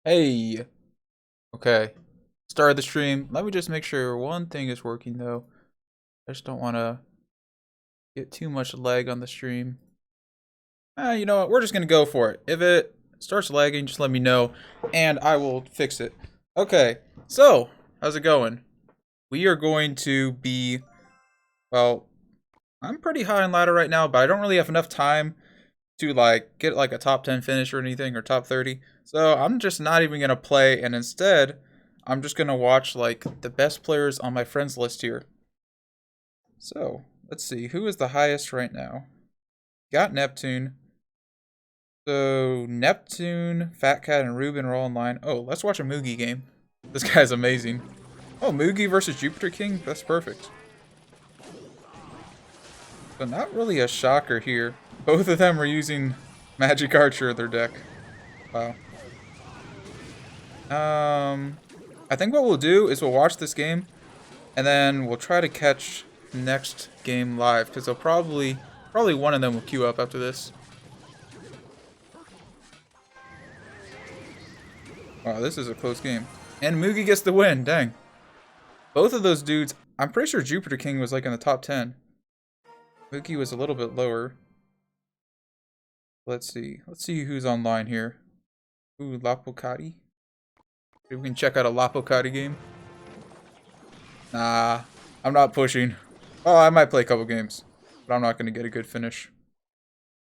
Hey, okay. Started the stream. Let me just make sure one thing is working though. I just don't want to get too much lag on the stream. You know what? We're just gonna go for it. If it starts lagging, just let me know, and I will fix it. Okay. So, how's it going? We are going to be well. I'm pretty high on ladder right now, but I don't really have enough time to like get like a top 10 finish or anything or top 30. So I'm just not even gonna play, and instead I'm just gonna watch like the best players on my friends list here. So let's see who is the highest right now. Got Neptune. So Neptune, Fat Cat, and Ruben are all online. Oh, let's watch a Moogie game. This guy's amazing. Oh, Moogie versus Jupiter King. That's perfect. So not really a shocker here. Both of them are using Magic Archer in their deck. Wow. I think what we'll do is we'll watch this game, and then we'll try to catch next game live, because they'll probably one of them will queue up after this. Wow, this is a close game. And Mugi gets the win, dang. Both of those dudes, I'm pretty sure Jupiter King was like in the top 10. Mugi was a little bit lower. Let's see who's online here. Ooh, Lapocati. Maybe we can check out a Lapocati game. Nah, I'm not pushing. Oh, I might play a couple games, but I'm not going to get a good finish.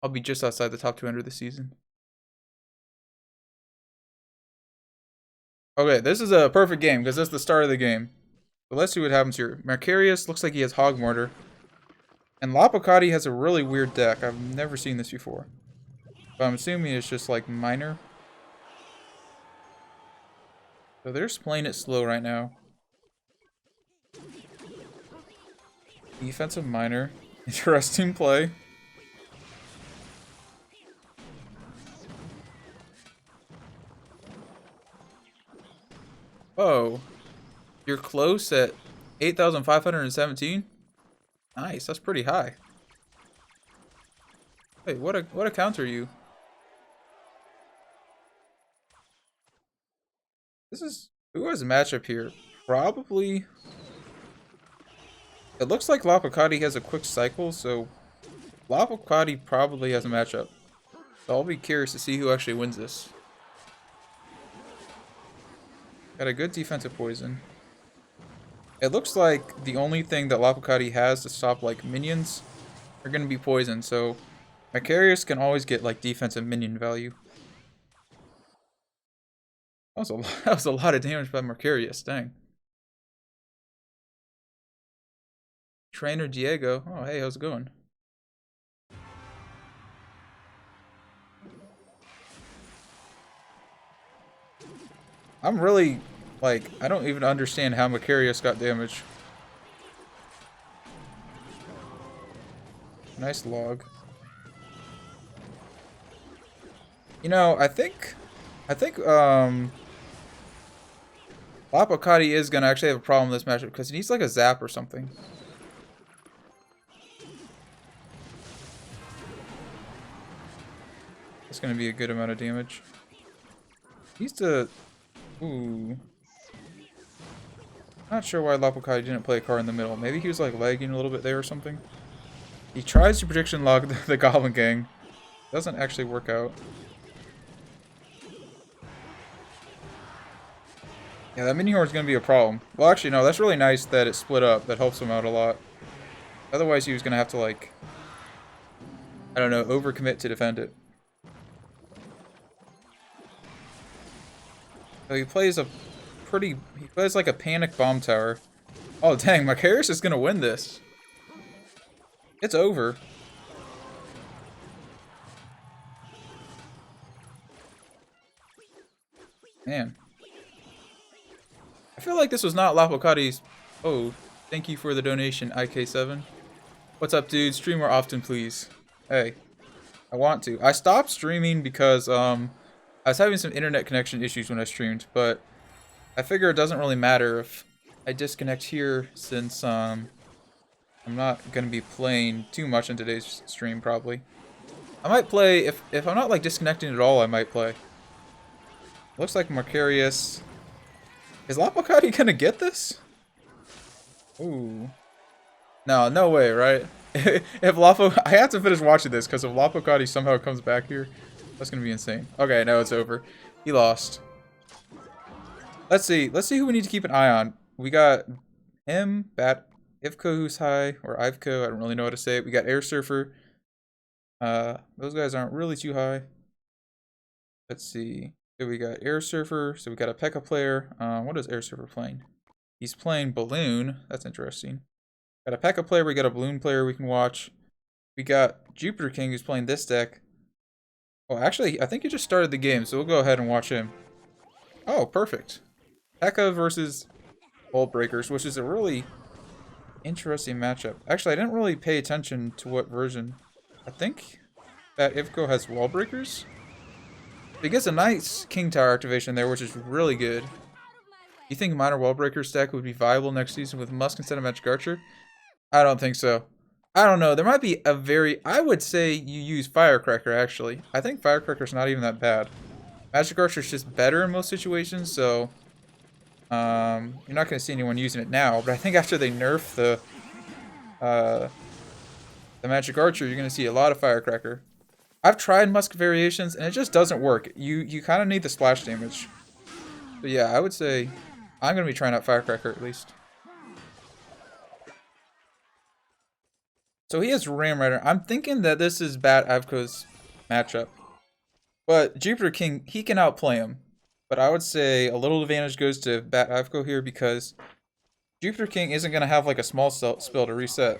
I'll be just outside the top 200 this season. Okay, this is a perfect game because that's the start of the game. But let's see what happens here. Mercurius looks like he has Hog Mortar. And Lapocati has a really weird deck. I've never seen this before. But I'm assuming it's just like minor. So they're just playing it slow right now. Defensive minor. Interesting play. Oh. You're close at 8,517? Nice, that's pretty high. Wait, what account are you? This is who has a matchup here? Probably. It looks like Lapocati has a quick cycle, so Lapocati probably has a matchup. So I'll be curious to see who actually wins this. Got a good defensive poison. It looks like the only thing that Lapocati has to stop like minions are gonna be poison, so Macarius can always get like defensive minion value. That was a lot of damage by Mercurius, dang. Trainer Diego. Oh, hey, how's it going? I'm really, like, I don't even understand how Macarius got damage. Nice log. You know, I think, Lapocati is gonna actually have a problem in this matchup because he needs like a zap or something. It's gonna be a good amount of damage. He needs to, ooh. Not sure why Lapocati didn't play a card in the middle. Maybe he was like lagging a little bit there or something. He tries to prediction log the Goblin Gang. Doesn't actually work out. Yeah, that mini horn is going to be a problem. Well, actually, no, that's really nice that it split up. That helps him out a lot. Otherwise, he was going to have to, like, I don't know, overcommit to defend it. So he plays like a panic bomb tower. Oh, dang, Macarius is going to win this. It's over. Man. I feel like this was not Lapocati's. Oh, thank you for the donation, IK7. What's up, dude? Stream more often, please. Hey, I want to. I stopped streaming because I was having some internet connection issues when I streamed, but I figure it doesn't really matter if I disconnect here since I'm not gonna be playing too much in today's stream probably. I might play if I'm not like disconnecting at all. I might play. Looks like Macarius. Is Lapokati gonna get this? Ooh. No, no way, right? If Lapo, I have to finish watching this because if Lapokati somehow comes back here, that's gonna be insane. Okay, no, it's over. He lost. Let's see who we need to keep an eye on. We got him, Ivko, who's high, or Ivko, I don't really know how to say it. We got Air Surfer. Those guys aren't really too high. Let's see. So we got Air Surfer. So we got a P.E.K.K.A player. What is Air Surfer playing? He's playing Balloon. That's interesting. Got a P.E.K.K.A player. We got a Balloon player we can watch. We got Jupiter King who's playing this deck. Oh, actually, I think he just started the game, so we'll go ahead and watch him. Oh, perfect. P.E.K.K.A versus Bolt Breakers, which is a really interesting matchup. Actually, I didn't really pay attention to what version. I think that Ivko has Wall Breakers. He gets a nice King Tower activation there, which is really good. You think Minor Wall Breakers deck would be viable next season with Musk instead of Magic Archer? I don't think so. I don't know. There might be a very... I would say you use Firecracker, actually. I think Firecracker's not even that bad. Magic Archer's just better in most situations, so... you're not going to see anyone using it now, but I think after they nerf the Magic Archer, you're going to see a lot of Firecracker. I've tried Musk variations, and it just doesn't work. You kind of need the splash damage. But yeah, I would say I'm going to be trying out Firecracker at least. So he has Ram Rider. I'm thinking that this is Bat Avko's matchup. But Jupiter King, he can outplay him. But I would say a little advantage goes to Bat Avko here because Jupiter King isn't going to have like a small spell to reset.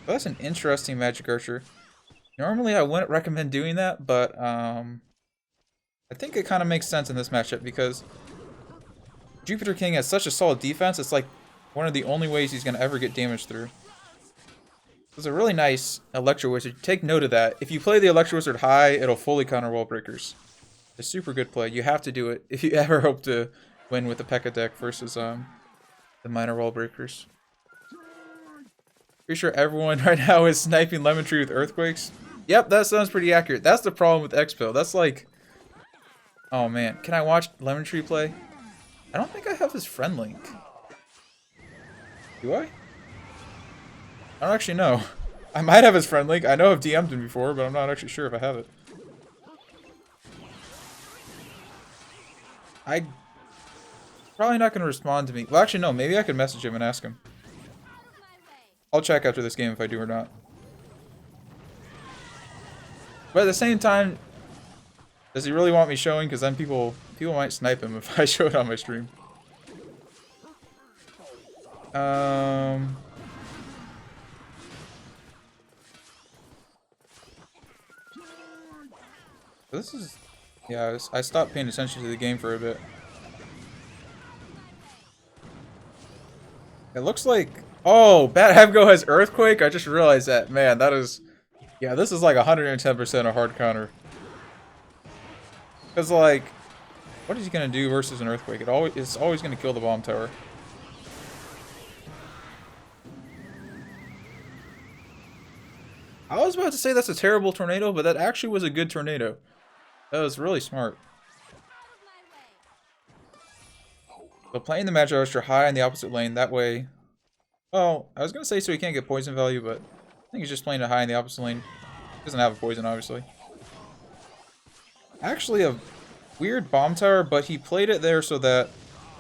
But that's an interesting Magic Archer. Normally I wouldn't recommend doing that, but I think it kind of makes sense in this matchup because Jupiter King has such a solid defense, it's like one of the only ways he's going to ever get damage through. It's a really nice Electro Wizard. Take note of that. If you play the Electro Wizard high, it'll fully counter Wall Breakers. It's a super good play. You have to do it if you ever hope to win with the P.E.K.K.A deck versus the Minor Wall Breakers. Pretty sure everyone right now is sniping Lemon Tree with Earthquakes. Yep, that sounds pretty accurate. That's the problem with Expo. That's like... Oh man, can I watch Lemon Tree play? I don't think I have his friend link. Do I? I don't actually know. I might have his friend link. I know I've DM'd him before, but I'm not actually sure if I have it. Probably not going to respond to me. Well, actually, no. Maybe I could message him and ask him. I'll check after this game if I do or not. But at the same time, does he really want me showing? Because then people might snipe him if I show it on my stream. This is... Yeah, I stopped paying attention to the game for a bit. It looks like... Oh, Bat Avko has Earthquake? I just realized that. Man, that is... Yeah, this is like 110% a hard counter. Because, like... What is he going to do versus an Earthquake? It's always going to kill the bomb tower. I was about to say that's a terrible tornado, but that actually was a good tornado. That was really smart. So playing the Magic Archer high in the opposite lane, that way... Well, I was going to say so he can't get poison value, but I think he's just playing it high in the opposite lane. He doesn't have a poison, obviously. Actually, a weird bomb tower, but he played it there so that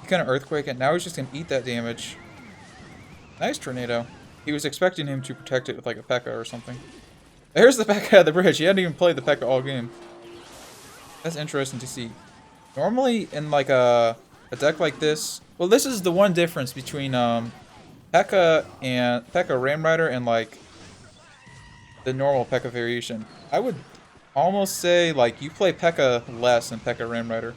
he couldn't Earthquake it. Now he's just going to eat that damage. Nice tornado. He was expecting him to protect it with like a P.E.K.K.A or something. There's the P.E.K.K.A at the bridge. He hadn't even played the P.E.K.K.A all game. That's interesting to see. Normally, in like a deck like this... Well, this is the one difference between P.E.K.K.A and P.E.K.K.A Ram Rider and like the normal P.E.K.K.A variation. I would almost say like you play P.E.K.K.A less than P.E.K.K.A Ram Rider.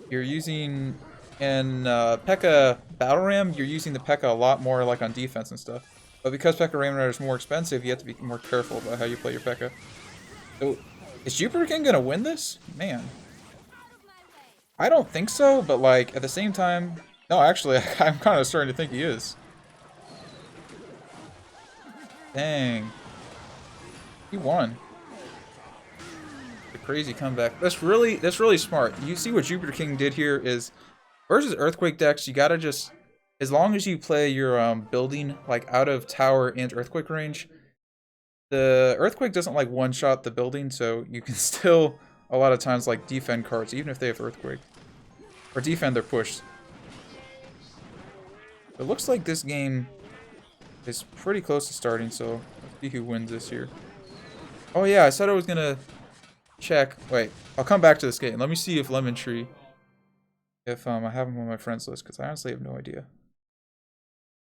You're using... In P.E.K.K.A Battle Ram, you're using the P.E.K.K.A a lot more like on defense and stuff. But because P.E.K.K.A Ram Rider is more expensive, you have to be more careful about how you play your P.E.K.K.A. So, is Jupiter King gonna win this? Man. I don't think so, but like, at the same time... No, actually, I'm kind of starting to think he is. Dang. He won. crazy comeback. That's really smart. You see what Jupiter King did here is versus Earthquake decks, you gotta just, as long as you play your building like out of tower and Earthquake range, the Earthquake doesn't like one-shot the building, so you can still a lot of times like defend cards, even if they have Earthquake. Or defend their push. It looks like this game is pretty close to starting, so let's see who wins this year. Oh yeah, I said I was gonna check. Wait, I'll come back to this game. Let me see if Lemon Tree, if I have him on my friends list, because I honestly have no idea.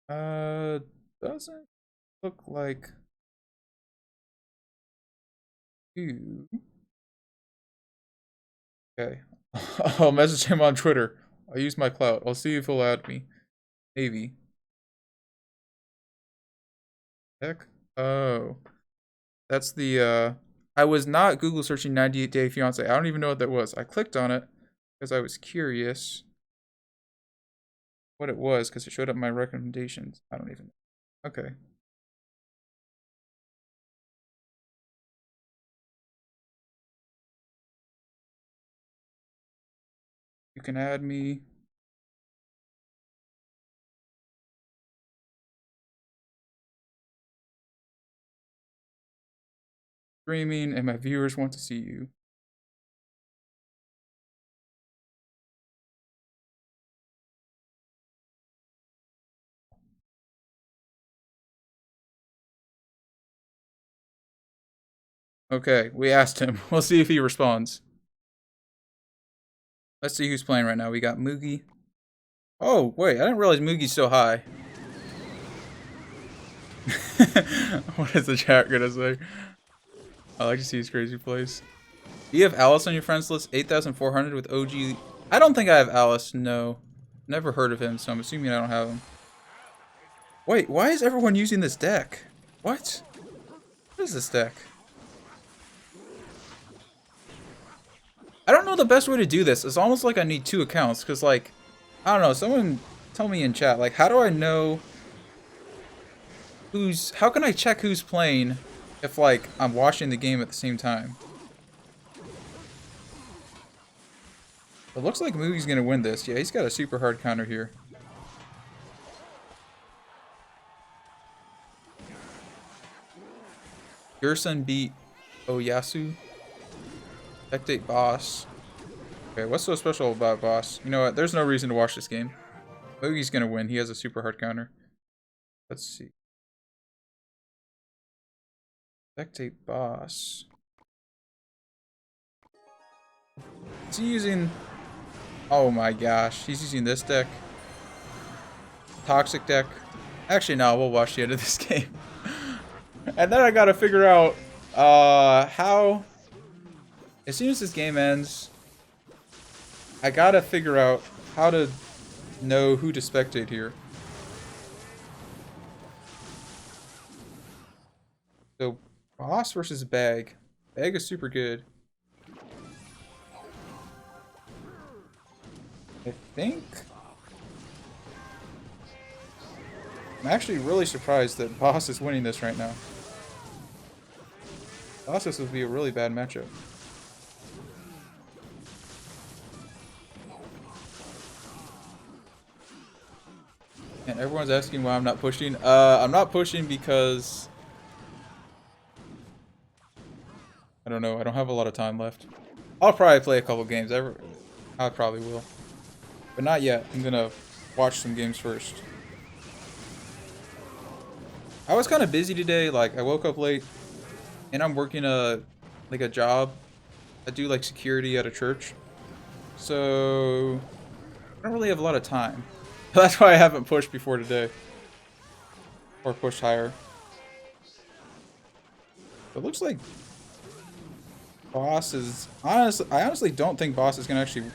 Doesn't look like. Ooh. Okay. I'll message him on Twitter. I'll use my clout. I'll see if he'll add me. Maybe. Heck. Oh. That's the, I was not Google searching 98 Day Fiancé. I don't even know what that was. I clicked on it because I was curious what it was because it showed up in my recommendations. I don't even know. Okay. You can add me. Streaming and my viewers want to see you. Okay, we asked him. We'll see if he responds. Let's see who's playing right now. We got Moogie. Oh, wait, I didn't realize Moogie's so high. What is the chat gonna say? I like to see his crazy plays. Do you have Alice on your friends list? 8,400 with OG. I don't think I have Alice, no. Never heard of him, so I'm assuming I don't have him. Wait, why is everyone using this deck? What? What is this deck? I don't know the best way to do this. It's almost like I need 2 accounts, because, like, I don't know, someone tell me in chat, like, how do I know who's, how can I check who's playing if, like, I'm watching the game at the same time? It looks like Moogie's gonna win this. Yeah, he's got a super hard counter here. Gerson beat Oyasu. Spectate boss. Okay, what's so special about boss? You know what? There's no reason to watch this game. Moogie's gonna win. He has a super hard counter. Let's see. Spectate boss. Is he using... Oh my gosh. He's using this deck. Toxic deck. Actually, no. We'll watch the end of this game. And then I gotta figure out how... As soon as this game ends, I gotta figure out how to know who to spectate here. So, boss versus bag. Bag is super good. I think... I'm actually really surprised that boss is winning this right now. Boss, this would be a really bad matchup. And everyone's asking why I'm not pushing. I'm not pushing because... I don't know. I don't have a lot of time left. I'll probably play a couple games. I probably will. But not yet. I'm gonna watch some games first. I was kind of busy today. Like, I woke up late. And I'm working a job. I do, like, security at a church. So... I don't really have a lot of time. That's why I haven't pushed before today. Or pushed higher. It looks like boss is... I honestly don't think boss is going to actually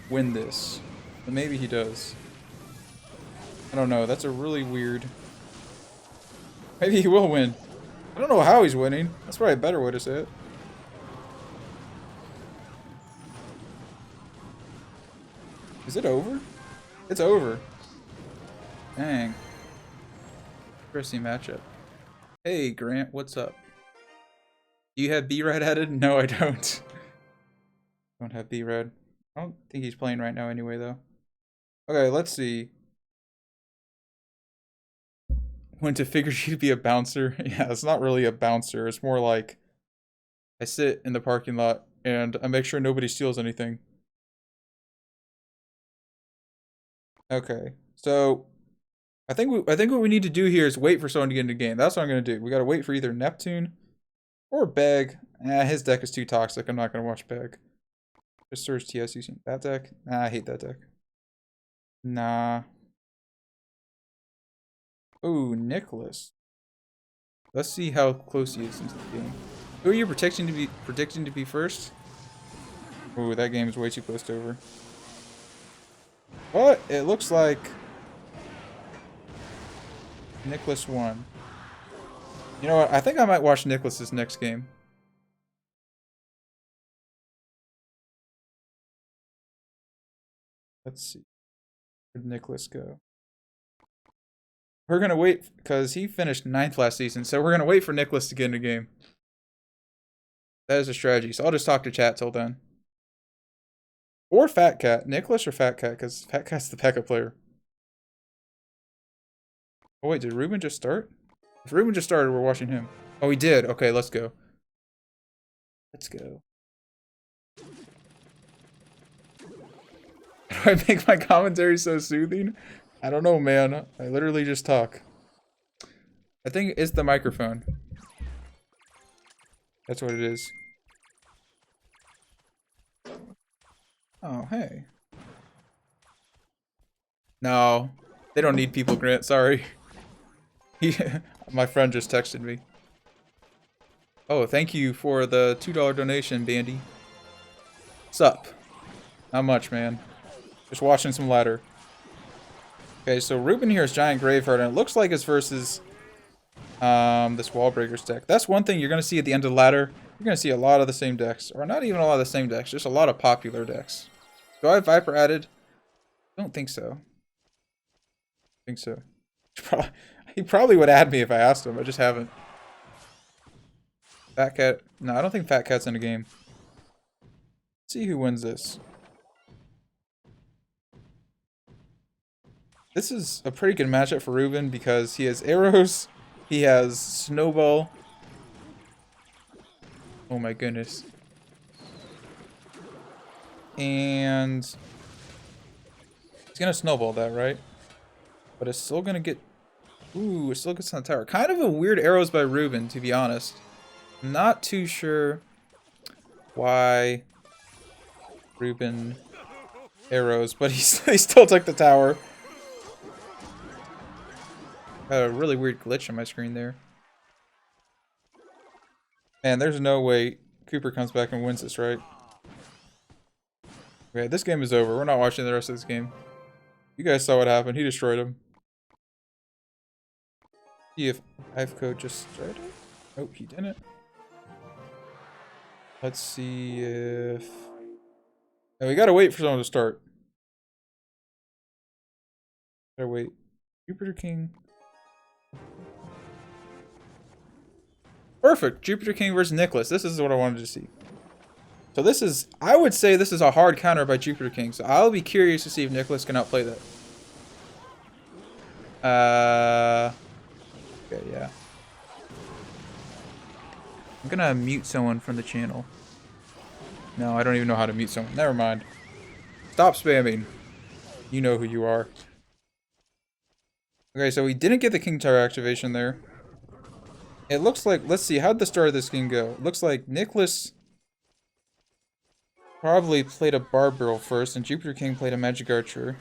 win this. But maybe he does. I don't know. That's a really weird... Maybe he will win. I don't know how he's winning. That's probably a better way to say it. Is it over? It's over. Dang. Interesting matchup. Hey, Grant, what's up? Do you have B-Rad added? No, I don't. Don't have B-Red. I don't think he's playing right now anyway, though. Okay, let's see. When to figure you to be a bouncer. Yeah, it's not really a bouncer. It's more like I sit in the parking lot and I make sure nobody steals anything. Okay, so I think what we need to do here is wait for someone to get into the game. That's what I'm gonna do. We gotta wait for either Neptune or Beg. His deck is too toxic. I'm not gonna watch Beg. Just search TS using that deck. Nah, I hate that deck. Nah. Ooh, Nicholas. Let's see how close he is into the game. Who are you predicting to be first? Ooh, that game is way too close to over. But it looks like Nicholas won. You know what? I think I might watch Nicholas's next game. Let's see. Where'd Nicholas go? We're gonna wait because he finished 9th last season, so we're gonna wait for Nicholas to get in the game. That is a strategy. So I'll just talk to chat till then. Or Fat Cat. Nicholas or Fat Cat, because Fat Cat's the P.E.K.K.A player. Oh wait, did Ruben just start? If Ruben just started, we're watching him. Oh, he did. Okay, let's go. Let's go. How do I make my commentary so soothing? I don't know, man. I literally just talk. I think it's the microphone. That's what it is. Oh, hey. No. They don't need people, Grant. Sorry. My friend just texted me. Oh, thank you for the $2 donation, Bandy. Sup? Not much, man. Just watching some ladder. Okay, so Ruben here is Giant Graveheart, and it looks like it's versus this Wallbreakers deck. That's one thing you're going to see at the end of the ladder. You're going to see a lot of the same decks. Or not even a lot of the same decks, just a lot of popular decks. Do I have Viper added? I don't think so. I think so. He probably would add me if I asked him. I just haven't. Fat Cat. No, I don't think Fat Cat's in the game. Let's see who wins this. This is a pretty good matchup for Ruben because he has arrows, he has snowball. Oh my goodness. And he's gonna snowball that, right? But it's still gonna get... Ooh, it still gets on the tower. Kind of a weird arrows by Ruben, to be honest. Not too sure why Ruben arrows, but he still took the tower. Had a really weird glitch on my screen there. Man, there's no way Cooper comes back and wins this, right? Okay, this game is over. We're not watching the rest of this game. You guys saw what happened. He destroyed him. See if Ivco just started. Nope, he didn't. Let's see if... Oh, we gotta wait for someone to start. Gotta wait. Jupiter King. Perfect. Jupiter King versus Nicholas. This is what I wanted to see. So this is, I would say this is a hard counter by Jupiter King. So I'll be curious to see if Nicholas can outplay that. Okay, yeah. I'm gonna mute someone from the channel. No, I don't even know how to mute someone. Never mind. Stop spamming. You know who you are. Okay, so we didn't get the King Tower activation there. It looks like, let's see, how'd the start of this game go? It looks like Nicholas probably played a Barb Girl first, and Jupiter King played a Magic Archer.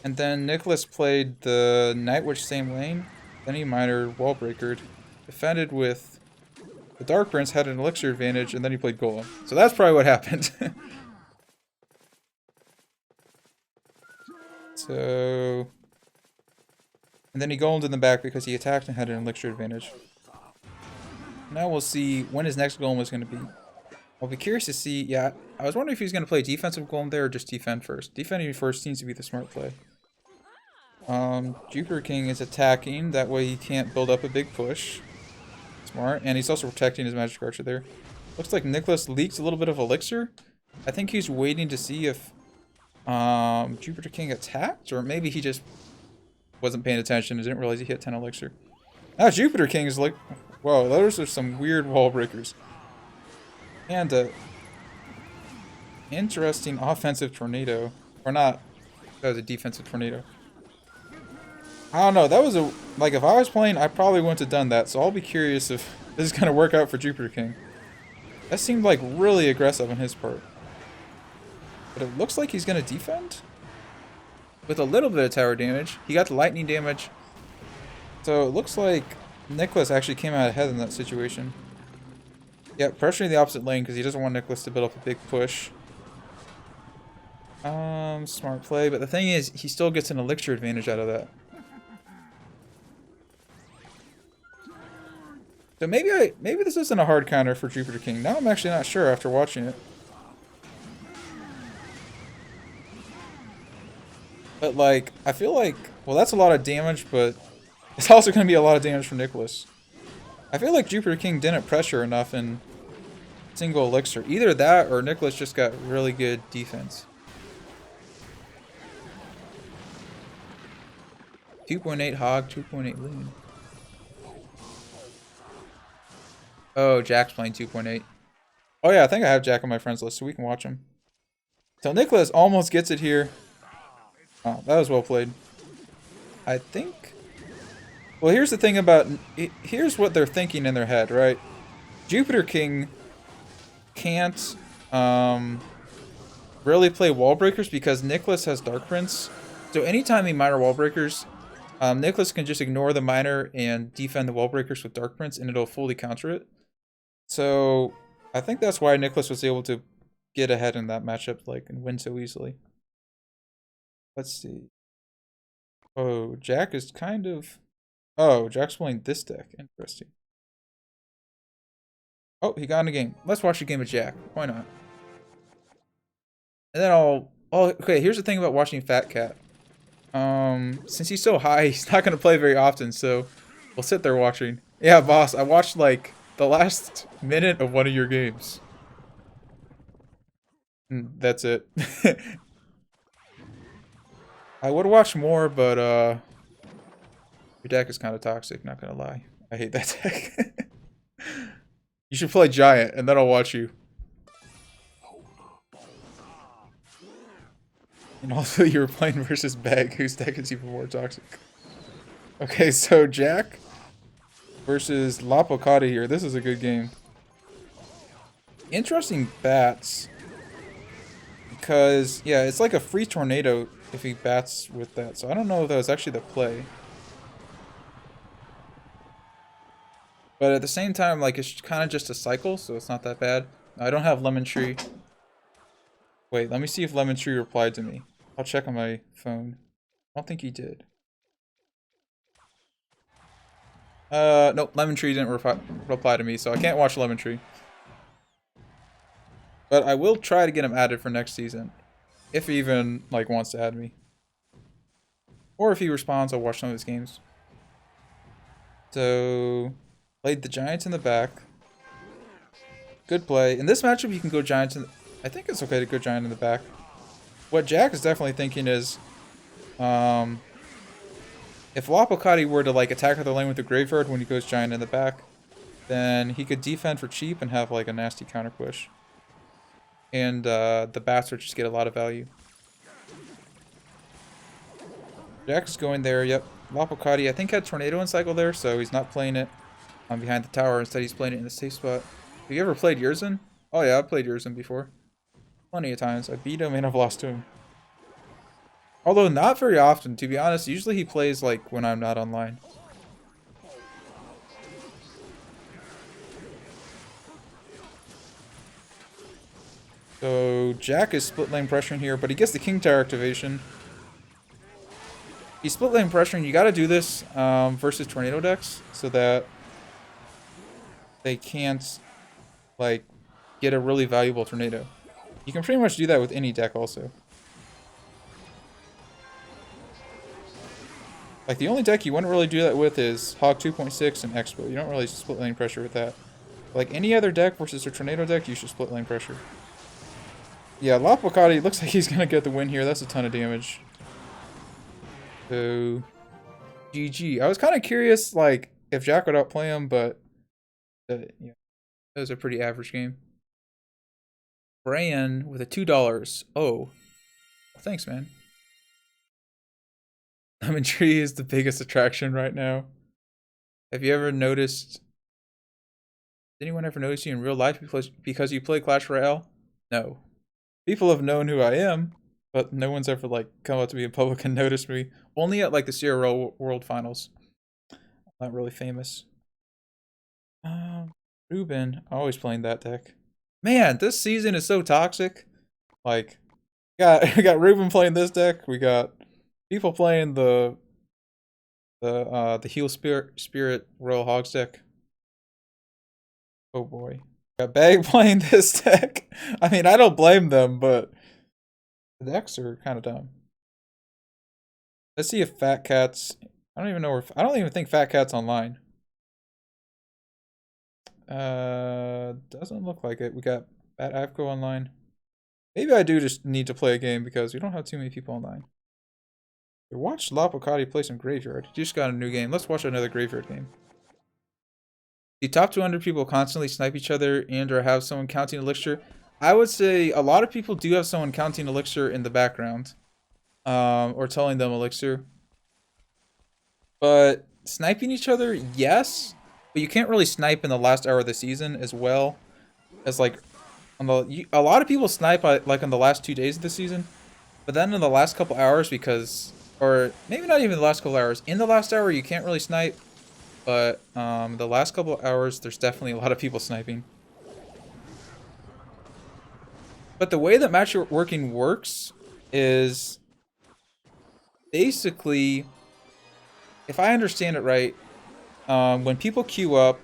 And then Nicholas played the Night Witch same lane. Then he minored Wallbreakered. Defended with the Dark Prince, had an Elixir advantage, and then he played Golem. So that's probably what happened. So... And then he golemed in the back because he attacked and had an Elixir advantage. Now we'll see when his next golem is going to be. I'll be curious to see. Yeah, I was wondering if he's going to play defensive golem there or just defend first. Defending first seems to be the smart play. Jupiter King is attacking. That way he can't build up a big push. Smart. And he's also protecting his Magic Archer there. Looks like Nicholas leaked a little bit of Elixir. I think he's waiting to see if Jupiter King attacked, or maybe he just wasn't paying attention and didn't realize he hit 10 elixir. Now Jupiter King is like, whoa, those are some weird wall breakers. And a interesting offensive tornado. Or not, that was a defensive tornado. I don't know, that was a, like if I was playing, I probably wouldn't have done that, so I'll be curious if this is going to work out for Jupiter King. That seemed like really aggressive on his part. But it looks like he's going to defend? With a little bit of tower damage. He got the lightning damage. So it looks like Nicholas actually came out ahead in that situation. Yep, pressuring the opposite lane because he doesn't want Nicholas to build up a big push. Smart play, but the thing is, he still gets an elixir advantage out of that. So maybe this isn't a hard counter for Jupiter King. Now I'm actually not sure after watching it. But like, I feel like, well, that's a lot of damage, but it's also going to be a lot of damage for Nicholas. I feel like Jupiter King didn't pressure enough in single elixir. Either that or Nicholas just got really good defense. 2.8 Hog, 2.8 Loon. Oh, Jack's playing 2.8. Oh yeah, I think I have Jack on my friends list, so we can watch him. So Nicholas almost gets it here. Oh, that was well played. I think... Well, here's the thing about... Here's what they're thinking in their head, right? Jupiter King can't really play wall breakers because Nicholas has Dark Prince. So anytime he minor wall breakers, Nicholas can just ignore the minor and defend the wall breakers with Dark Prince and it'll fully counter it. So I think that's why Nicholas was able to get ahead in that matchup, like, and win so easily. Let's see. Oh, Jack is kind of... Oh, Jack's playing this deck. Interesting. Oh, he got in a game. Let's watch a game of Jack. Why not? And then I'll... Oh, okay, here's the thing about watching Fat Cat. Since he's so high, he's not going to play very often, so we'll sit there watching. Yeah, boss, I watched, like, the last minute of one of your games. And that's it. I would watch more, but your deck is kind of toxic, not gonna lie. I hate that deck. You should play Giant, and then I'll watch you. And also, you were playing versus Bag, whose deck is even more toxic. Okay, so Jack versus Lapocati here. This is a good game. Interesting bats. Because, yeah, it's like a free tornado if he bats with that. So I don't know if that was actually the play. But at the same time, like, it's kind of just a cycle, so it's not that bad. I don't have Lemon Tree. Wait, let me see if Lemon Tree replied to me. I'll check on my phone. I don't think he did. Nope, Lemon Tree didn't reply to me, so I can't watch Lemon Tree. But I will try to get him added for next season. If he even, like, wants to add me. Or if he responds, I'll watch some of his games. So, played the Giants in the back. Good play. In this matchup, you can go Giants in the... I think it's okay to go Giant in the back. What Jack is definitely thinking is... if Lapocati were to, like, attack other lane with the Graveyard when he goes Giant in the back, then he could defend for cheap and have, like, a nasty counter push. And the bats would just get a lot of value. Jack's going there, yep. Lapocati, I think, had Tornado in cycle there, so he's not playing it behind the tower. Instead, he's playing it in the safe spot. Have you ever played Yurzin? Oh yeah, I've played Yurzin before. Plenty of times. I beat him and I've lost to him. Although not very often, to be honest. Usually he plays, like, when I'm not online. So Jack is split lane pressuring here, but he gets the King Tower activation. He's split lane pressuring. You got to do this versus Tornado decks so that they can't, like, get a really valuable Tornado. You can pretty much do that with any deck also. Like, the only deck you wouldn't really do that with is Hog 2.6 and Expo. You don't really split lane pressure with that. Like, any other deck versus a Tornado deck, you should split lane pressure. Yeah, Lapocati looks like he's gonna get the win here. That's a ton of damage. So, GG. I was kind of curious, like, if Jack would outplay him, but yeah, that was a pretty average game. Brian with a $2. Oh, well, thanks, man. Lemon Tree is the biggest attraction right now. Have you ever noticed? Did anyone ever notice you in real life because you play Clash Royale? No. People have known who I am, but no one's ever like come up to me in public and noticed me. Only at like the CRL World Finals. I'm not really famous. Ruben, always playing that deck. Man, this season is so toxic. Like, we got Ruben playing this deck. We got people playing the Heal Spirit Royal Hogs deck. Oh boy. Got Bag playing this deck. I mean, I don't blame them, but the decks are kind of dumb. Let's see if Fat Cat's. I don't even know where. I don't even think Fat Cat's online. Doesn't look like it. We got Fat Avco online. Maybe I do just need to play a game because we don't have too many people online. Watch Lapocati play some Graveyard. He just got a new game. Let's watch another Graveyard game. The top 200 people constantly snipe each other and or have someone counting Elixir. I would say a lot of people do have someone counting Elixir in the background. Or telling them Elixir. But sniping each other, yes. But you can't really snipe in the last hour of the season as well as like on the. A lot of people snipe like on the last 2 days of the season, but then in the last couple hours or maybe not even the last couple hours. In the last hour, you can't really snipe, but the last couple hours, there's definitely a lot of people sniping. But the way that matchworking works is basically, if I understand it right, when people queue up,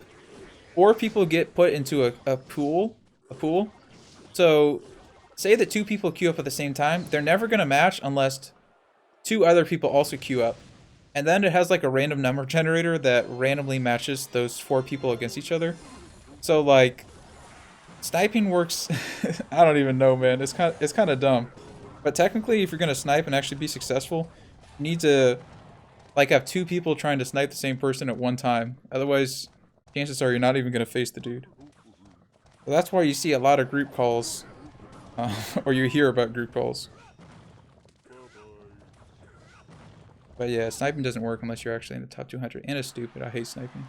or people get put into a pool. So, say that 2 people queue up at the same time, they're never gonna match unless 2 other people also queue up. And then it has like a random number generator that randomly matches those 4 people against each other. So like, sniping works. I don't even know, man. It's kind of dumb. But technically, if you're gonna snipe and actually be successful, you need to like have 2 people trying to snipe the same person at one time. Otherwise, chances are you're not even gonna face the dude. So that's why you see a lot of group calls, or you hear about group calls. But yeah, sniping doesn't work unless you're actually in the top 200. And it's stupid. I hate sniping.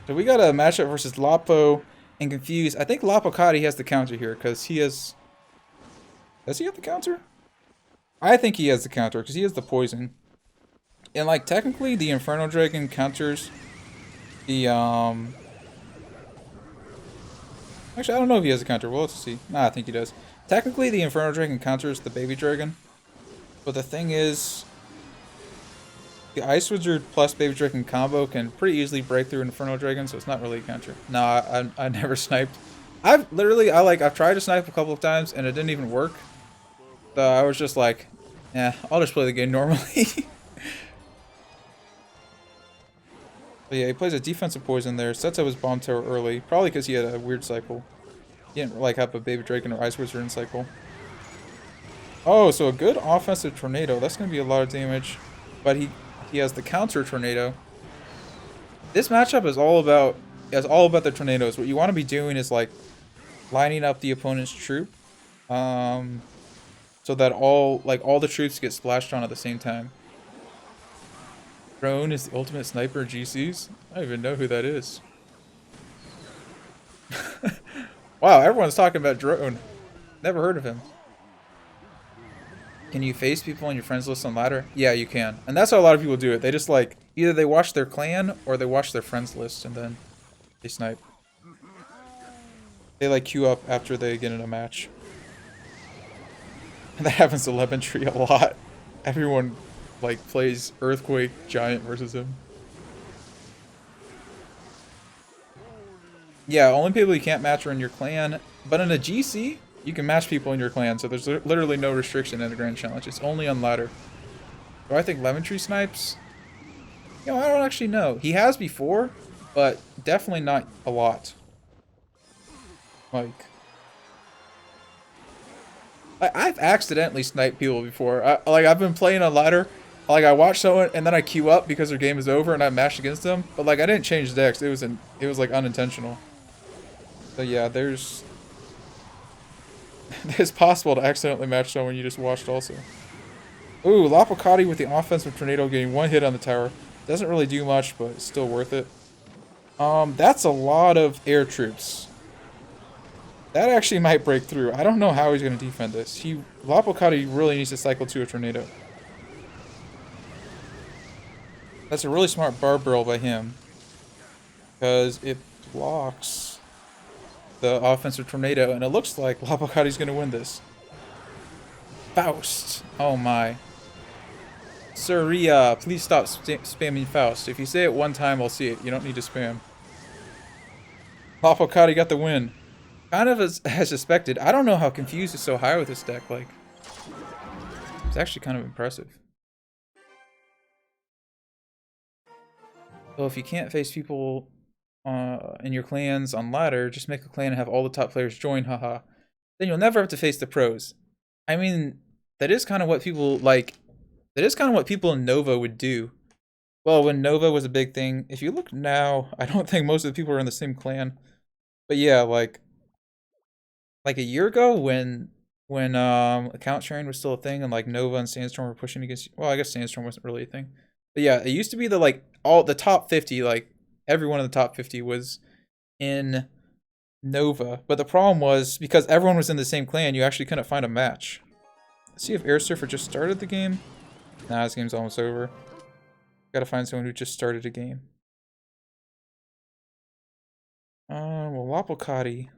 So we got a matchup versus Lapo and Confused. I think Lapocati has the counter here because he has. Does he have the counter? I think he has the counter because he has the poison. And like technically, the Inferno Dragon counters the Actually, I don't know if he has a counter. Well, let's see. Nah, I think he does. Technically, the Inferno Dragon counters the Baby Dragon. But the thing is, the Ice Wizard plus Baby Dragon combo can pretty easily break through Inferno Dragon, so it's not really a counter. Nah, I never sniped. I've tried to snipe a couple of times and it didn't even work. So I was just like, yeah, I'll just play the game normally. But yeah, he plays a defensive poison there, sets up his bomb tower early, probably because he had a weird cycle. He didn't like have a Baby Dragon or Ice Wizard in cycle. Oh, so a good offensive tornado. That's going to be a lot of damage. But he has the counter tornado. This matchup is all about the tornadoes. What you want to be doing is like lining up the opponent's troop, so that all the troops get splashed on at the same time. Drone is the ultimate sniper GCs? I don't even know who that is. Wow, everyone's talking about Drone. Never heard of him. Can you face people on your friends list on ladder? Yeah, you can. And that's how a lot of people do it. They just like, either they watch their clan or they watch their friends list and then they snipe. They like queue up after they get in a match. And that happens to Lemon Tree a lot. Everyone like plays Earthquake Giant versus him. Yeah, only people you can't match are in your clan. But in a GC, you can match people in your clan, so there's literally no restriction in the Grand Challenge. It's only on ladder. Do I think Lemon Tree snipes? You know, I don't actually know. He has before, but definitely not a lot. Like, I've accidentally sniped people before. I've been playing on ladder. Like I watch someone and then I queue up because their game is over and I mash against them. But like I didn't change decks. It was like unintentional. So yeah, it's possible to accidentally match someone you just watched also. Ooh, Lapocati with the offensive tornado getting one hit on the tower. Doesn't really do much, but it's still worth it. That's a lot of air troops. That actually might break through. I don't know how he's going to defend this. Lapocati really needs to cycle to a tornado. That's a really smart barb barrel by him. Because it blocks the offensive tornado, and it looks like Lapocati's going to win this. Faust. Oh my. Surya, please stop spamming Faust. If you say it one time, I'll see it. You don't need to spam. Lapocati got the win. Kind of as suspected. I don't know how Confused is so high with this deck. Like, it's actually kind of impressive. So if you can't face people in your clans on ladder, just make a clan and have all the top players join, haha. Then you'll never have to face the pros. I mean, that is kind of what people like. That is kind of what people in Nova would do. Well, when Nova was a big thing, if you look now, I don't think most of the people are in the same clan. But yeah, like a year ago when account sharing was still a thing and like Nova and Sandstorm were pushing against, well, I guess Sandstorm wasn't really a thing. But yeah, it used to be the like all the top 50, like every one of the top 50 was in Nova. But the problem was because everyone was in the same clan, you actually couldn't find a match. Let's see if Air Surfer just started the game. Nah, this game's almost over. Gotta find someone who just started a game. Well, Lapocati.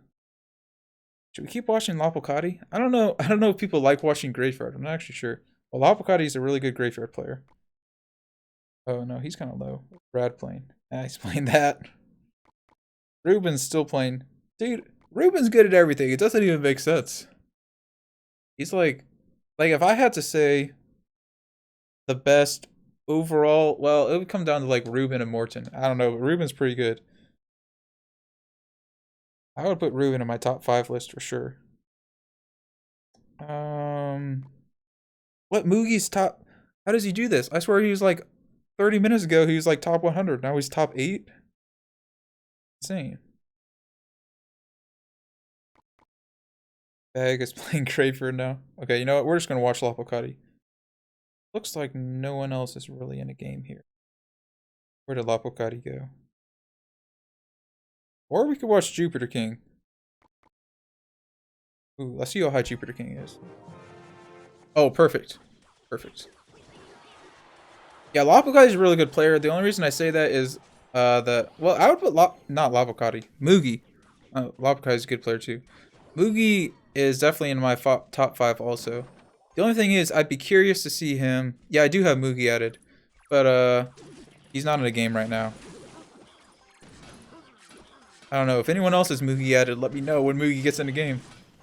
Should we keep watching Lapocati? I don't know. I don't know if people like watching Graveyard. I'm not actually sure. Well, Lapocati is a really good Graveyard player. Oh no, he's kind of low. Brad playing. I explained that. Ruben's still playing. Dude, Ruben's good at everything. It doesn't even make sense. He's like if I had to say the best overall, well, it would come down to like Ruben and Morton. I don't know, but Ruben's pretty good. I would put Ruben in my top 5 list for sure. What Mugi's top? How does he do this? I swear he was like 30 minutes ago. He was like top 100. Now he's top 8. Insane. Bag is playing Crayford now. Okay, you know what? We're just gonna watch Lapocati. Looks like no one else is really in a game here. Where did Lapocati go? Or we could watch Jupiter King. Ooh, let's see how high Jupiter King is. Oh, perfect. Perfect. Yeah, Lapocati is a really good player. The only reason I say that is well, I would put not Lapocati, Mugi. Lapocati is a good player too. Mugi is definitely in my top 5 also. The only thing is, I'd be curious to see him. Yeah, I do have Mugi added, but he's not in a game right now. I don't know. If anyone else has Mugi added, let me know when Mugi gets in the game.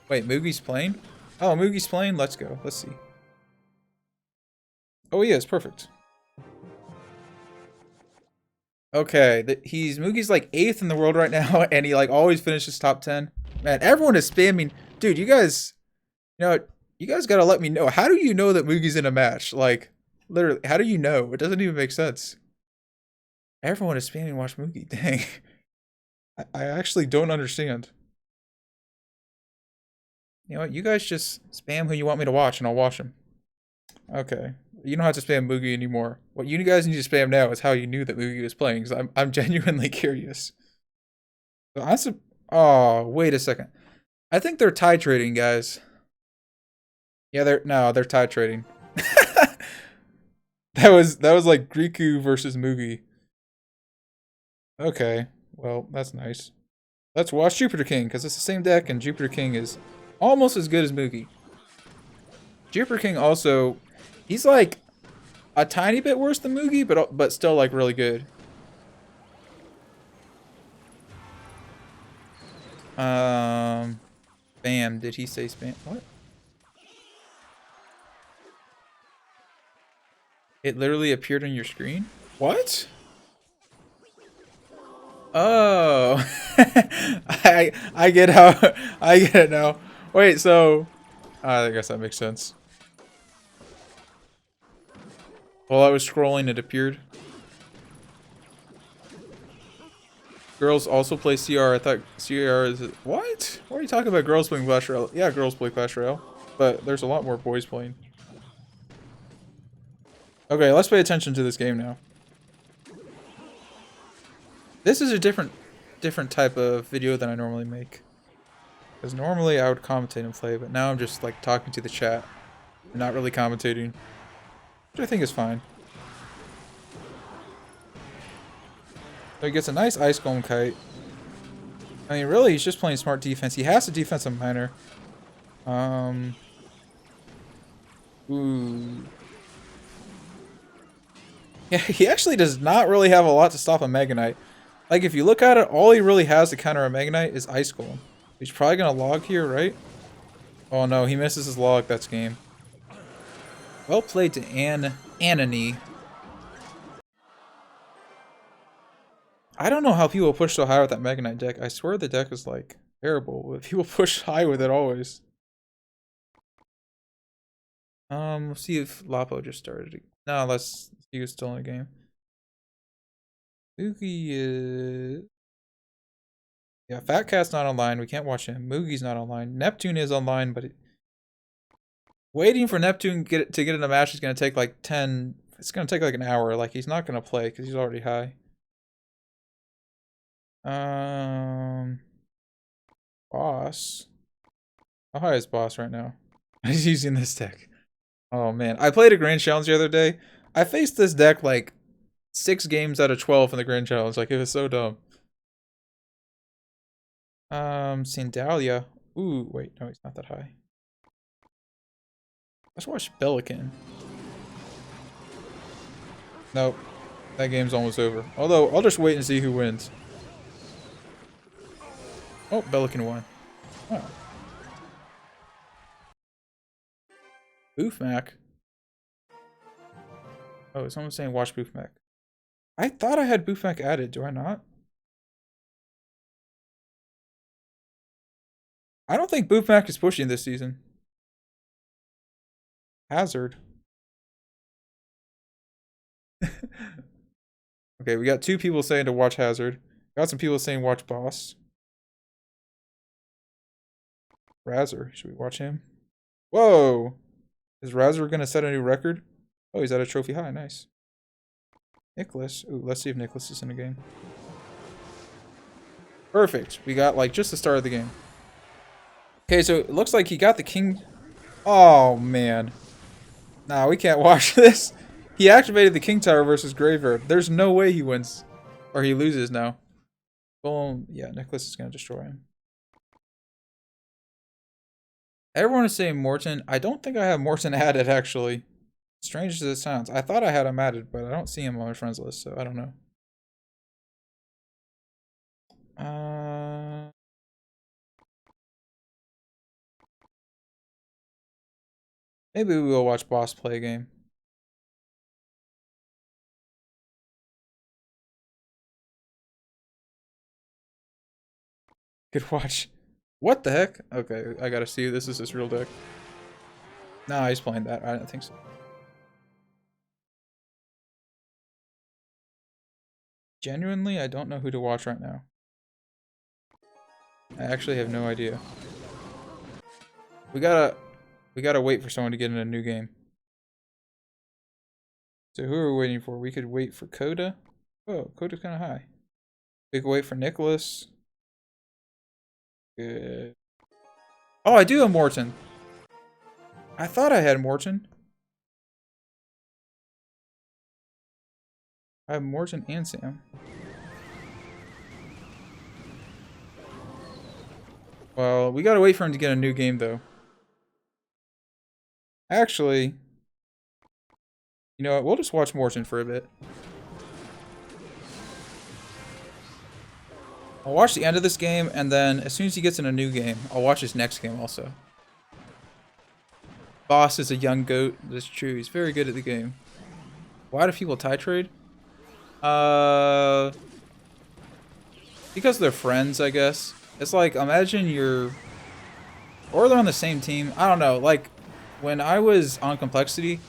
Wait, Mugi's playing? Oh, Mugi's playing? Let's go. Let's see. Oh, he is. Perfect. Okay, Mugi's like 8th in the world right now, and he like always finishes top 10. Man, everyone is spamming. Dude, you guys gotta let me know. How do you know that Mugi's in a match? Like, literally, how do you know? It doesn't even make sense. Everyone is spamming watch Mugi. Dang. I actually don't understand. You know what? You guys just spam who you want me to watch, and I'll watch them. Okay. You don't have to spam Mugi anymore. What you guys need to spam now is how you knew that Mugi was playing, because I'm genuinely curious. So oh, wait a second. I think they're tie trading, guys. Yeah, they're tie trading. That was like Riku versus Mugi. Okay, well, that's nice. Let's watch Jupiter King, because it's the same deck, and Jupiter King is almost as good as Mugi. Jupiter King also, he's like a tiny bit worse than Mugi, but still like really good. Bam, did he say spam? What? It literally appeared on your screen? What? Oh. I get how I get it now. Wait, so I guess that makes sense. While I was scrolling, it appeared. Girls also play CR. I thought CR is... What? Why are you talking about girls playing Clash Royale? Yeah, girls play Clash Royale. But there's a lot more boys playing. Okay, let's pay attention to this game now. This is a different type of video than I normally make. Because normally I would commentate and play, but now I'm just like talking to the chat. And not really commentating. Which I think is fine. So he gets a nice Ice Golem Kite. I mean, really, he's just playing smart defense. He has a defensive minor. Ooh. Yeah, he actually does not really have a lot to stop a Mega Knight. Like, if you look at it, all he really has to counter a Mega Knight is Ice Golem. He's probably gonna log here, right? Oh no, he misses his log. That's game. Well played to Anani. I don't know how people push so high with that Mega Knight deck. I swear the deck is like terrible, but people push high with it always. Let's see if Lapo just started. No, let's see who's still in the game. Moogie is... Yeah, Fat Cat's not online. We can't watch him. Moogie's not online. Neptune is online, but waiting for Neptune to get in a match is going to take like 10... It's going to take like an hour. Like, he's not going to play because he's already high. Boss. How high is Boss right now? He's using this deck. Oh man, I played a Grand Challenge the other day. I faced this deck like 6 games out of 12 in the Grand Challenge. Like, it was so dumb. Sandalia. Ooh, wait, no, he's not that high. Let's watch Vulkan. Nope, that game's almost over. Although, I'll just wait and see who wins. Oh, Vulkan won. Oh. Boofmac. Oh, someone's saying watch Boofmac. I thought I had Boofmac added. Do I not? I don't think Boofmac is pushing this season. Hazard. Okay, we got 2 people saying to watch Hazard. Got some people saying watch Boss. Razor. Should we watch him? Whoa! Is Razor gonna set a new record? Oh, he's at a trophy high. Nice. Nicholas. Ooh, let's see if Nicholas is in the game. Perfect. We got like just the start of the game. Okay, so it looks like he got the king. Oh man. Nah, we can't watch this. He activated the King Tower versus Graveyard. There's no way he wins. Or he loses now. Well, yeah, Nicholas is gonna destroy him. Everyone is saying Morton. I don't think I have Morton added, actually. Strange as it sounds. I thought I had him added, but I don't see him on my friends list, so I don't know. Maybe we will watch Boss play a game. Could watch. What the heck? Okay, I gotta see. This is his real deck. Nah, he's playing that. I don't think so. Genuinely, I don't know who to watch right now. I actually have no idea. We gotta wait for someone to get in a new game. So who are we waiting for? We could wait for Coda. Oh, Coda's kind of high. We could wait for Nicholas. Good. Oh, I do have Morton. I thought I had Morton. I have Morton and Sam. Well, we gotta wait for him to get a new game, though. Actually, you know what? We'll just watch Morton for a bit. I'll watch the end of this game, and then as soon as he gets in a new game, I'll watch his next game also. Boss is a young goat. That's true. He's very good at the game. Why do people tie trade? Because they're friends, I guess. It's like, imagine you're Or they're on the same team. I don't know. Like, when I was on Complexity,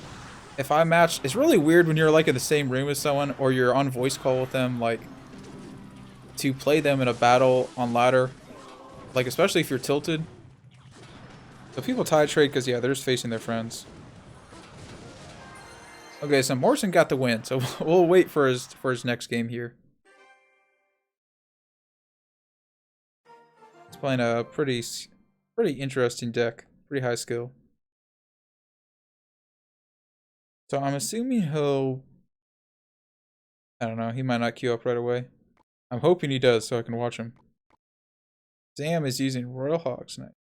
if I matched... It's really weird when you're, like, in the same room as someone or you're on voice call with them, like, to play them in a battle on ladder. Like, especially if you're tilted. So people tie trade because, yeah, they're just facing their friends. Okay, so Morrison got the win, so we'll wait for his next game here. He's playing a pretty interesting deck, pretty high skill. So I'm assuming he'll, I don't know, he might not queue up right away. I'm hoping he does so I can watch him. Sam is using Royal Hogs now.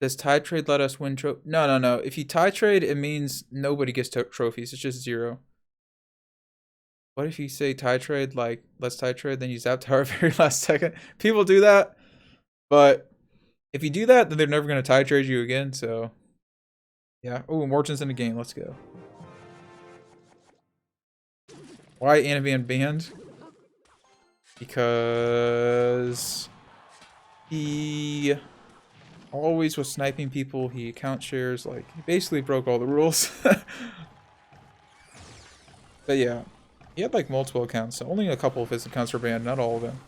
Does tie trade let us win trophy? No, no, no. If you tie trade, it means nobody gets trophies. It's just 0. What if you say tie trade, like, let's tie trade, then you zap tower very last second? People do that, but if you do that, then they're never going to tie trade you again, so... Yeah. Oh, Morton's in the game. Let's go. Why Anavan banned? Because... he... always was sniping people. He account shares, like, he basically broke all the rules. But yeah, he had like multiple accounts, so only a couple of his accounts were banned, not all of them.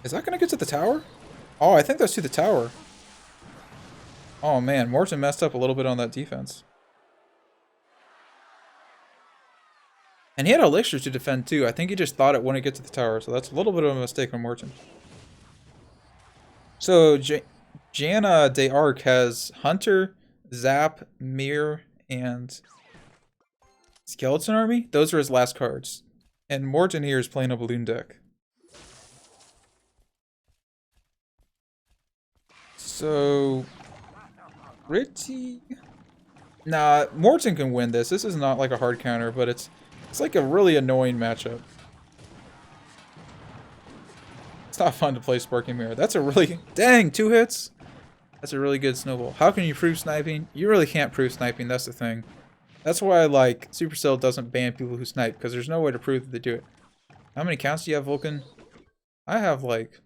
Is that gonna get to the tower? Oh, I think that's to the tower. Oh man, Morton messed up a little bit on that defense. And he had elixir to defend too. I think he just thought it wouldn't get to the tower, so that's a little bit of a mistake on Morton. So Janna de Arc has Hunter, Zap, Mirror, and Skeleton Army. Those are his last cards. And Morton here is playing a balloon deck. So pretty... Nah, Morton can win this. This is not like a hard counter, but it's like a really annoying matchup. It's not fun to play Sparking Mirror. That's a really... Dang, 2 hits? That's a really good snowball. How can you prove sniping? You really can't prove sniping, that's the thing. That's why, like, Supercell doesn't ban people who snipe, because there's no way to prove that they do it. How many accounts do you have, Vulkan? I have, like,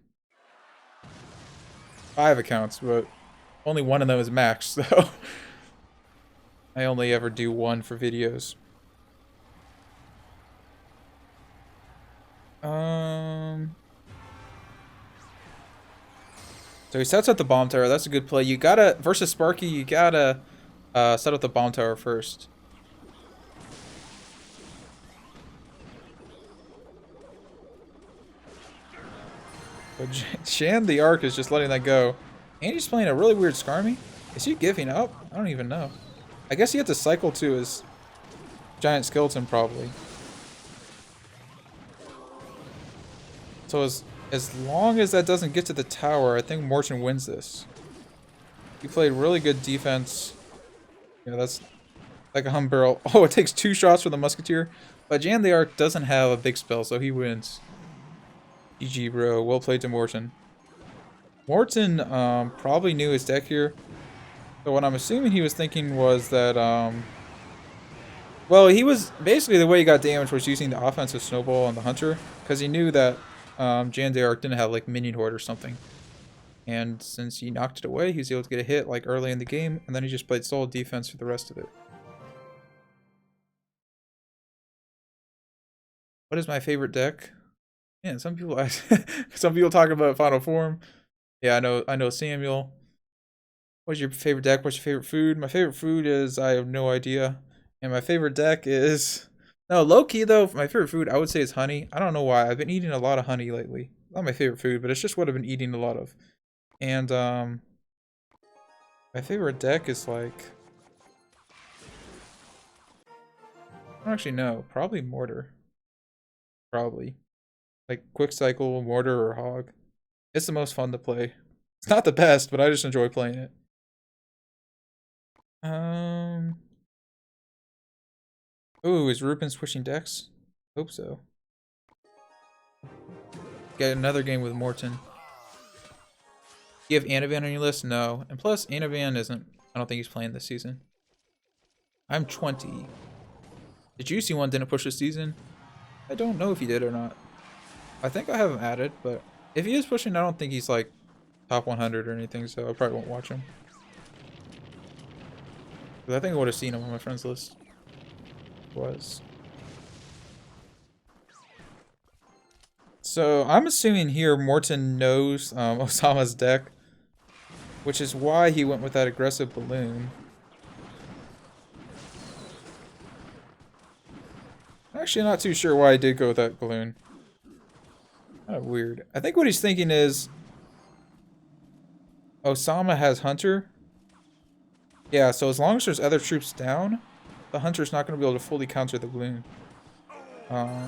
5 accounts, but only one of them is max, so... I only ever do 1 for videos. So he sets up the bomb tower. That's a good play. You gotta, versus Sparky, you gotta set up the bomb tower first. But Shan the Arc is just letting that go. And he's playing a really weird Skarmy. Is he giving up? I don't even know. I guess he had to cycle to his giant skeleton probably. So as long as that doesn't get to the tower, I think Morton wins this. He played really good defense. Yeah, that's like a hum barrel. Oh, it takes 2 shots for the Musketeer. But Jan the Arc doesn't have a big spell, so he wins. GG, bro. Well played to Morton. Morton probably knew his deck here. So what I'm assuming he was thinking was that, well, he was basically the way he got damaged was using the offensive snowball on the Hunter, because he knew that Jan de Arc didn't have like minion horde or something. And since he knocked it away, he was able to get a hit like early in the game, and then he just played solid defense for the rest of it. What is my favorite deck? Man, some people ask, some people talk about Final Form. Yeah, I know Samuel. What's your favorite deck? What's your favorite food? My favorite food is, I have no idea. And my favorite deck is... No, low-key though, my favorite food, I would say is honey. I don't know why. I've been eating a lot of honey lately. Not my favorite food, but it's just what I've been eating a lot of. And, my favorite deck is like... I don't actually know. Probably Mortar. Probably. Like, Quick Cycle, Mortar, or Hog. It's the most fun to play. It's not the best, but I just enjoy playing it. Ooh, is Ruben switching decks? Hope so. Get another game with Morton. You have Anavan on your list? No. And plus, Anavan isn't... I don't think he's playing this season. I'm 20. The Juicy one didn't push this season. I don't know if he did or not. I think I have him added, but if he is pushing, I don't think he's like top 100 or anything, so I probably won't watch him. But I think I would have seen him on my friends list. So I'm assuming here Morton knows Osama's deck, which is why he went with that aggressive balloon. Actually, not too sure why I did go with that balloon. Kind of weird. I think what he's thinking is Osama has Hunter. Yeah, so as long as there's other troops down, the Hunter's not going to be able to fully counter the balloon. But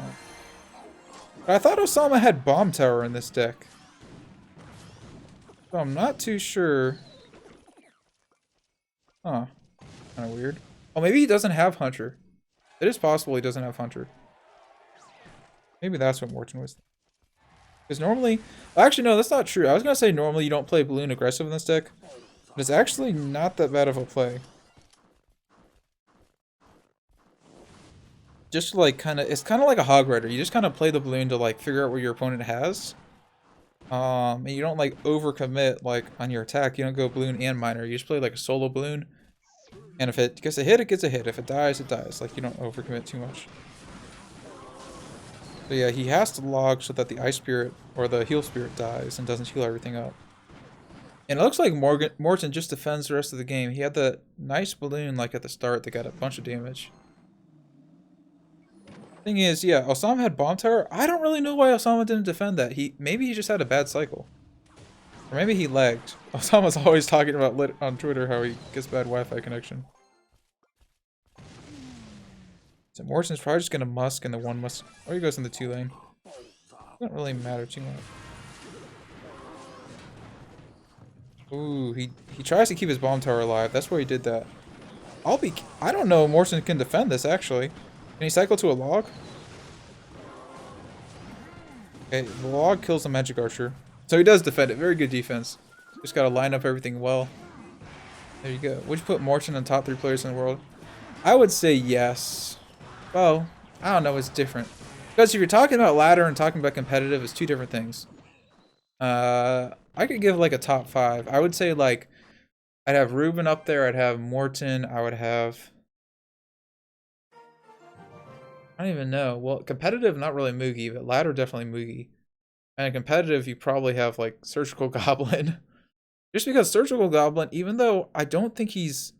I thought Osama had Bomb Tower in this deck. So I'm not too sure. Huh. Kind of weird. Oh, maybe he doesn't have Hunter. It is possible he doesn't have Hunter. Maybe that's what Morton was. Because normally... Actually, no, that's not true. I was going to say normally you don't play Balloon aggressive in this deck. But it's actually not that bad of a play. Just like kind of... It's kind of like a Hog Rider. You just kind of play the Balloon to like figure out what your opponent has. And you don't like overcommit like on your attack. You don't go Balloon and Miner. You just play like a solo Balloon. And if it gets a hit, it gets a hit. If it dies, it dies. Like, you don't overcommit too much. So yeah, he has to log so that the Ice Spirit or the Heal Spirit dies and doesn't heal everything up. And it looks like Morton just defends the rest of the game. He had the nice balloon like at the start that got a bunch of damage. Thing is, yeah, Osama had Bomb Tower. I don't really know why Osama didn't defend that. Maybe he just had a bad cycle. Or maybe he lagged. Osama's always talking about on Twitter how he gets bad Wi-Fi connection. So Morton's probably just gonna Musk in the 1 Musk. Or he goes in the 2 lane. Doesn't really matter too much. Ooh, he tries to keep his Bomb Tower alive. That's why he did that. I don't know if Morton can defend this actually. Can he cycle to a log? Okay, the log kills the Magic Archer. So he does defend it. Very good defense. Just gotta line up everything well. There you go. Would you put Morton on top 3 players in the world? I would say yes. Well, I don't know. It's different. Because if you're talking about ladder and talking about competitive, it's 2 different things. I could give like a top 5. I would say like I'd have Ruben up there. I'd have Morton. I would have... I don't even know. Well, competitive, not really Moogie, but ladder definitely Moogie. And competitive, you probably have like Surgical Goblin. Just because Surgical Goblin, even though I don't think he's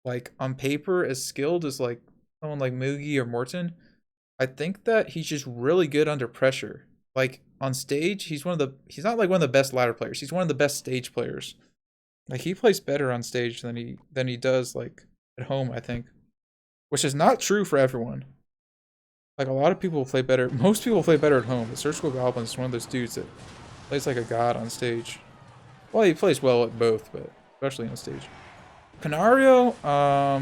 like on paper as skilled as like someone like Moogie or Morton, I think that he's just really good under pressure. Like on stage, he's not like one of the best ladder players. He's one of the best stage players. Like he plays better on stage than he does like at home, I think. Which is not true for everyone. Like, a lot of people play better. Most people play better at home. But Surgical Goblin is one of those dudes that plays like a god on stage. Well, he plays well at both, but especially on stage. Canario, I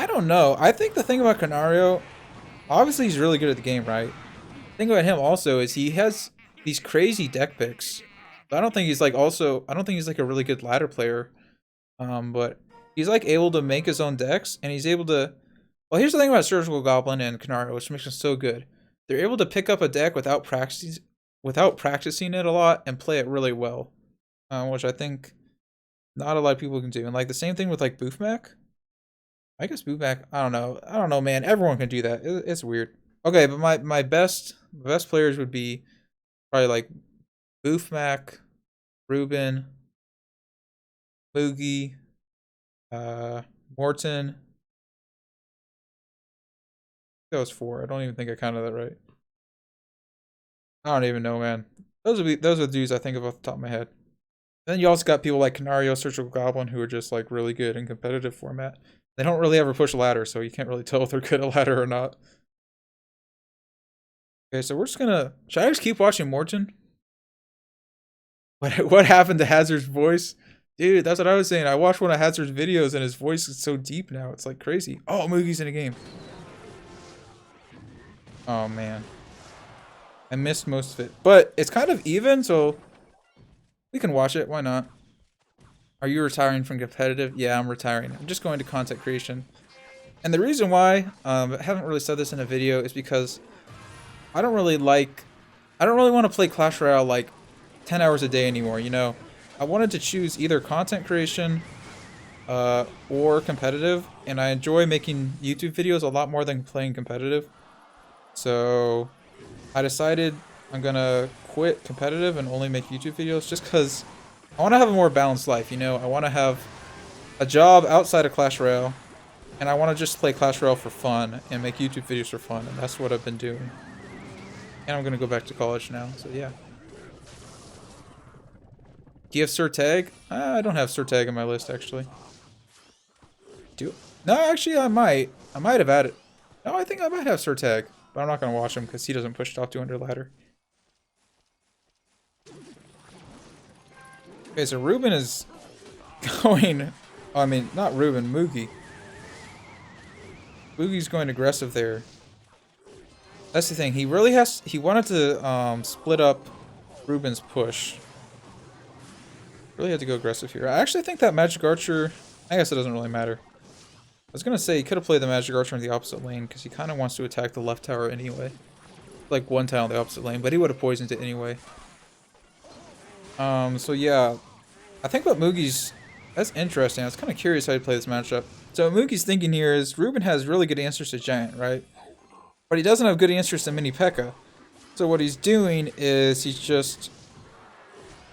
don't know. I think the thing about Canario, obviously he's really good at the game, right? The thing about him also is he has these crazy deck picks. I don't think he's like a really good ladder player. But he's like able to make his own decks, and he's able to... Well, here's the thing about Surgical Goblin and Canario, which makes them so good. They're able to pick up a deck without practicing it a lot and play it really well, which I think not a lot of people can do. And like the same thing with like Boofmac. I guess Boofmac. I don't know, man. Everyone can do that. It's weird. Okay, but my best players would be probably like Boofmac, Ruben, Moogie, Morton. That was 4. I don't even think I counted that right. I don't even know, man. Those are the dudes I think of off the top of my head. Then you also got people like Canario, Surgical Goblin, who are just like really good in competitive format. They don't really ever push ladder, so you can't really tell if they're good at ladder or not. Okay, so we're just gonna... Should I just keep watching Morton? What happened to Hazard's voice? Dude, that's what I was saying. I watched one of Hazard's videos and his voice is so deep now. It's like crazy. Oh, Moogie's in a game. Oh, man. I missed most of it. But it's kind of even, so we can watch it. Why not? Are you retiring from competitive? Yeah, I'm retiring. I'm just going to content creation. And the reason why I haven't really said this in a video is because I don't really want to play Clash Royale like 10 hours a day anymore, you know? I wanted to choose either content creation or competitive, and I enjoy making YouTube videos a lot more than playing competitive. So I decided I'm gonna quit competitive and only make YouTube videos just because I want to have a more balanced life, you know? I want to have a job outside of Clash Royale, and I want to just play Clash Royale for fun and make YouTube videos for fun, and that's what I've been doing. And I'm gonna go back to college now, so yeah. Do you have Sir Tag? I don't have Sir Tag on my list, actually. Do No, actually, I might. I might have added. No, I think I might have Sir Tag, but I'm not gonna watch him because he doesn't push top 200 ladder. Okay, so Ruben is going. I mean, not Ruben, Moogie. Moogie's going aggressive there. That's the thing. He really has. He wanted to split up Ruben's push. Really had to go aggressive here. I actually think that Magic Archer. I guess it doesn't really matter. I was gonna say he could have played the Magic Archer in the opposite lane because he kind of wants to attack the left tower anyway. Like one tile in the opposite lane, but he would have poisoned it anyway. So yeah, I think what Moogie's that's interesting. I was kind of curious how to play this matchup. So what Moogie's thinking here is Ruben has really good answers to Giant, right? But he doesn't have good answers to Mini P.E.K.K.A. So what he's doing is he's just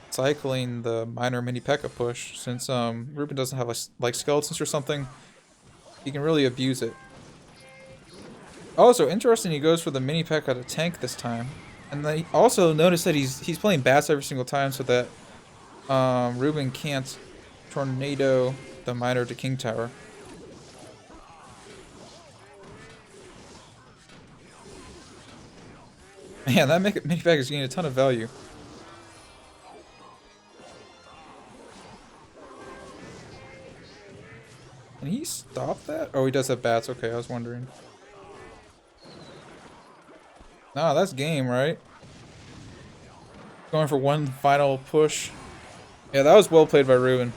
cycling the minor Mini P.E.K.K.A. push. Since Ruben doesn't have like skeletons or something, he can really abuse it. Also, interesting, he goes for the Mini P.E.K.K.A. to tank this time. And then also notice that he's playing bats every single time so that Ruben can't tornado the minor to King Tower. Man, that Mini P.E.K.K.A. is getting a ton of value. Can he stop that? Oh, he does have bats. Okay, I was wondering. Nah, that's game, right? Going for one final push. Yeah, that was well played by Ruben.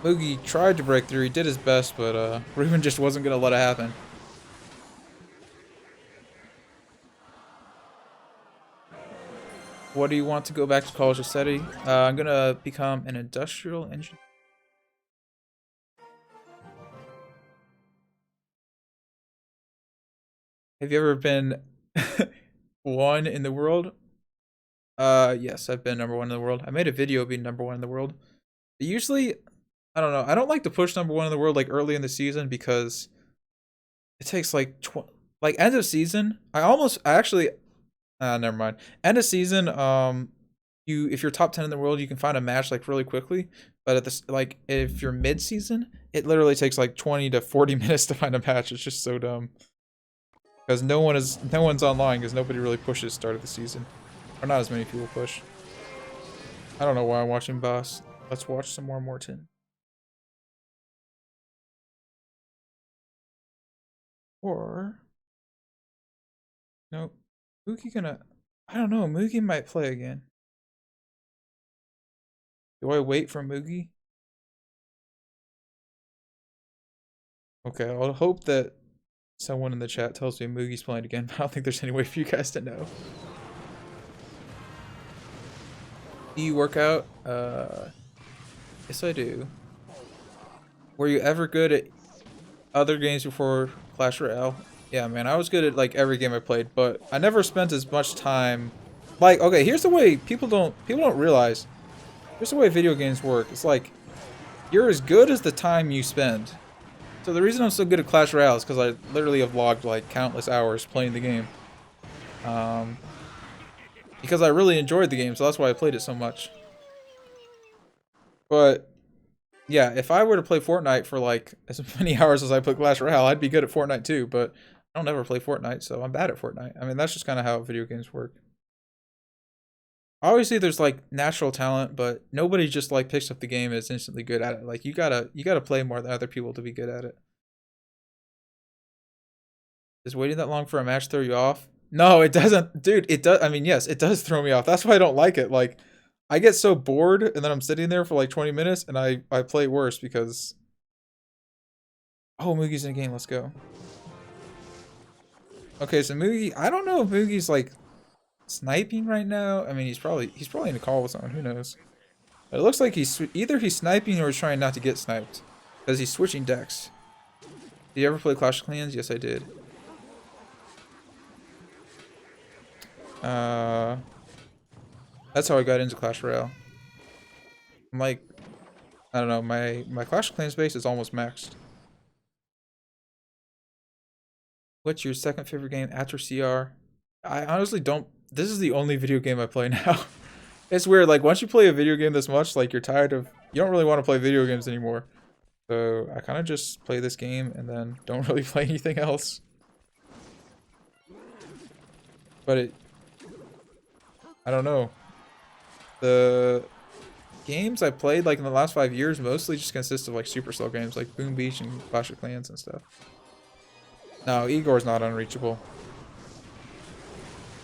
Moogie tried to break through. He did his best, but Ruben just wasn't going to let it happen. What do you want to go back to college to study? I'm going to become an industrial engineer. Have you ever been one in the world? Yes, I've been number one in the world. I made a video being number one in the world. Usually, I don't know. I don't like to push number one in the world like early in the season because it takes like like end of season. I actually never mind. End of season, if you're top 10 in the world, you can find a match like really quickly. But at this, like if you're mid season, it literally takes like 20 to 40 minutes to find a match. It's just so dumb. Because no one's online because nobody really pushes start of the season. Or not as many people push. I don't know why I'm watching Boss. Let's watch some more Morton. Or no, Moogie gonna. I don't know. Moogie might play again. Do I wait for Moogie? Okay, I'll hope that someone in the chat tells me Moogie's playing again, but I don't think there's any way for you guys to know. Do you work out? Yes I do. Were you ever good at other games before Clash Royale? Yeah, man, I was good at like every game I played, but I never spent as much time. Like, okay, here's the way people don't realize. Here's the way video games work. It's like you're as good as the time you spend. So the reason I'm so good at Clash Royale is because I literally have logged like countless hours playing the game. Because I really enjoyed the game, so that's why I played it so much. But yeah, if I were to play Fortnite for like as many hours as I play Clash Royale, I'd be good at Fortnite too, but I don't ever play Fortnite, so I'm bad at Fortnite. I mean, that's just kind of how video games work. Obviously, there's like natural talent, but nobody just like picks up the game and is instantly good at it. Like you gotta play more than other people to be good at it. Does waiting that long for a match throw you off? No, it doesn't. Dude, it does. I mean, yes, it does throw me off. That's why I don't like it. Like, I get so bored and then I'm sitting there for like 20 minutes and I play worse because... Oh, Mugi's in a game. Let's go. Okay, so Mugi, I don't know if Mugi's like sniping right now. I mean, he's probably in a call with someone. Who knows? But it looks like either he's sniping or he's trying not to get sniped because he's switching decks. Did you ever play Clash of Clans? Yes, I did. That's how I got into Clash Royale. I'm like, I don't know, my Clash of Clans base is almost maxed. What's your second favorite game after CR? I honestly don't. This is the only video game I play now. It's weird. Like once you play a video game this much, like you're tired of. You don't really want to play video games anymore. So I kind of just play this game and then don't really play anything else. But I don't know. The games I played like in the last 5 years mostly just consist of like super slow games like Boom Beach and Clash of Clans and stuff. No, Igor's not unreachable.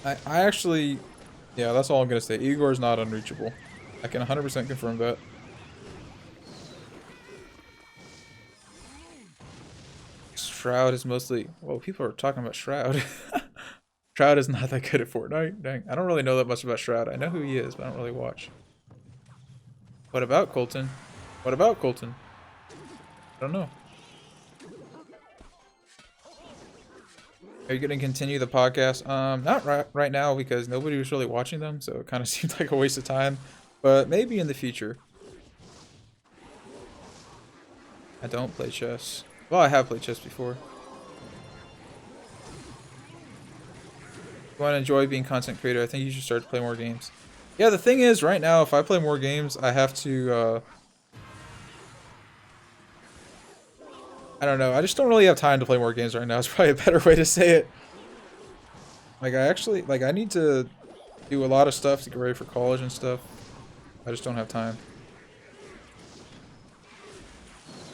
I actually, yeah, that's all I'm gonna say. Igor's not unreachable. I can 100% confirm that. Shroud is mostly, well, people are talking about Shroud. Shroud is not that good at Fortnite. Dang, I don't really know that much about Shroud. I know who he is, but I don't really watch. What about Colton? What about Colton? I don't know. Are you going to continue the podcast? Not right now because nobody was really watching them, so it kind of seemed like a waste of time. But maybe in the future. I don't play chess. Well, I have played chess before. You want to enjoy being content creator? I think you should start to play more games. Yeah, the thing is, right now, if I play more games, I have to, I don't know. I just don't really have time to play more games right now. It's probably a better way to say it. Like, I need to do a lot of stuff to get ready for college and stuff. I just don't have time.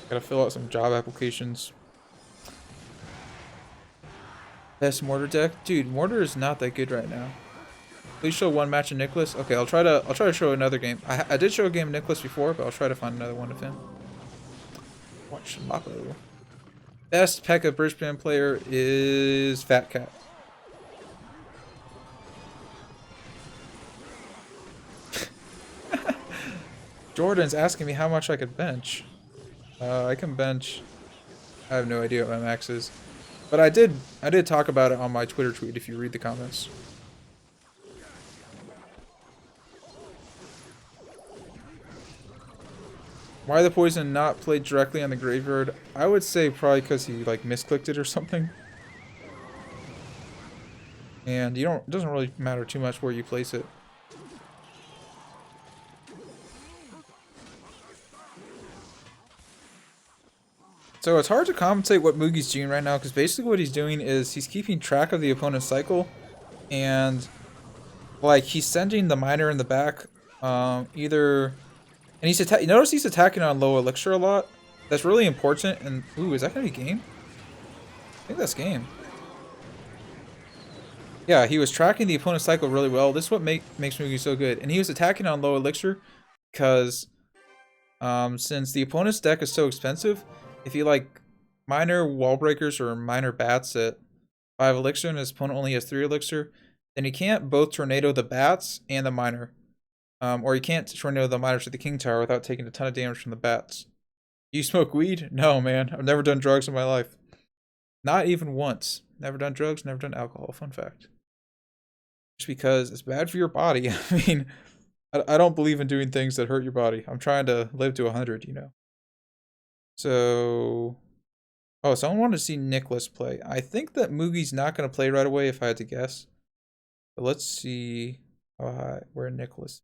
Gotta fill out some job applications. Best Mortar deck? Dude, Mortar is not that good right now. Please show one match of Nicholas. Okay, I'll try to show another game. I did show a game of Nicholas before, but I'll try to find another one of him. Watch Lapo. Best P.E.K.K.A. Bridgeband player is Fat Cat. Jordan's asking me how much I could bench. I can bench. I have no idea what my max is, but I did talk about it on my Twitter tweet. If you read the comments. Why the poison not played directly on the graveyard? I would say probably because he like misclicked it or something. And it doesn't really matter too much where you place it. So it's hard to compensate what Mugi's doing right now because basically what he's doing is he's keeping track of the opponent's cycle, and like he's sending the miner in the back, either. And notice he's attacking on low elixir a lot. That's really important. And ooh, is that gonna be game? I think that's game. Yeah, he was tracking the opponent's cycle really well. This is what makes Mugi so good. And he was attacking on low elixir because since the opponent's deck is so expensive, if he like miner wall breakers or miner bats at 5 elixir and his opponent only has 3 elixir, then he can't both tornado the bats and the miner. Or you can't tornado the miner to the king tower without taking a ton of damage from the bats. You smoke weed? No, man. I've never done drugs in my life. Not even once. Never done drugs, never done alcohol. Fun fact. Just because it's bad for your body. I mean, I don't believe in doing things that hurt your body. I'm trying to live to 100, you know. So... Oh, someone wanted to see Nicholas play. I think that Mugi's not going to play right away if I had to guess. But let's see where Nicholas...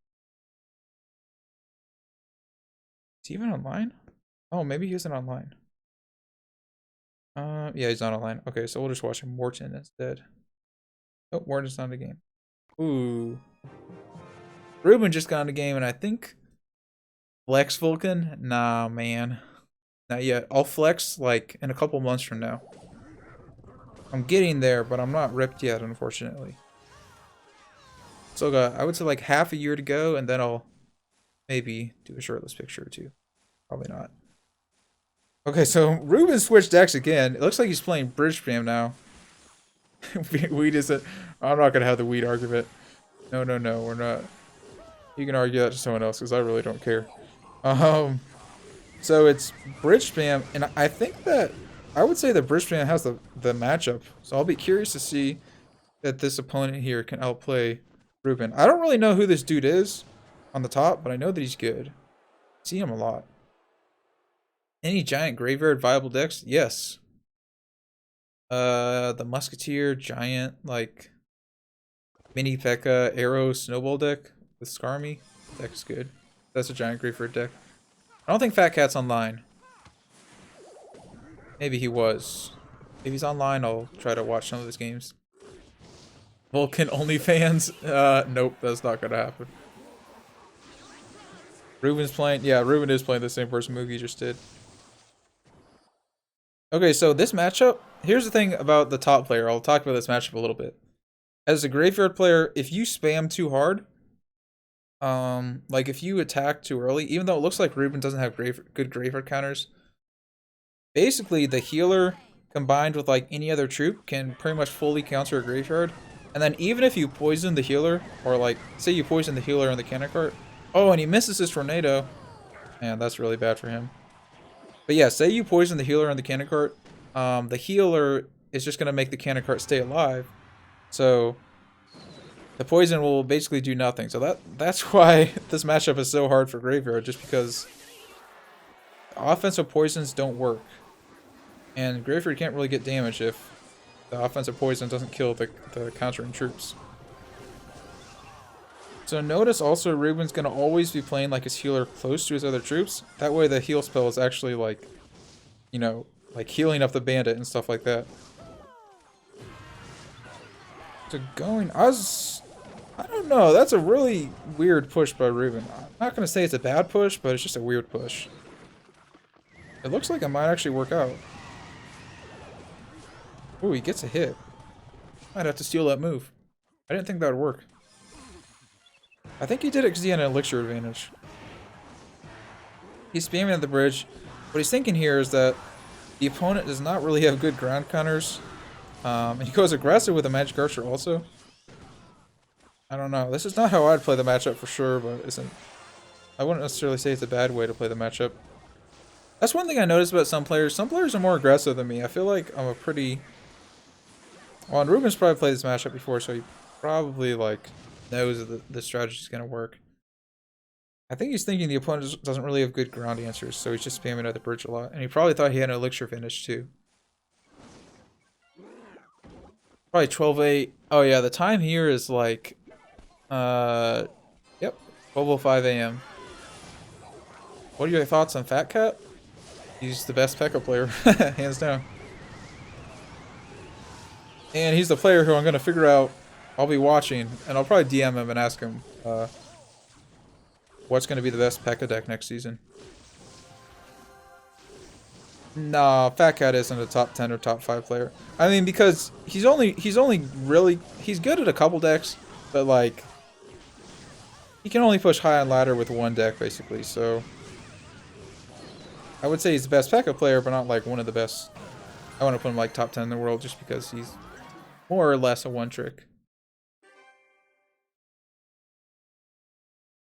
Is he even online? Oh, maybe he isn't online. Yeah, he's not online. Okay, so we'll just watch Morton instead. Oh, Morton's not in the game. Ooh. Ruben just got in the game, and I think flex Vulkan? Nah, man. Not yet. I'll flex like in a couple months from now. I'm getting there, but I'm not ripped yet, unfortunately. Still got, I would say, like half a year to go, and then I'll maybe do a shirtless picture or two. Probably not. Okay, so Ruben switched decks again. It looks like he's playing Bridge Spam now. Weed isn't. I'm not gonna have the weed argument. No, no, no, we're not. You can argue that to someone else because I really don't care. So it's Bridge Spam, and I think that I would say that Bridge Spam has the matchup. So I'll be curious to see that this opponent here can outplay Ruben. I don't really know who this dude is on the top, but I know that he's good. I see him a lot. Any giant graveyard viable decks? Yes. The Musketeer, giant, like mini P.E.K.K.A, Arrow, Snowball deck with Skarmy. Deck's good. That's a giant graveyard deck. I don't think Fat Cat's online. Maybe he was. If he's online, I'll try to watch some of his games. Vulkan OnlyFans? Nope, that's not gonna happen. Ruben's playing. Yeah, Ruben is playing the same person Moogie just did. Okay, so this matchup, here's the thing about the top player. I'll talk about this matchup a little bit. As a graveyard player, if you spam too hard, like if you attack too early, even though it looks like Ruben doesn't have good graveyard counters, basically the healer combined with like any other troop can pretty much fully counter a graveyard. And then even if you poison the healer, or like say you poison the healer in the cannon cart, oh, and he misses his tornado, man, that's really bad for him. But yeah, say you poison the healer in the cannon cart, the healer is just gonna make the cannon cart stay alive. So the poison will basically do nothing. So that's why this matchup is so hard for graveyard, just because offensive poisons don't work. And graveyard can't really get damage if the offensive poison doesn't kill the countering troops. So notice also Ruben's going to always be playing like his healer close to his other troops. That way the heal spell is actually like, you know, like healing up the bandit and stuff like that. So I don't know, that's a really weird push by Ruben. I'm not going to say it's a bad push, but it's just a weird push. It looks like it might actually work out. Ooh, he gets a hit. Might have to steal that move. I didn't think that would work. I think he did it because he had an elixir advantage. He's spamming at the bridge. What he's thinking here is that the opponent does not really have good ground counters. And he goes aggressive with a magic archer also. I don't know. This is not how I'd play the matchup for sure, but I wouldn't necessarily say it's a bad way to play the matchup. That's one thing I noticed about some players. Some players are more aggressive than me. I feel like I'm a pretty... Well, and Ruben's probably played this matchup before, so he probably like knows that the strategy is going to work. I think he's thinking the opponent doesn't really have good ground answers, so he's just spamming at the bridge a lot. And he probably thought he had an elixir finish too. Probably 12-8. Oh yeah, the time here is like, yep, 12:05 a.m. What are your thoughts on Fat Cat? He's the best P.E.K.K.A player, hands down. And he's the player who I'm going to figure out, I'll be watching, and I'll probably DM him and ask him what's going to be the best P.E.K.K.A deck next season. Nah, Fat Cat isn't a top 10 or top 5 player. I mean, because he's only really, he's good at a couple decks, but like, he can only push high on ladder with one deck basically, so I would say he's the best P.E.K.K.A player, but not like one of the best. I want to put him like top 10 in the world just because he's more or less a one trick.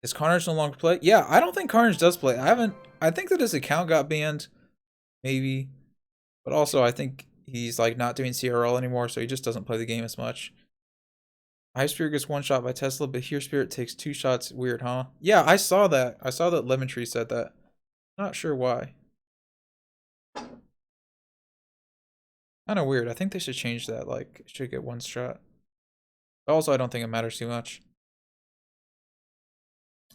Is Carnage no longer play? Yeah, I don't think Carnage does play. I think that his account got banned, maybe. But also I think he's like not doing CRL anymore, so he just doesn't play the game as much. Ice Spirit gets one shot by Tesla, but Here Spirit takes 2 shots. Weird, huh? Yeah, I saw that. I saw that Lemon Tree said that. Not sure why. Kind of weird. I think they should change that. Like, should get 1 shot. But also, I don't think it matters too much.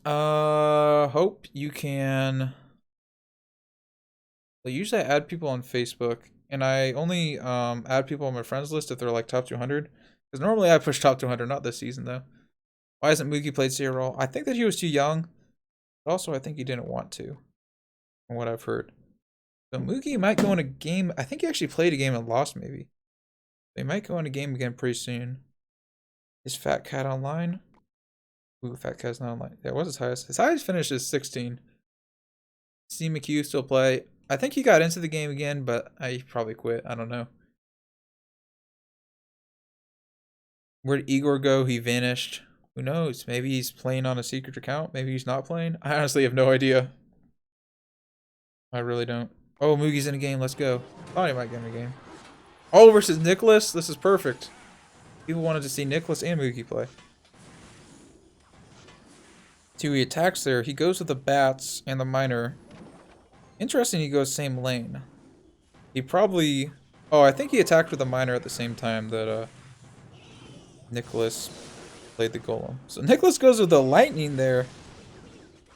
Hope you can. Well, usually I add people on Facebook, and I only add people on my friends list if they're like top 200. Because normally I push top 200, not this season though. Why hasn't Mookie played CRL? I think that he was too young. But also, I think he didn't want to, from what I've heard. So Mookie might go in a game. I think he actually played a game and lost, maybe. They might go in a game again pretty soon. Is Fat Cat online? Ooh, Fat Cat's not online. Yeah, what's his highest? His highest finish is 16. C McHugh still play. I think he got into the game again, but he probably quit. I don't know. Where did Igor go? He vanished. Who knows? Maybe he's playing on a secret account. Maybe he's not playing. I honestly have no idea. I really don't. Oh, Moogie's in a game. Let's go. Thought he might get in a game. Oh, versus Nicholas. This is perfect. People wanted to see Nicholas and Moogie play. See, he attacks there. He goes with the bats and the miner. Interesting, he goes same lane. He probably... Oh, I think he attacked with the miner at the same time that Nicholas played the golem. So Nicholas goes with the lightning there.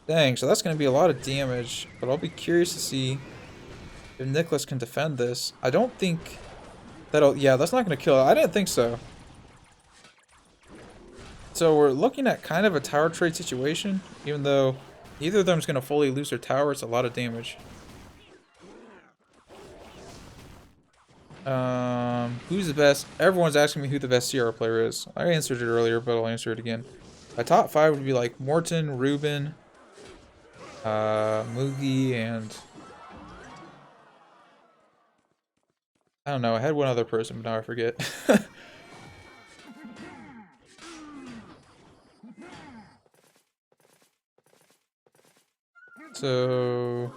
Dang, so that's going to be a lot of damage. But I'll be curious to see if Nicholas can defend this. I don't think that'll... Yeah, that's not going to kill it. I didn't think so. So we're looking at kind of a tower trade situation. Even though neither of them is going to fully lose their tower, it's a lot of damage. Who's the best? Everyone's asking me who the best CR player is. I answered it earlier, but I'll answer it again. My top 5 would be like Morton, Ruben, Moogie, and I don't know. I had one other person, but now I forget. So,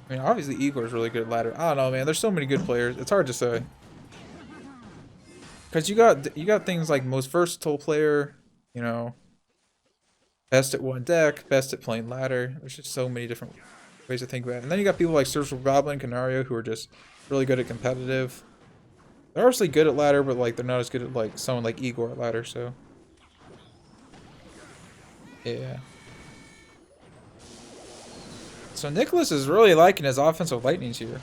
I mean, obviously Igor's really good at ladder. I don't know, man. There's so many good players. It's hard to say. Cause you got things like most versatile player, you know, best at one deck, best at playing ladder. There's just so many different ways to think about it. And then you got people like Surgical Goblin, Canario, who are just really good at competitive. They're obviously good at ladder, but like they're not as good at like someone like Igor at ladder. So, yeah. So Nicholas is really liking his offensive lightnings here.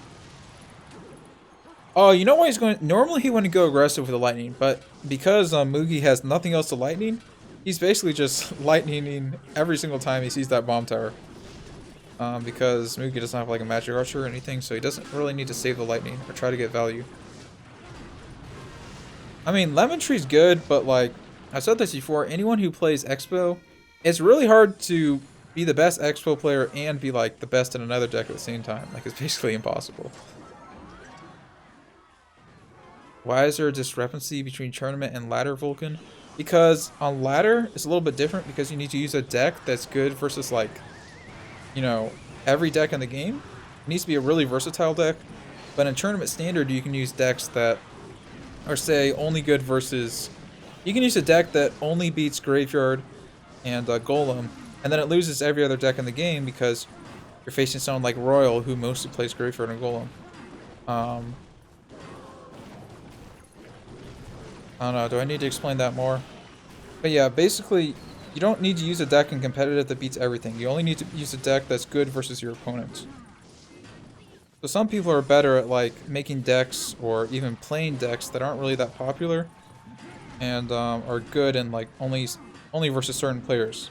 Oh, you know why he's going... Normally he wouldn't go aggressive with the lightning, but because Moogie has nothing else to lightning, he's basically just lightninging every single time he sees that bomb tower. Because Moogie doesn't have like a magic archer or anything, so he doesn't really need to save the lightning or try to get value. I mean, Lemon Tree's good, but like I've said this before, anyone who plays Expo, it's really hard to be the best Expo player and be like the best in another deck at the same time. Like, it's basically impossible. Why is there a discrepancy between tournament and ladder Vulkan? Because on ladder it's a little bit different because you need to use a deck that's good versus like, you know, every deck in the game. It needs to be a really versatile deck. But in tournament standard you can use decks that are, say, only good versus... You can use a deck that only beats Graveyard and Golem, and then it loses every other deck in the game because you're facing someone like Royal, who mostly plays Graveyard and Golem. I don't know, do I need to explain that more? But yeah, basically, you don't need to use a deck in competitive that beats everything. You only need to use a deck that's good versus your opponents. So some people are better at like making decks or even playing decks that aren't really that popular and are good in like only versus certain players.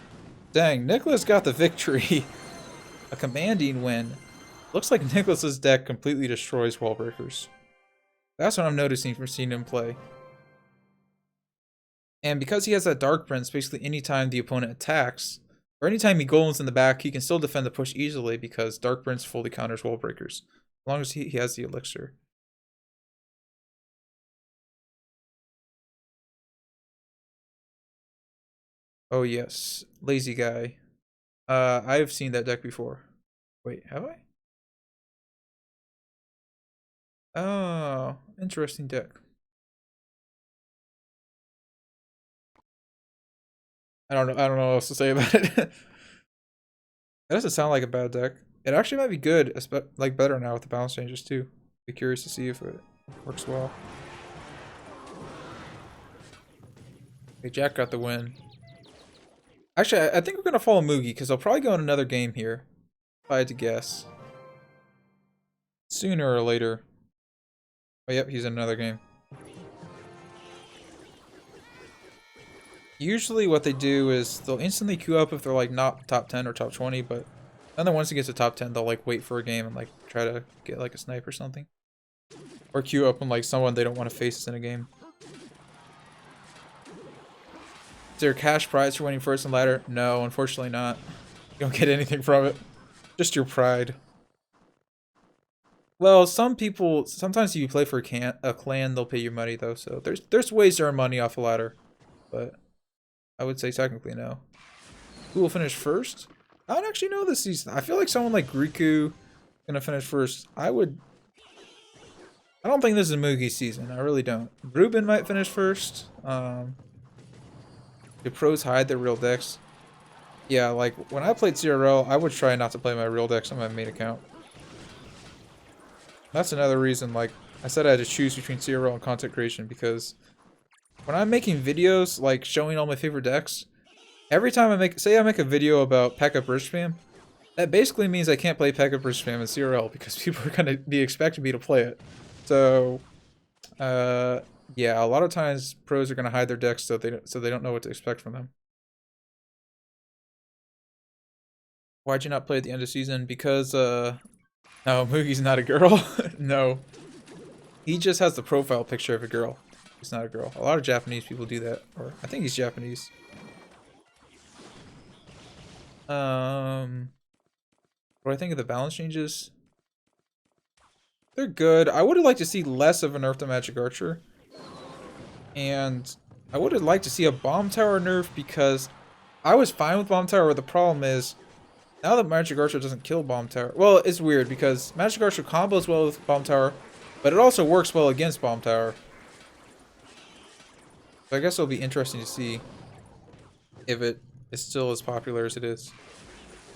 Dang, Nicholas got the victory. A commanding win. Looks like Nicholas's deck completely destroys wall breakers. That's what I'm noticing from seeing him play. And because he has that Dark Prince, basically anytime the opponent attacks, or anytime he golems in the back, he can still defend the push easily because Dark Prince fully counters wall breakers. As long as he has the elixir. Oh yes, lazy guy. I've seen that deck before. Wait, have I? Oh, interesting deck. I don't know what else to say about it. That doesn't sound like a bad deck. It actually might be good, like better now with the balance changes too. Be curious to see if it works well. Okay, Jack got the win. Actually, I think we're gonna follow Moogie because I'll probably go in another game here. If I had to guess. Sooner or later. Oh yep, he's in another game. Usually what they do is they'll instantly queue up if they're like not top 10 or top 20, but then once it gets to top 10, they'll like wait for a game and like try to get like a snipe or something. Or queue up on like someone they don't want to face in a game. Is there a cash prize for winning first and ladder? No, unfortunately not. You don't get anything from it. Just your pride. Well, some people, sometimes if you play for a clan, they'll pay you money though. So there's ways to earn money off a ladder, but I would say technically no. Who will finish first? I don't actually know this season. I feel like someone like Riku gonna finish first. I don't think this is Mugi's season. I really don't. Ruben might finish first. Do pros hide their real decks? Yeah, like when I played CRL, I would try not to play my real decks on my main account. That's another reason, like, I said I had to choose between CRL and content creation, because when I'm making videos, like, showing all my favorite decks, every time I make a video about P.E.K.K.A. Bridge Spam, that basically means I can't play P.E.K.K.A. Bridge Spam in CRL, because people are going to be expecting me to play it. So, yeah, a lot of times pros are going to hide their decks so they don't know what to expect from them. Why'd you not play at the end of season? Because, no, Mugi's not a girl. No. He just has the profile picture of a girl. He's not a girl. A lot of Japanese people do that. Or, I think he's Japanese. What do I think of the balance changes? They're good. I would have liked to see less of a nerf to Magic Archer. And I would have liked to see a Bomb Tower nerf, because I was fine with Bomb Tower, but the problem is, now that Magic Archer doesn't kill Bomb Tower... Well, it's weird, because Magic Archer combos well with Bomb Tower, but it also works well against Bomb Tower. So I guess it'll be interesting to see if it is still as popular as it is.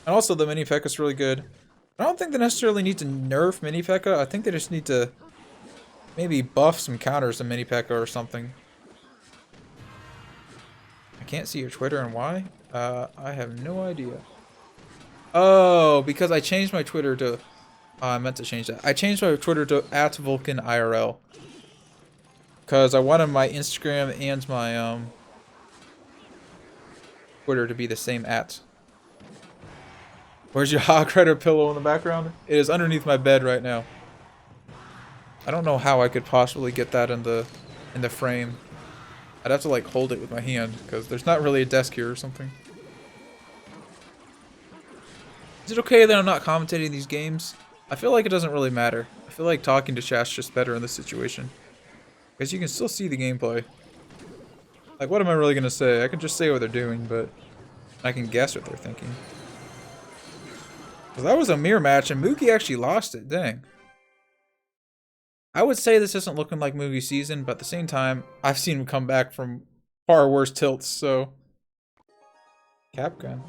And also, the Mini P.E.K.K.A. is really good. I don't think they necessarily need to nerf Mini P.E.K.K.A. I think they just need to maybe buff some counters to Mini P.E.K.K.A. or something. I can't see your Twitter, and why? I have no idea. Oh, because I changed my Twitter to... I meant to change that. I changed my Twitter to @Vulkan IRL. Because I wanted my Instagram and my Twitter to be the same @. Where's your Hog Rider pillow in the background? It is underneath my bed right now. I don't know how I could possibly get that in the frame. I'd have to like hold it with my hand, because there's not really a desk here or something. Is it okay that I'm not commentating these games? I feel like it doesn't really matter. I feel like talking to chat's just better in this situation, because you can still see the gameplay. Like, what am I really gonna say? I can just say what they're doing, but I can guess what they're thinking. Because that was a mirror match, and Mugi actually lost it. Dang. I would say this isn't looking like Mugi's season, but at the same time, I've seen him come back from far worse tilts, so... Capgun.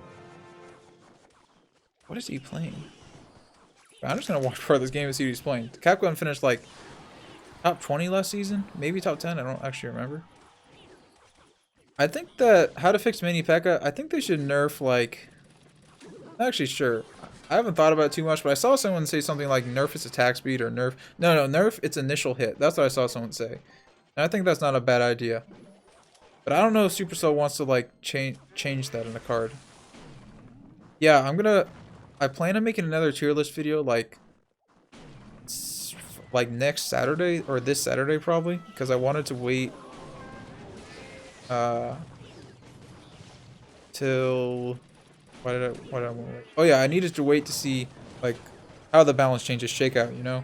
What is he playing? I'm just gonna watch part of this game and see what he's playing. Capgun finished like top 20 last season, maybe top 10. I don't actually remember. I think that how to fix Mini P.E.K.K.A. I think they should nerf like. Not actually sure. I haven't thought about it too much, but I saw someone say something like nerf its attack speed or nerf. No, nerf its initial hit. That's what I saw someone say, and I think that's not a bad idea. But I don't know if Supercell wants to like change that in a card. Yeah, I plan on making another tier list video like next Saturday or this Saturday probably, because I wanted to wait till why did I want to wait? Oh yeah, I needed to wait to see like how the balance changes shake out, you know?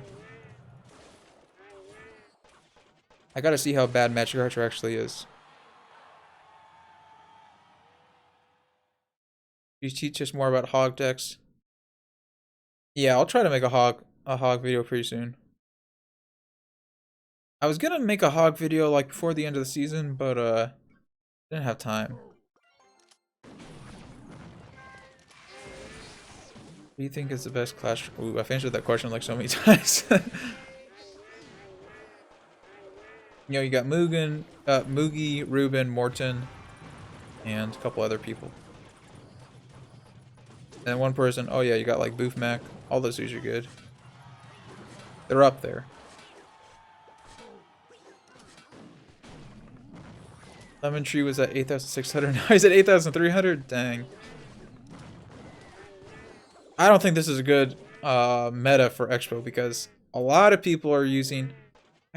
I gotta see how bad Magic Archer actually is. You teach us more about hog decks. Yeah, I'll try to make a hog video pretty soon. I was gonna make a hog video like before the end of the season, but didn't have time. What do you think is the best Clash? Ooh, I've answered that question like so many times. You know, you got Mugen, Mugi, Ruben, Morton, and a couple other people. And one person, oh yeah, you got like Boof Mac. All those dudes are good. They're up there. Lemon Tree was at 8,600. Now he's at 8,300. Dang. I don't think this is a good meta for Expo, because a lot of people are using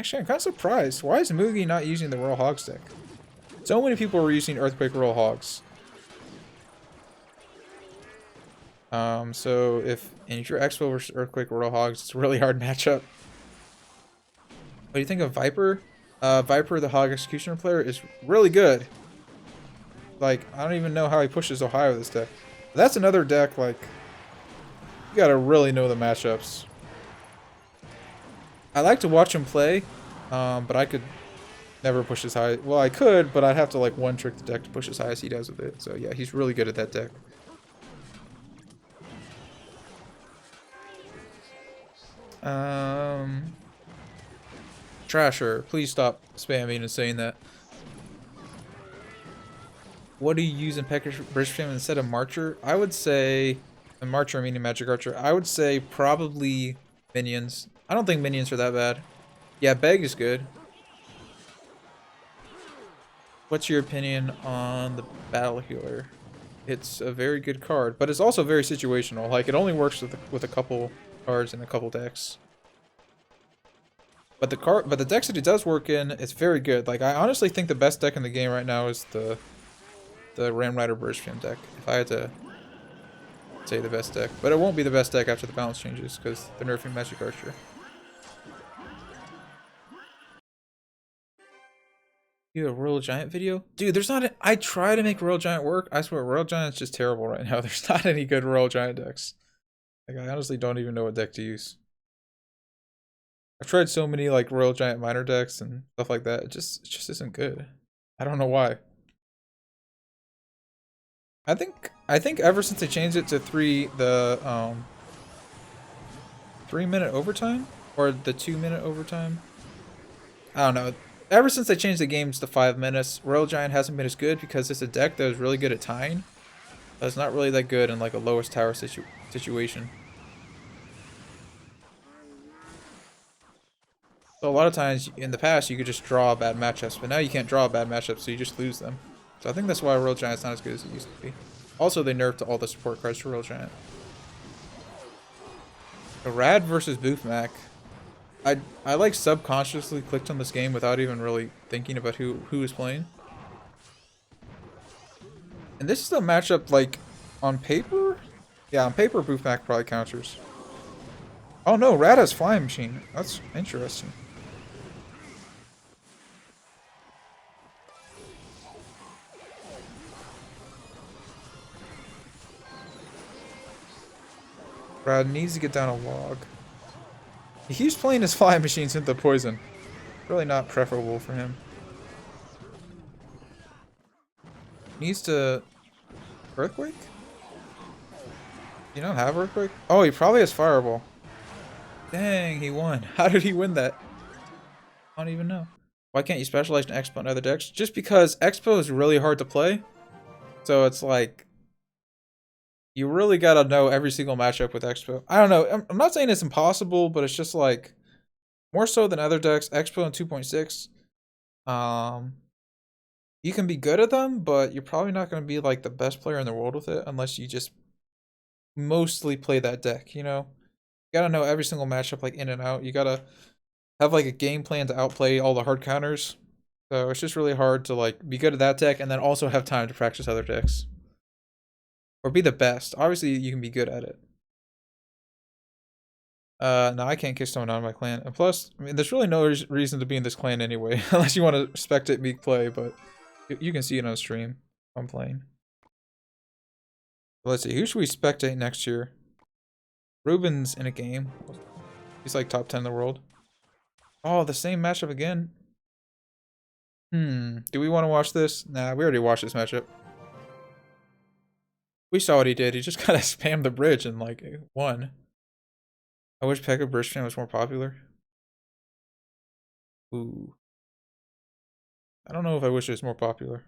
Actually, I'm kind of surprised. Why is Mugi not using the Royal Hogs deck? So many people were using Earthquake Royal Hogs. So if you're Expo versus Earthquake Royal Hogs, it's a really hard matchup. What do you think of Viper? Viper, the Hog Executioner player, is really good. Like, I don't even know how he pushes Ohio with this deck. That's another deck, like, you gotta really know the matchups. I like to watch him play, but I could never push as high. Well, I could, but I'd have to, like, one-trick the deck to push as high as he does with it. So, yeah, he's really good at that deck. Trasher, please stop spamming and saying that. What do you use in Peckish British Fam instead of Marcher? I would say, and Marcher meaning Magic Archer, I would say probably Minions. I don't think Minions are that bad. Yeah, Beg is good. What's your opinion on the Battle Healer? It's a very good card, but it's also very situational. Like, it only works with a couple cards and a couple decks. But the decks that it does work in, it's very good. Like, I honestly think the best deck in the game right now is the Ram Rider British Fam deck. If I had to say the best deck, but it won't be the best deck after the balance changes because they're nerfing Magic Archer. You have a Royal Giant video? Dude, there's not I try to make Royal Giant work. I swear, Royal Giant's just terrible right now. There's not any good Royal Giant decks. Like, I honestly don't even know what deck to use. I've tried so many, like, Royal Giant minor decks and stuff like that. It just isn't good. I don't know why. I think ever since they changed it to 3-minute overtime or the 2-minute overtime, I don't know. Ever since they changed the games to 5 minutes, Royal Giant hasn't been as good because it's a deck that was really good at tying. But it's not really that good in like a lowest tower situation. So a lot of times in the past you could just draw bad matchups, but now you can't draw bad matchups, so you just lose them. So I think that's why Royal Giant's not as good as it used to be. Also, they nerfed all the support cards for Royal Giant. A Rad versus Boofmac. I like subconsciously clicked on this game without even really thinking about who is playing. And this is a matchup like on paper? Yeah, on paper Boofmac probably counters. Oh no, Rad has Flying Machine. That's interesting. Rad needs to get down a log. He keeps playing his Flying Machines into poison. Really not preferable for him. Needs to... Earthquake? You don't have Earthquake? Oh, he probably has Fireball. Dang, he won. How did he win that? I don't even know. Why can't you specialize in Expo and other decks? Just because Expo is really hard to play. So it's like... You really gotta know every single matchup with Expo. I don't know. I'm not saying it's impossible, but it's just like... More so than other decks, Expo and 2.6. You can be good at them, but you're probably not going to be like the best player in the world with it unless you just mostly play that deck, you know? You gotta know every single matchup like in and out. You gotta have like a game plan to outplay all the hard counters. So it's just really hard to like be good at that deck and then also have time to practice other decks. Or be the best. Obviously you can be good at it. No, I can't kick someone out of my clan. And plus, I mean, there's really no reason to be in this clan anyway, unless you want to spectate me play, but you can see it on stream. I'm playing. Let's see, who should we spectate next year? Ruben's in a game. He's like top 10 in the world. Oh, the same matchup again? Do we want to watch this? Nah, we already watched this matchup. We saw what he did. He just kind of spammed the bridge and like won. I wish Pekka Bridgestone was more popular. Ooh. I don't know if I wish it was more popular.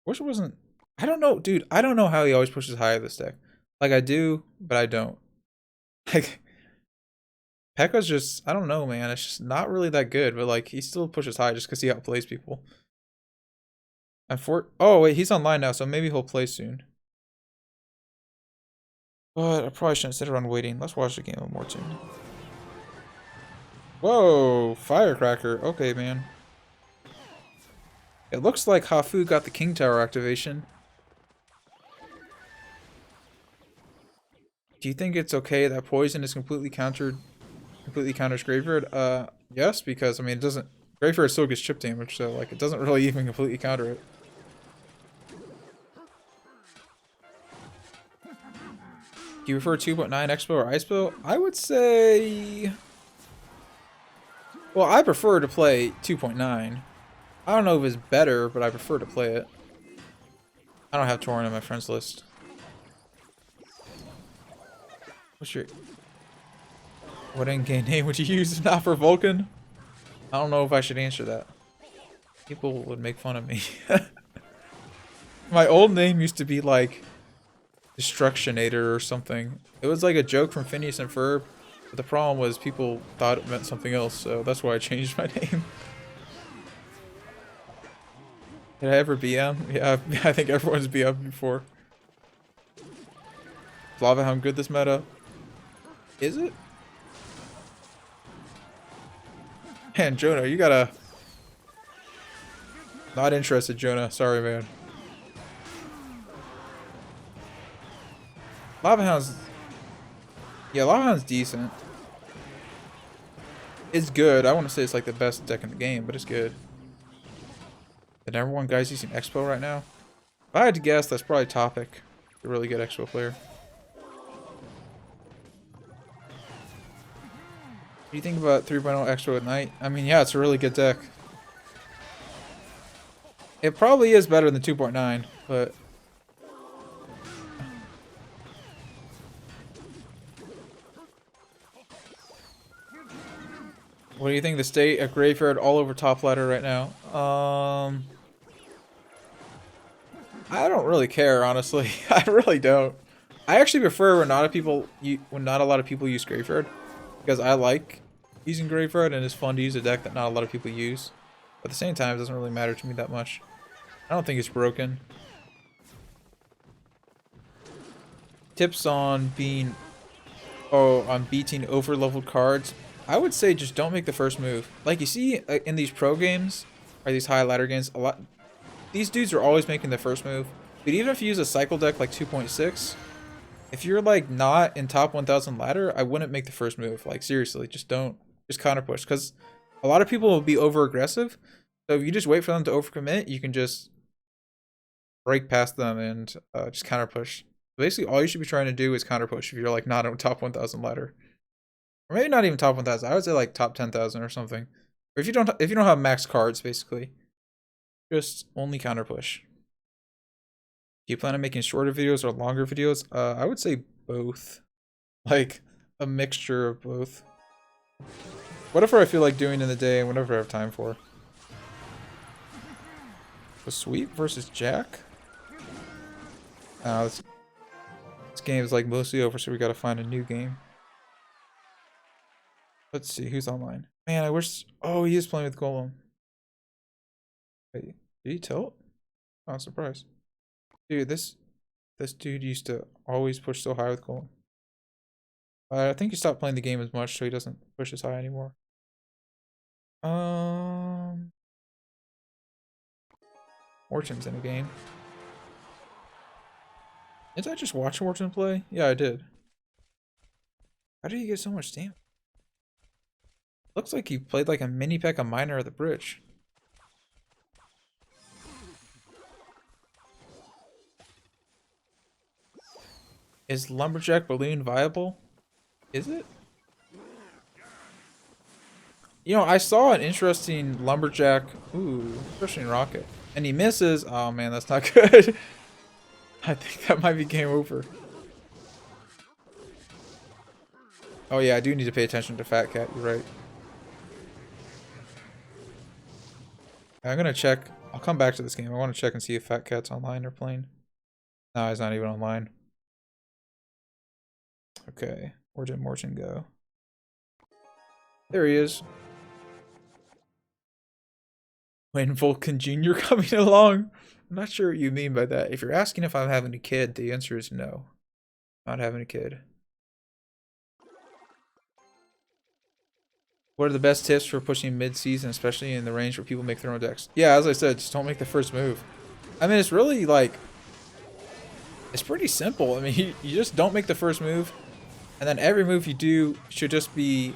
I wish it wasn't... I don't know, dude. I don't know how he always pushes high this deck. Like, I do, but I don't. Like, Pekka's just... I don't know, man. It's just not really that good, but, like, he still pushes high just because he outplays people. And oh, wait, he's online now, so maybe he'll play soon. But I probably shouldn't sit around waiting. Let's watch the game of Morton. Whoa, firecracker. Okay, man. It looks like Hafu got the King Tower activation. Do you think it's okay that poison is completely counters Graveyard? Yes, because I mean it doesn't Graveyard still gets chip damage, so like it doesn't really even completely counter it. Do you prefer 2.9 Expo or Icepo? I would say, well, I prefer to play 2.9. I don't know if it's better, but I prefer to play it. I don't have Torrent on my friends list. What's your... What in-game name would you use if not for Vulkan? I don't know if I should answer that. People would make fun of me. My old name used to be like Destructionator or something. It was like a joke from Phineas and Ferb, but the problem was people thought it meant something else, so that's why I changed my name. Did I ever BM? Yeah, I think everyone's BM before. Lava Hound good this meta? Is it? Man, Jonah, you gotta... Not interested, Jonah. Sorry, man. Lava Hound's... Yeah, Lava Hound's decent. It's good. I want to say it's like the best deck in the game, but it's good. The number one guy's using Expo right now? If I had to guess, that's probably Topic. A really good Expo player. What do you think about 3.0 Expo at night? I mean, yeah, it's a really good deck. It probably is better than 2.9, but... What do you think of the state of Graveyard all over top ladder right now? I don't really care, honestly. I really don't. I actually prefer when not a lot of people use Graveyard, because I like using Graveyard and it's fun to use a deck that not a lot of people use. But at the same time, it doesn't really matter to me that much. I don't think it's broken. Tips on beating over-leveled cards. I would say just don't make the first move. Like you see in these pro games, or these high ladder games, these dudes are always making the first move. But even if you use a cycle deck like 2.6, if you're like not in top 1000 ladder, I wouldn't make the first move. Like seriously, just counter push, because a lot of people will be over aggressive. So if you just wait for them to overcommit, you can just break past them and just counter push. Basically, all you should be trying to do is counter push if you're like not on top 1000 ladder. Or maybe not even top 1000. I would say like top 10,000 or something. Or if you don't have max cards, basically, just only counter push. Do you plan on making shorter videos or longer videos? I would say both. Like a mixture of both. Whatever I feel like doing in the day and whatever I have time for. The sweep versus Jack? This game is like mostly over, so we gotta find a new game. Let's see, who's online? Man, I wish... Oh, he is playing with Golem. Wait, did he tilt? Oh, I'm surprised. Dude, this dude used to always push so high with Golem. I think he stopped playing the game as much, so he doesn't push as high anymore. Orton's in a game. Did I just watch Orton play? Yeah, I did. How did he get so much damage? Looks like he played like a mini pack of Miner at the bridge. Is Lumberjack Balloon viable? Is it? You know, I saw an interesting Lumberjack... Ooh, interesting rocket. And he misses. Oh man, that's not good. I think that might be game over. Oh yeah, I do need to pay attention to Fat Cat, you're right. I'm gonna check. I'll come back to this game. I want to check and see if Fat Cat's online or playing. No, he's not even online. Okay, where did Morton go? There he is. When Vulkan Jr. coming along? I'm not sure what you mean by that. If you're asking if I'm having a kid, the answer is no. Not having a kid. What are the best tips for pushing mid-season, especially in the range where people make thermal decks? Yeah, as I said, just don't make the first move. I mean, it's really like, it's pretty simple. I mean, you just don't make the first move, and then every move you do should just be,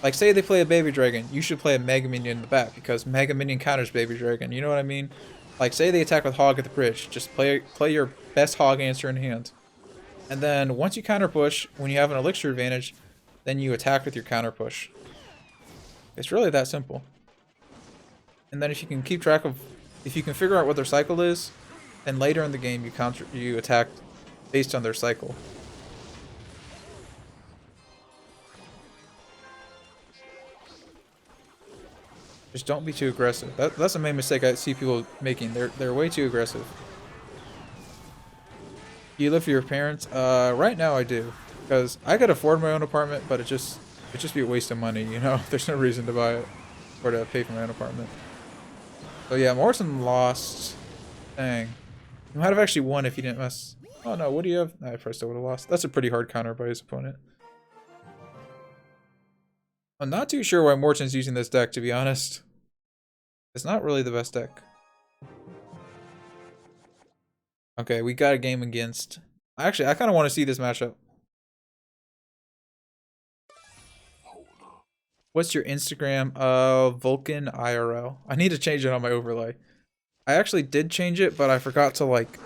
like, say they play a Baby Dragon, you should play a Mega Minion in the back, because Mega Minion counters Baby Dragon, you know what I mean? Like, say they attack with Hog at the bridge, just play your best Hog answer in hand. And then once you counter push, when you have an elixir advantage, then you attack with your counter push. It's really that simple. And then if you can keep track of, if you can figure out what their cycle is, then later in the game you attack based on their cycle. Just don't be too aggressive. That's the main mistake I see people making. They're way too aggressive. Do you live for your parents? Right now I do, because I could afford my own apartment, but it'd just be a waste of money, you know. There's no reason to buy it or to pay for my own apartment. So yeah, Morrison lost. Dang. You might have actually won if you didn't mess. Oh no, what do you have? I probably still would have lost. That's a pretty hard counter by his opponent. I'm not too sure why Morton's using this deck, to be honest. It's not really the best deck. Okay, we got a game against... Actually, I kind of want to see this matchup. What's your Instagram? Vulkan IRL. I need to change it on my overlay. I actually did change it, but I forgot to, like,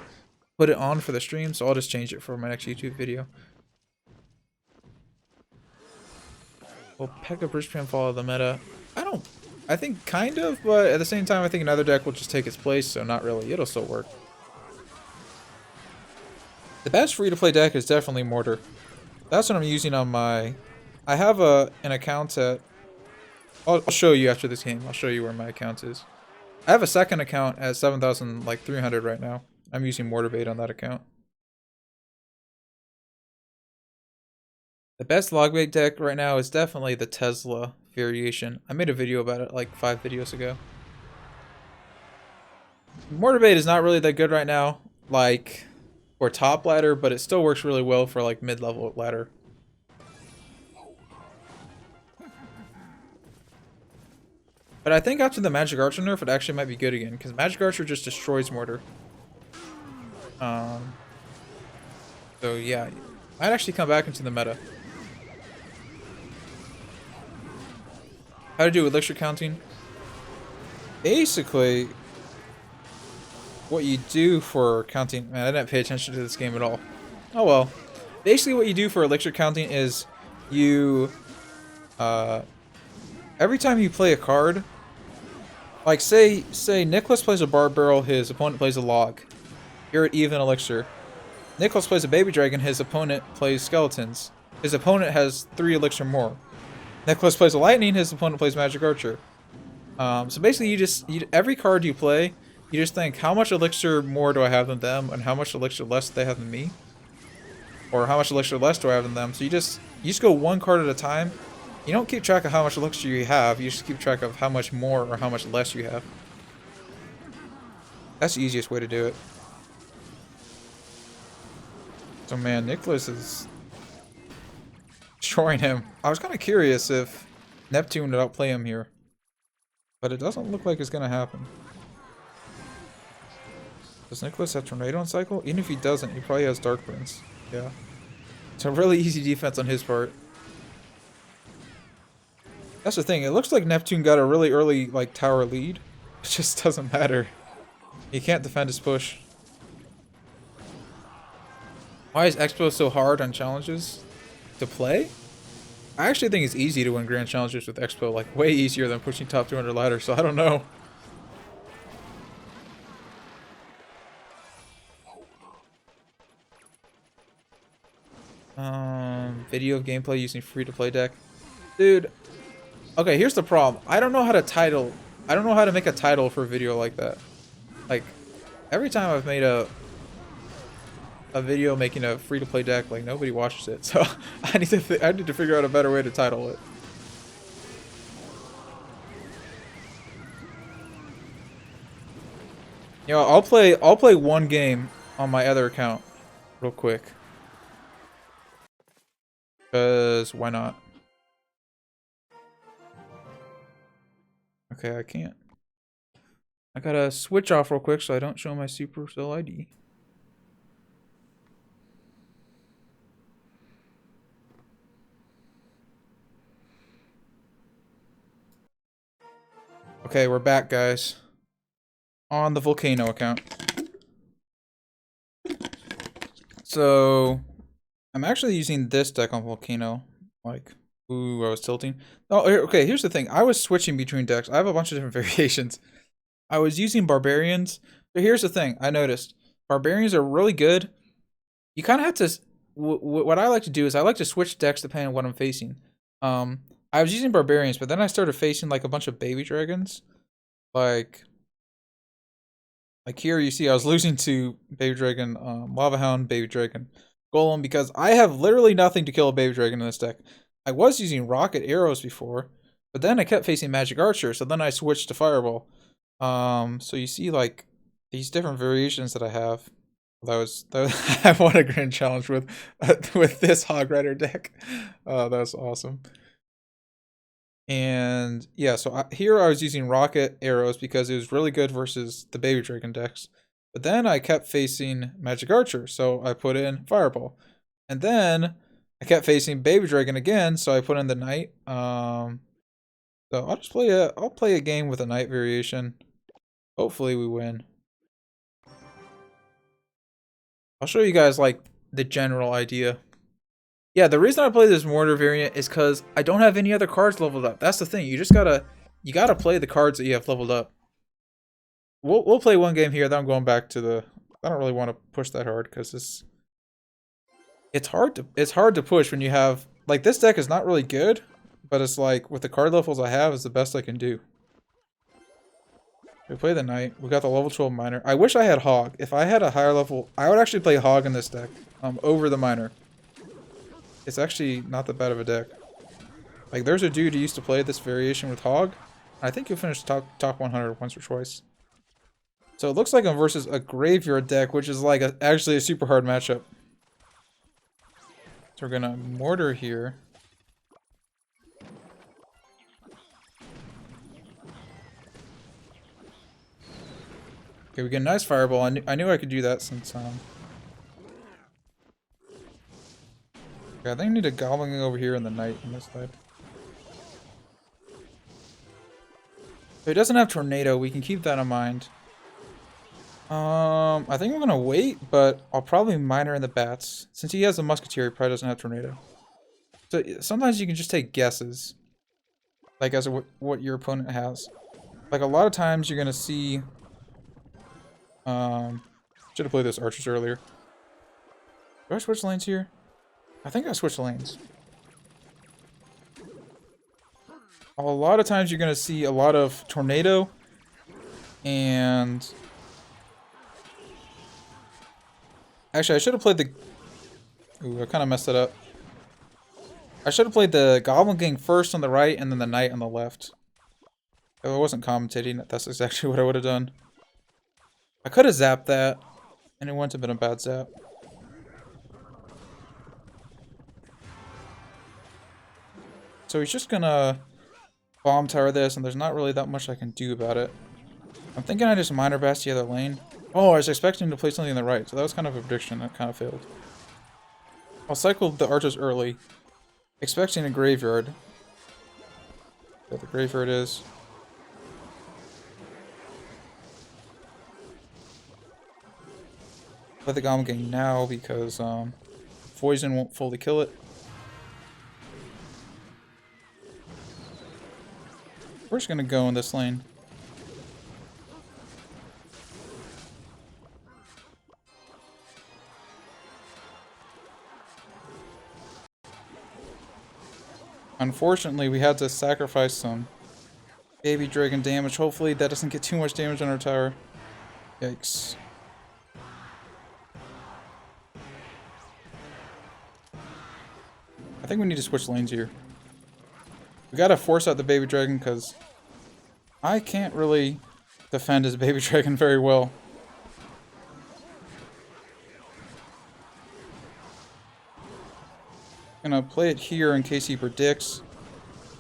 put it on for the stream, so I'll just change it for my next YouTube video. Will Pekka Bridgepam follow the meta? I think kind of, but at the same time I think another deck will just take its place, so not really. It'll still work. The best free-to-play deck is definitely Mortar. That's what I'm using on my... I have an account at... I'll show you after this game. I'll show you where my account is. I have a second account at 7,300 right now. I'm using Mortar Bait on that account. The best log bait deck right now is definitely the Tesla variation. I made a video about it like 5 videos ago. Mortar Bait is not really that good right now, like for top ladder, but it still works really well for like mid-level ladder. But I think after the Magic Archer nerf, it actually might be good again, because Magic Archer just destroys Mortar. So yeah, might actually come back into the meta. How to do elixir counting? Basically, what you do for counting... Man, I didn't pay attention to this game at all. Oh well. Basically what you do for elixir counting is you... every time you play a card... Like, say Nicholas plays a Barb Barrel, his opponent plays a Log. You're at even elixir. Nicholas plays a Baby Dragon, his opponent plays Skeletons. His opponent has 3 elixir more. Nicholas plays a Lightning, his opponent plays Magic Archer. So basically every card you play, you just think, how much elixir more do I have than them, and how much elixir less do they have than me? Or how much elixir less do I have than them? So you just go one card at a time. You don't keep track of how much elixir you have, you just keep track of how much more or how much less you have. That's the easiest way to do it. So man, Nicholas is destroying him. I was kind of curious if Neptune would outplay him here, but it doesn't look like it's going to happen. Does Nicholas have Tornado on cycle? Even if he doesn't, he probably has Dark Prince. Yeah. It's a really easy defense on his part. That's the thing, it looks like Neptune got a really early like tower lead. It just doesn't matter. He can't defend his push. Why is Expo so hard on challenges to play? I actually think it's easy to win grand challenges with Expo, like way easier than pushing top 200 ladder, so I don't know. Video of gameplay using free-to-play deck. Dude, okay, here's the problem. I don't know how to make a title for a video like that. Like, every time I've made a video making a free-to-play deck, like, nobody watches it. So, I need to figure out a better way to title it. You know, I'll play one game on my other account real quick. Because why not? Okay, I can't. I gotta switch off real quick so I don't show my Supercell ID. Okay, we're back, guys. On the Volcano account. So, I'm actually using this deck on Volcano. Like, ooh, I was tilting. Oh, okay, here's the thing. I was switching between decks. I have a bunch of different variations. I was using Barbarians. But here's the thing. I noticed. Barbarians are really good. You kind of have to... what I like to do is I like to switch decks depending on what I'm facing. I was using Barbarians, but then I started facing, like, a bunch of Baby Dragons. Like here you see I was losing to Baby Dragon, Lava Hound, Baby Dragon, Golem, because I have literally nothing to kill a Baby Dragon in this deck. I was using Rocket Arrows before, but then I kept facing Magic Archer, so then I switched to Fireball. So you see, like, these different variations that I have. I won a grand challenge with this Hog Rider deck. That was awesome. And yeah, so here I was using Rocket Arrows because it was really good versus the Baby Dragon decks. But then I kept facing Magic Archer, so I put in Fireball. And then I kept facing Baby Dragon again, so I put in the Knight. So I'll play a game with a Knight variation. Hopefully we win. I'll show you guys, like, the general idea. Yeah, the reason I play this Mortar variant is because I don't have any other cards leveled up. That's the thing. You gotta play the cards that you have leveled up. We'll play one game here, then I'm going back to the... I don't really want to push that hard because it's hard to push when you have, like, this deck is not really good, but it's like with the card levels I have is the best I can do. We play the Knight. We got the level 12 Miner. I wish I had Hog. If I had a higher level, I would actually play Hog in this deck over the Miner. It's actually not that bad of a deck. Like, there's a dude who used to play this variation with Hog. I think he'll finish top 100 once or twice. So it looks like I'm versus a Graveyard deck, which is like actually a super hard matchup. So we're gonna Mortar here. Okay, we get a nice Fireball. I knew I could do that since okay, I think I need a Goblin over here and the Knight on this side. If it doesn't have Tornado, we can keep that in mind. I think I'm gonna wait, but I'll probably Miner in the Bats. Since he has a Musketeer, he probably doesn't have Tornado. So sometimes you can just take guesses. Like, as what your opponent has. Like, a lot of times you're gonna see... should have played this Archers earlier. Do I switch lanes here? I think I switched lanes. A lot of times you're going to see a lot of Tornado. And... actually, I should have played the... ooh, I kind of messed it up. I should have played the Goblin Gang first on the right and then the Knight on the left. If I wasn't commentating, that's exactly what I would have done. I could have zapped that, and it wouldn't have been a bad zap. So he's just gonna Bomb Tower this, and there's not really that much I can do about it. I'm thinking I just Miner Bash the other lane. Oh, I was expecting to play something on the right, so that was kind of a prediction that kind of failed. I'll cycle the Archers early, expecting a Graveyard. There the Graveyard is. Play the Goblin Gang now because Poison won't fully kill it. We're just gonna go in this lane. Unfortunately, we had to sacrifice some Baby Dragon damage. Hopefully that doesn't get too much damage on our tower. Yikes. I think we need to switch lanes here. We gotta force out the Baby Dragon because I can't really defend his Baby Dragon very well. Gonna play it here in case he predicts.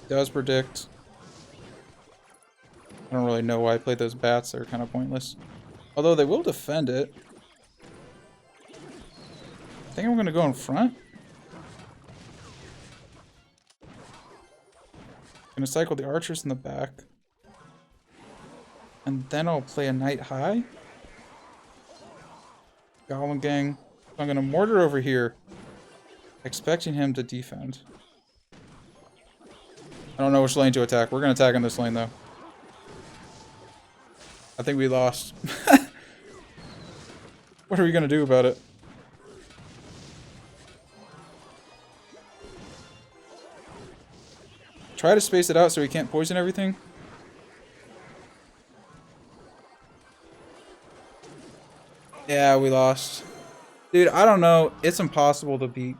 Does predict. I don't really know why I played those bats. They're kind of pointless. Although they will defend it. I think I'm going to go in front. Going to cycle the archers in the back. And then I'll play a knight high. Goblin gang. I'm going to mortar over here. Expecting him to defend. I don't know which lane to attack. We're going to attack on this lane though. I think we lost. What are we going to do about it? Try to space it out so he can't poison everything. Yeah, we lost. Dude, I don't know. It's impossible to beat.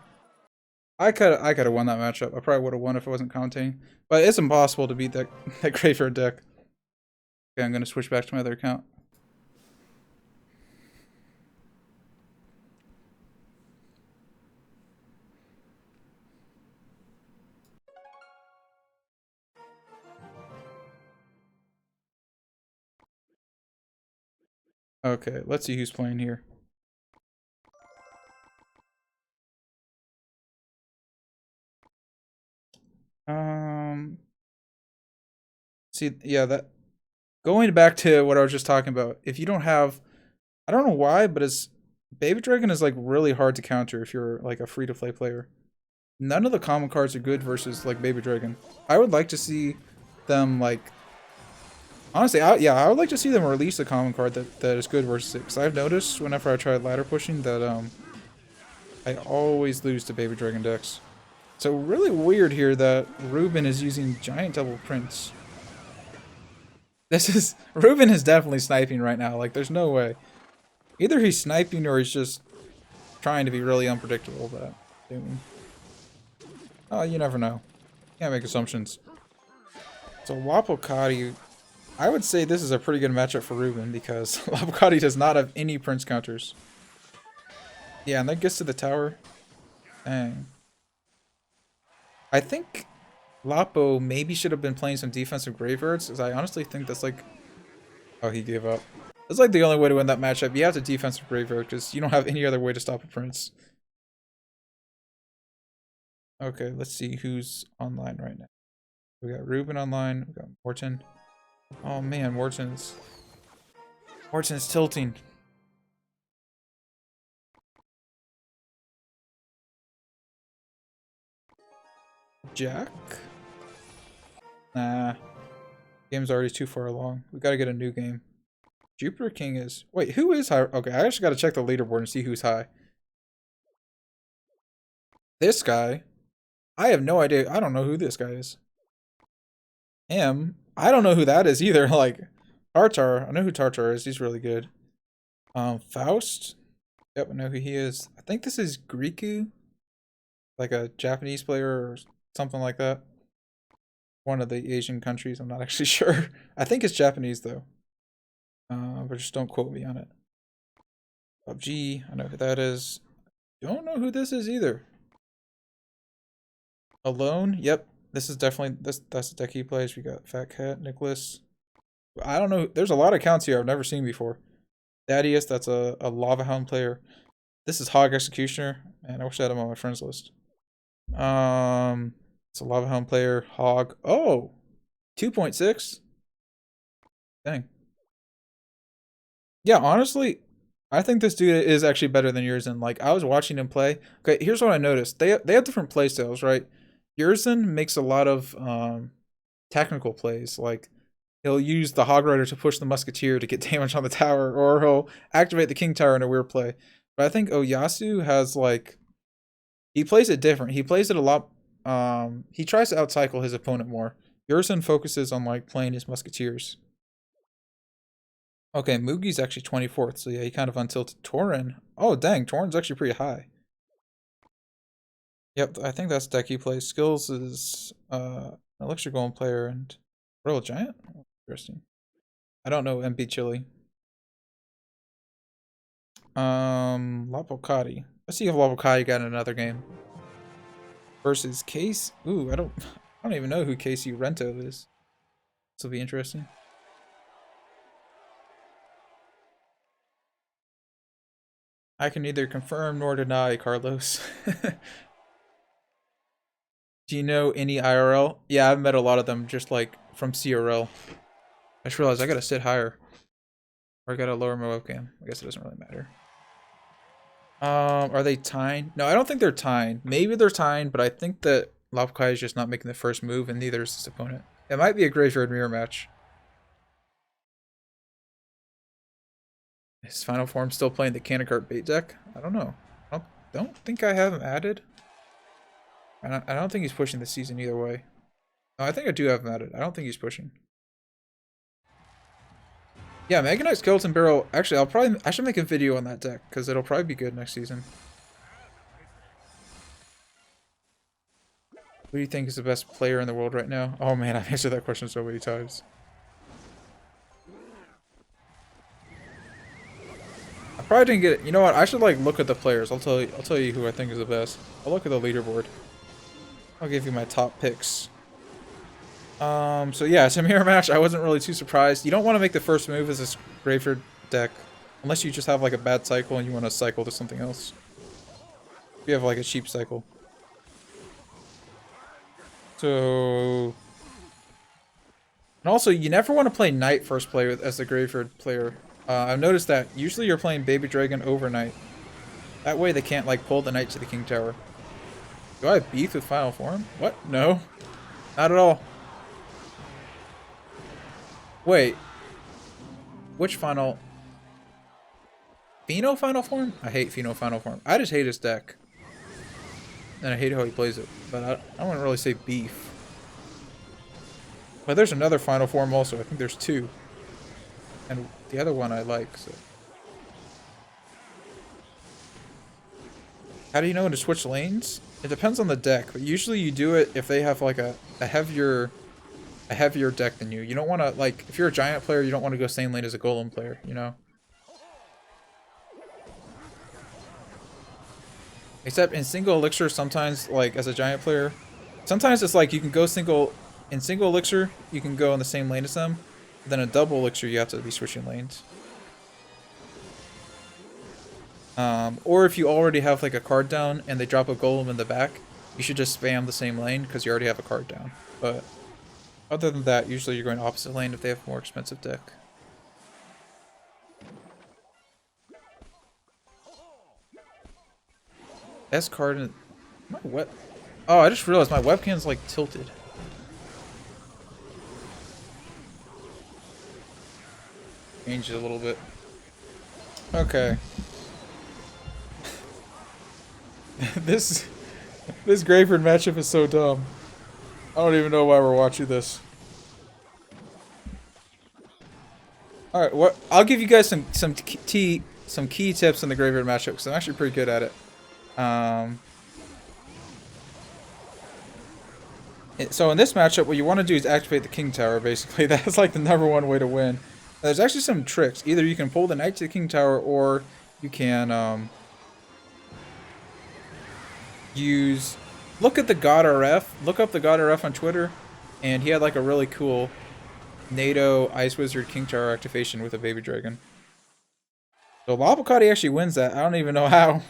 I could have won that matchup. I probably would have won if I wasn't commentating. But it's impossible to beat that graveyard deck. Okay, I'm going to switch back to my other account. Okay, let's see who's playing here. See, yeah, that going back to what I was just talking about. If you don't have, I don't know why, but it's Baby Dragon is like really hard to counter if you're like a free-to-play player. None of the common cards are good versus like Baby Dragon. I would like to see them like, honestly, I would like to see them release a common card that is good versus it. Because I've noticed whenever I try ladder pushing that I always lose to Baby Dragon decks. So really weird here that Ruben is using Giant Double Prince. Ruben is definitely sniping right now. Like, there's no way. Either he's sniping or he's just trying to be really unpredictable. But oh, you never know. Can't make assumptions. So Wapokati, I would say this is a pretty good matchup for Ruben because Wapokati does not have any Prince counters. Yeah, and that gets to the tower. Dang. I think Lapo maybe should have been playing some defensive graveyards, because I honestly think that's like... Oh, he gave up. That's like the only way to win that matchup. You have to defensive graveyard, because you don't have any other way to stop a Prince. Okay, let's see who's online right now. We got Ruben online, we got Morton. Oh man, Morton's tilting. Jack? Nah. Game's already too far along. We gotta get a new game. Jupiter King is... Wait, who is high? Okay, I actually gotta check the leaderboard and see who's high. This guy? I have no idea. I don't know who this guy is. Him? I don't know who that is either. Like, Tartar. I know who Tartar is. He's really good. Faust? Yep, I know who he is. I think this is Griku. Like a Japanese player or something like that. One of the Asian countries. I'm not actually sure. I think it's Japanese though. But just don't quote me on it. PUBG. I know who that is. Don't know who this is either. Alone? Yep. This is definitely that's the deck he plays. We got Fat Cat, Nicholas. I don't know. There's a lot of accounts here I've never seen before. Thaddeus, that's a Lava Hound player. This is Hog Executioner. Man, I wish I had him on my friends list. It's a Lava Hound player. Hog. Oh! 2.6? Dang. Yeah, honestly, I think this dude is actually better than Yurzen. Like, I was watching him play. Okay, here's what I noticed. They have different play styles, right? Yurzen makes a lot of technical plays. Like, he'll use the Hog Rider to push the Musketeer to get damage on the tower, or he'll activate the King Tower in a weird play. But I think Oyasu has, like... He plays it different. He plays it a lot... he tries to outcycle his opponent more. Yurzen focuses on, like, playing his Musketeers. Okay, Mugi's actually 24th, so yeah, he kind of untilted. Torin. Oh, dang, Torin's actually pretty high. Yep, I think that's deck he plays. Skills is Elixir Golem player and Royal Giant? Oh, interesting. I don't know MP Chili. Lapocati. Let's see if Lapocati got in another game. Versus Case. Ooh, I don't even know who Casey Rento is. This will be interesting. I can neither confirm nor deny, Carlos. Do you know any IRL? Yeah, I've met a lot of them just like from CRL. I just realized I gotta sit higher. Or I gotta lower my webcam. I guess it doesn't really matter. Are they tying? No, I don't think they're tying. Maybe they're tying, but I think that Lapkai is just not making the first move, and neither is his opponent. It might be a graveyard mirror match. His final form still playing the Cannon Cart bait deck? I don't know. I don't think I have him added. I don't think he's pushing this season either way. No, I think I do have him added. I don't think he's pushing. Yeah, Mega Knight Skeleton Barrel. Actually, I should make a video on that deck because it'll probably be good next season. Who do you think is the best player in the world right now? Oh man, I've answered that question so many times. I probably didn't get it. You know what? I should like look at the players. I'll tell you who I think is the best. I'll look at the leaderboard. I'll give you my top picks. So yeah, it's a mirror match. I wasn't really too surprised. You don't want to make the first move as this graveyard deck unless you just have like a bad cycle and you want to cycle to something else. If you have like a cheap cycle. So, and also you never want to play Knight first play as the graveyard player. I've noticed that usually you're playing Baby Dragon over Knight. That way they can't like pull the Knight to the King Tower. Do I have beef with Final Form? What? No. Not at all. Wait. Which final? Fino Final Form? I hate Fino Final Form. I just hate his deck. And I hate how he plays it. But I wouldn't really say beef. But there's another Final Form also. I think there's two. And the other one I like, so. How do you know when to switch lanes? It depends on the deck, but usually you do it if they have like a heavier deck than you. You don't want to, like, if you're a giant player, you don't want to go same lane as a golem player, you know? Except in single elixir, sometimes, like, as a giant player, sometimes it's like you can go in single elixir, you can go in the same lane as them. Then a double elixir, you have to be switching lanes. Or if you already have like a card down and they drop a golem in the back, you should just spam the same lane because you already have a card down. But other than that, usually you're going opposite lane if they have a more expensive deck. S card in my web. Oh, I just realized my webcam's like tilted. Change it a little bit. Okay. This graveyard matchup is so dumb. I don't even know why we're watching this. All right, what? I'll give you guys some key tips on the graveyard matchup because I'm actually pretty good at it. So in this matchup, what you want to do is activate the King Tower. Basically, that's like the #1 way to win. There's actually some tricks. Either you can pull the Knight to the King Tower, or you can look at the God RF. Look up the God RF on Twitter, and he had like a really cool NATO Ice Wizard King Tower activation with a Baby Dragon. So Labakati actually wins that. I don't even know how. I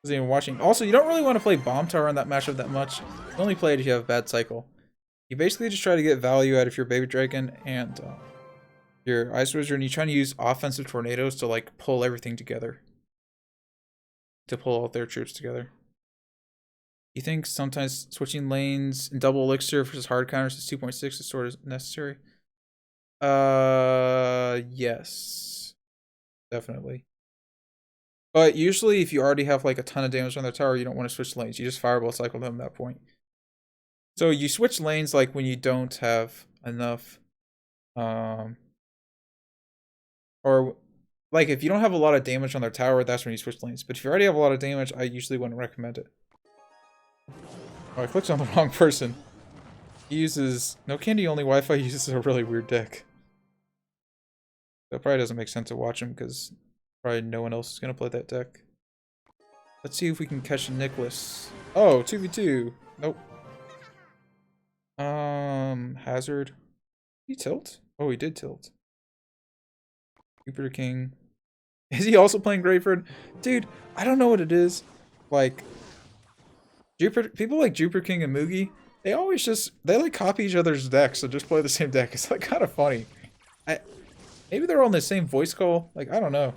wasn't even watching. Also, you don't really want to play Bomb Tower in that matchup that much. You only play it if you have a bad cycle. You basically just try to get value out of your Baby Dragon and your Ice Wizard, and you try to use offensive tornadoes to like pull everything together. To pull all their troops together. You think sometimes switching lanes in double elixir versus hard counters is 2.6 is sort of necessary? Yes. Definitely. But usually if you already have like a ton of damage on their tower, you don't want to switch lanes. You just fireball cycle them at that point. So you switch lanes like when you don't have enough or like if you don't have a lot of damage on their tower, that's when you switch lanes. But if you already have a lot of damage, I usually wouldn't recommend it. Oh, I clicked on the wrong person. He uses... No Candy Only Wi-Fi uses a really weird deck. That probably doesn't make sense to watch him because probably no one else is going to play that deck. Let's see if we can catch Nicholas. Oh, 2v2. Nope. Hazard. Did he tilt? Oh, he did tilt. Jupiter King. Is he also playing Grayford? Dude, I don't know what it is. Like, people like Jupiter King and Mugi, they always they like copy each other's decks, so just play the same deck. It's like kind of funny. Maybe they're on the same voice call. Like, I don't know.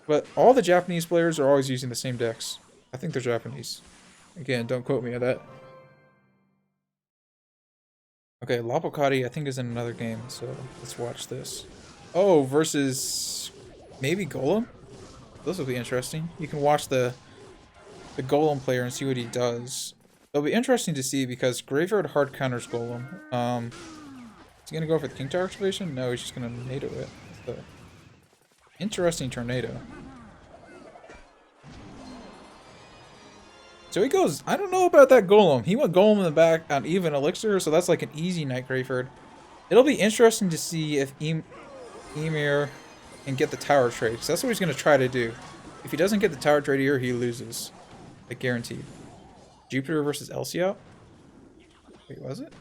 But all the Japanese players are always using the same decks. I think they're Japanese. Again, don't quote me on that. Okay, Lapokati I think is in another game, so let's watch this. Oh, versus maybe Golem? This will be interesting. You can watch the Golem player and see what he does. It'll be interesting to see because Graveyard hard counters Golem. Is he gonna go for the King Tower activation? No, he's just gonna tornado it. So, interesting tornado. So he goes, I don't know about that Golem. He went Golem in the back on even Elixir, so that's like an easy Night Grayford. It'll be interesting to see if Emir can get the tower trade, because that's what he's gonna try to do. If he doesn't get the tower trade here, he loses. Like, guaranteed. Jupiter versus Elsiop? Wait, was it?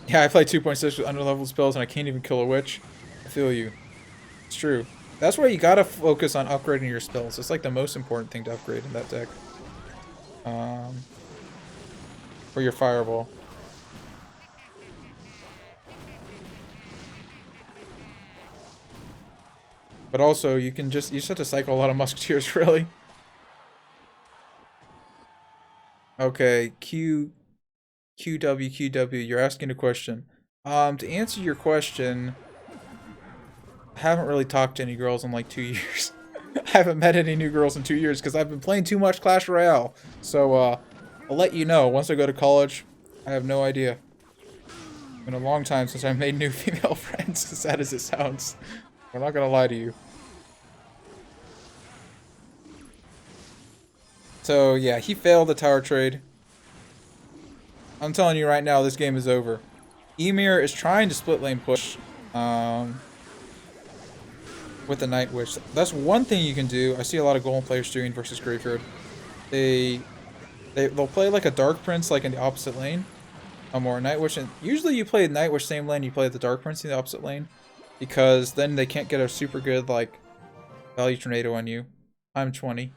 Yeah, I play 2.6 with underleveled spells and I can't even kill a witch. I feel you. It's true. That's why you gotta focus on upgrading your spells. It's like the most important thing to upgrade in that deck. For your fireball. But also, you just have to cycle a lot of musketeers, really. Okay, QW, you're asking a question. To answer your question, I haven't really talked to any girls in like 2 years. I haven't met any new girls in 2 years because I've been playing too much Clash Royale. So, I'll let you know once I go to college. I have no idea. It's been a long time since I made new female friends, as sad as it sounds. I'm not gonna lie to you. So, yeah, he failed the tower trade. I'm telling you right now, this game is over. Emir is trying to split lane push with the Night Witch. That's one thing you can do. I see a lot of Golem players doing versus Graveyard. They'll play like a Dark Prince like in the opposite lane. Or a Night Witch. And usually you play Night Witch same lane, you play the Dark Prince in the opposite lane. Because then they can't get a super good like value tornado on you. I'm 20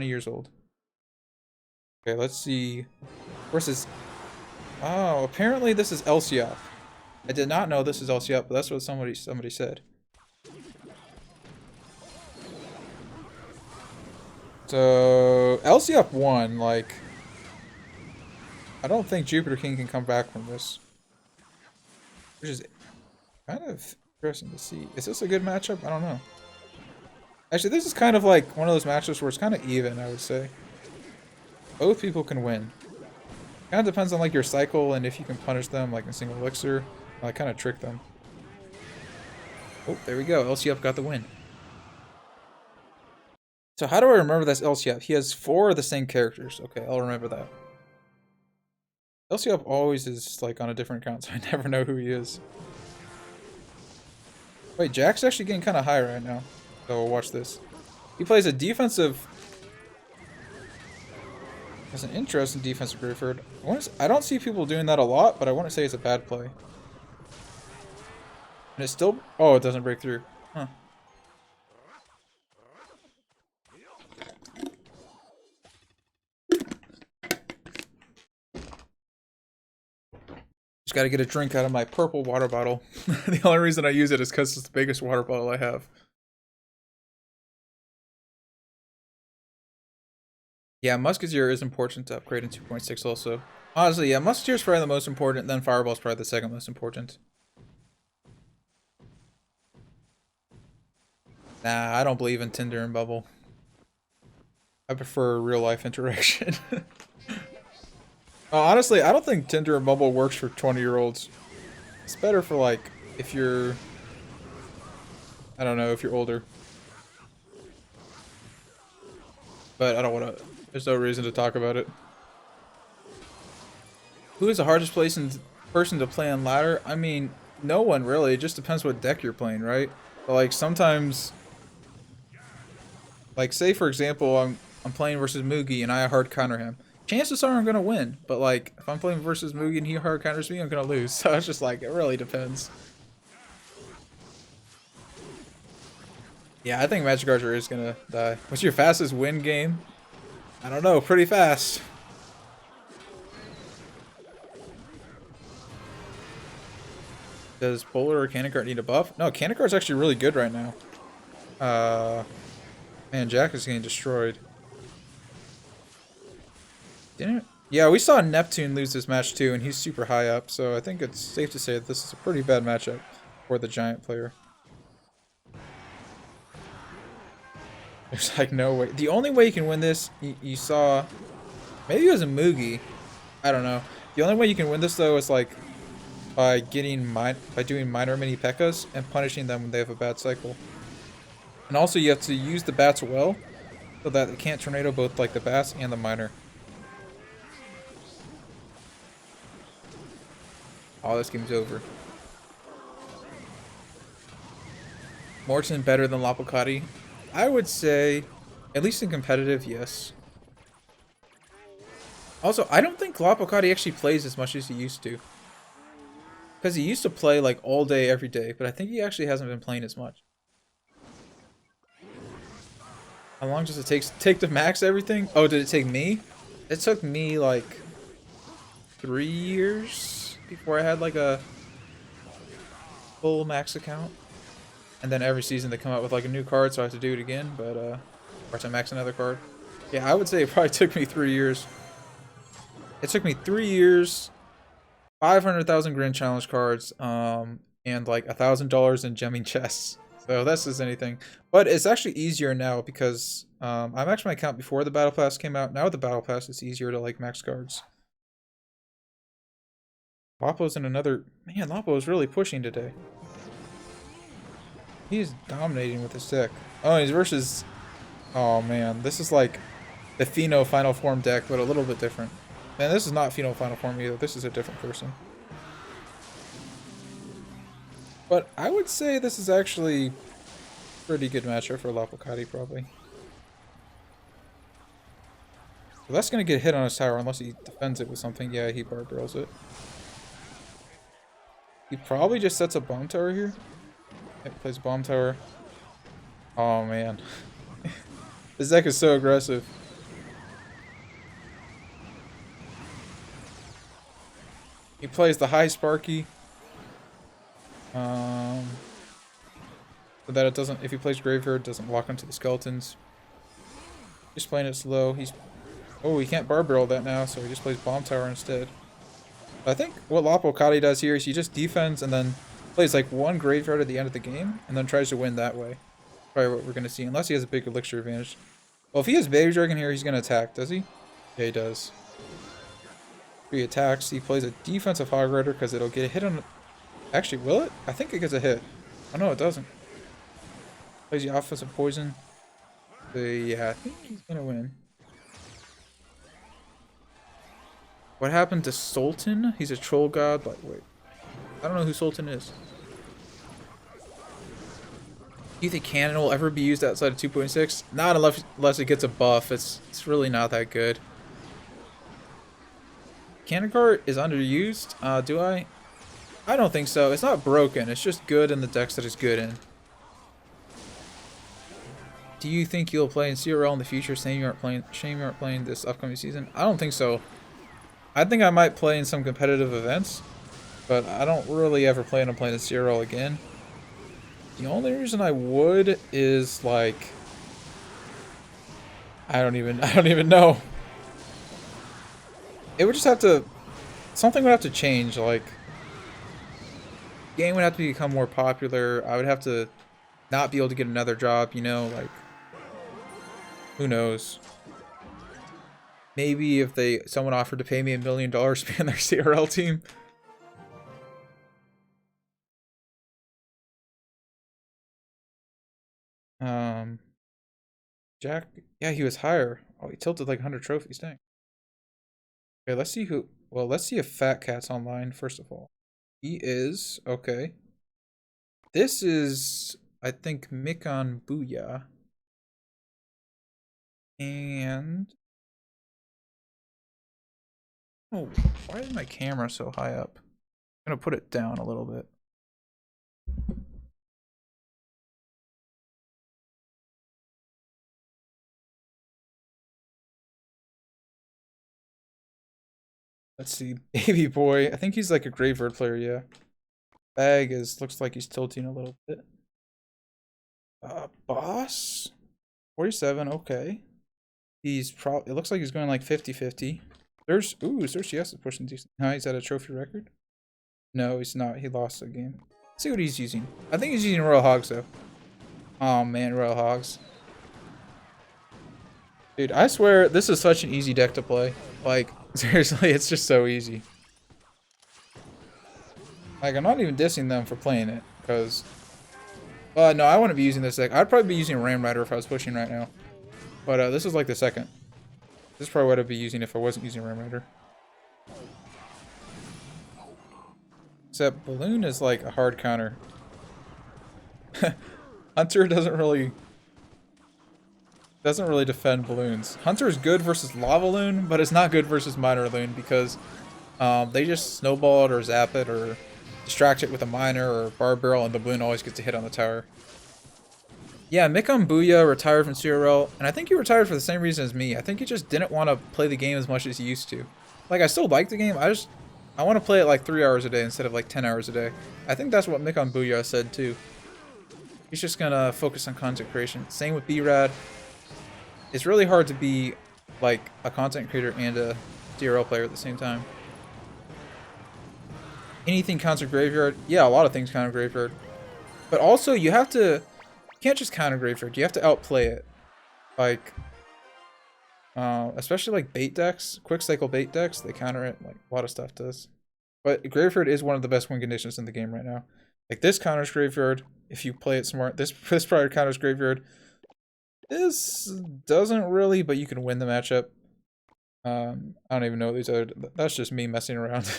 years old. Okay, let's see. Versus... Oh, apparently this is Elsiop. I did not know this is Elsiop, but that's what somebody said. So Elsiop won. Like, I don't think Jupiter King can come back from this, which is kind of interesting to see. Is this a good matchup? I don't know. Actually, this is kind of like one of those matchups where it's kind of even. I would say both people can win. Kind of depends on like your cycle and if you can punish them like in single elixir. Like kind of trick them. Oh, there we go. Elsiop got the win. So how do I remember that's Elsiop? He has 4 of the same characters. Okay, I'll remember that. Elsiop always is like on a different account, so I never know who he is. Wait, Jack's actually getting kind of high right now. So watch this. He plays a defensive... That's an interesting defensive Grayford. I don't see people doing that a lot, but I wouldn't say it's a bad play. And it's still... Oh, it doesn't break through. Huh. Just gotta get a drink out of my purple water bottle. The only reason I use it is because it's the biggest water bottle I have. Yeah, Musketeer is important to upgrade in 2.6 also. Honestly, yeah, Musketeer is probably the most important, then Fireball is probably the second most important. Nah, I don't believe in Tinder and Bubble. I prefer real life interaction. Honestly, I don't think Tinder and Bubble works for 20-year-olds. It's better for like, if you're... I don't know, if you're older. But I don't want to... There's no reason to talk about it. Who is the hardest person to play on ladder? I mean, no one really. It just depends what deck you're playing, right? But like sometimes, like say for example, I'm playing versus Mugi and I hard counter him. Chances are I'm gonna win. But like if I'm playing versus Mugi and he hard counters me, I'm gonna lose. So it's just like it really depends. Yeah, I think Magic Archer is gonna die. What's your fastest win game? I don't know, pretty fast. Does Bowler or Cannon Cart need a buff? No, Cannon Cart's actually really good right now. Man, Jack is getting destroyed. Didn't it? Yeah, we saw Neptune lose this match too, and he's super high up, so I think it's safe to say that this is a pretty bad matchup for the Giant player. There's like no way. The only way you can win this, you saw, maybe it was a Mugi. I don't know. The only way you can win this though is like by doing minor mini P.E.K.K.A.s and punishing them when they have a bad cycle. And also you have to use the bats well, so that they can't tornado both like the bats and the minor. Oh, this game's over. Morton better than Lapocati? I would say, at least in competitive, yes. Also, I don't think Lapocati actually plays as much as he used to. Because he used to play like all day, every day, but I think he actually hasn't been playing as much. How long does it take to max everything? Oh, did it take me? It took me like 3 years before I had like a full max account. And then every season they come out with like a new card, so I have to do it again, but or to max another card. Yeah, I would say it probably took me 3 years. It took me 3 years, 500,000 Grand Challenge cards, and like $1,000 in gemming chests. So this is anything. But it's actually easier now because I maxed my account before the Battle Pass came out. Now with the Battle Pass, it's easier to like max cards. Lapo's in another... Man, Lapo is really pushing today. He's dominating with his deck. Oh, he's versus... Oh man, this is like the Pheno Final Form deck, but a little bit different. Man, this is not Pheno Final Form either. This is a different person. But I would say this is actually a pretty good matchup for Lapocati, probably. So that's going to get hit on his tower unless he defends it with something. Yeah, he bar barrels it. He probably just sets a bomb tower here. Yeah, plays bomb tower. Oh man. This deck is so aggressive. He plays the high Sparky. So that it doesn't, if he plays Graveyard, it doesn't lock onto the skeletons. Just playing it slow. Oh, he can't bar barrel that now, so he just plays bomb tower instead. I think what Lapocati does here is he just defends and then plays like one Graveyard at the end of the game, and then tries to win that way. Probably what we're going to see, unless he has a big elixir advantage. Well, if he has Baby Dragon here, he's going to attack, does he? Yeah, he does. He attacks, he plays a defensive Hog Rider because it'll get a hit on... Actually, will it? I think it gets a hit. Oh no, it doesn't. Plays the offensive poison. Yeah, I think he's going to win. What happened to Sultan? He's a troll god, but wait. I don't know who Sultan is. Do you think Cannon will ever be used outside of 2.6? Not unless it gets a buff. It's really not that good. Cannon cart is underused. Do I? I don't think so. It's not broken. It's just good in the decks that it's good in. Do you think you'll play in CRL in the future? Shame you aren't playing this upcoming season. I don't think so. I think I might play in some competitive events, but I don't really ever plan on playing the CRL again. The only reason I would is like I don't even know. It would just have to, something would have to change, like game would have to become more popular. I would have to not be able to get another job, you know, like who knows. Maybe if someone offered to pay me $1 million to be on their CRL team. Jack, yeah, he was higher. Oh, he tilted like 100 trophies, dang. Okay, let's see who, well, let's see if Fat Cat's online, first of all. He is, okay. This is, I think, Mikon Booyah. And... Oh, why is my camera so high up? I'm gonna put it down a little bit. Let's see. Baby boy. I think he's like a graveyard player, yeah. Bag looks like he's tilting a little bit. Boss? 47, okay. He's probably, it looks like he's going like 50-50. Yes, is pushing decent. Now he's at a trophy record. No, he's not. He lost the game. Let's see what he's using. I think he's using Royal Hogs though. Oh man, Royal Hogs. Dude, I swear this is such an easy deck to play. Like, seriously, it's just so easy. Like, I'm not even dissing them for playing it, because... no, I wouldn't be using this deck. I'd probably be using Ram Rider if I was pushing right now. But this is like the second. This is probably what I'd be using if I wasn't using Ram Rider. Except Balloon is like a hard counter. Hunter doesn't really defend balloons. Hunter is good versus Lava Loon, but it's not good versus Miner Loon because they just snowball it or zap it or distract it with a miner or bar barrel, and the balloon always gets a hit on the tower. Yeah, Mikon Booyah retired from CRL, and I think he retired for the same reason as me. I think he just didn't want to play the game as much as he used to. Like, I still like the game, I want to play it like 3 hours a day instead of like 10 hours a day. I think that's what Mikon Booyah said too. He's just gonna focus on content creation. Same with B-Rad. It's really hard to be like a content creator and a CRL player at the same time. Anything counter graveyard? Yeah, a lot of things counter graveyard. But also, you can't just counter graveyard. You have to outplay it. Like, especially like bait decks, quick cycle bait decks, they counter it. Like a lot of stuff does. But graveyard is one of the best win conditions in the game right now. Like this counters graveyard if you play it smart. This product counters graveyard. This doesn't really, but you can win the matchup. I don't even know what these other. That's just me messing around.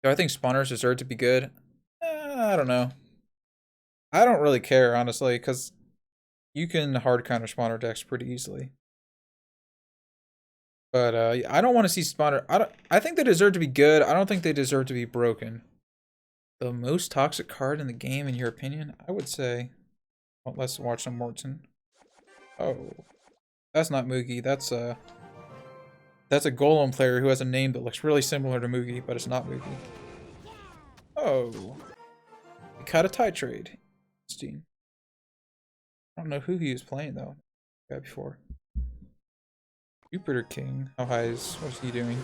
Do I think spawners deserve to be good? I don't know. I don't really care, honestly, because you can hard counter spawner decks pretty easily. But I don't want to see spawner. I think they deserve to be good. I don't think they deserve to be broken. The most toxic card in the game, in your opinion? I would say. Well, let's watch some Morton. Oh, that's not Moogie. That's a Golem player who has a name that looks really similar to Moogie, but it's not Moogie. Oh, he cut a tie trade. Steam. I don't know who he was playing though. Guy before. Jupiter King. How high is? What's he doing?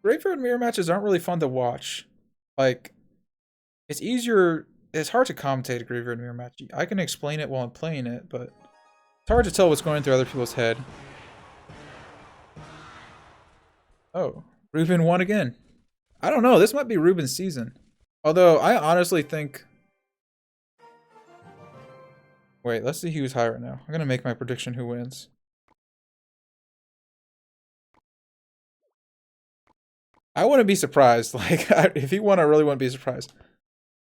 Graveyard mirror matches aren't really fun to watch. Like, it's easier. It's hard to commentate a graveyard mirror match. I can explain it while I'm playing it, but it's hard to tell what's going through other people's head. Oh, Ruben won again. I don't know. This might be Ruben's season. Although, I honestly think... Wait, let's see who's high right now. I'm going to make my prediction who wins. I wouldn't be surprised. Like, if he won, I really wouldn't be surprised.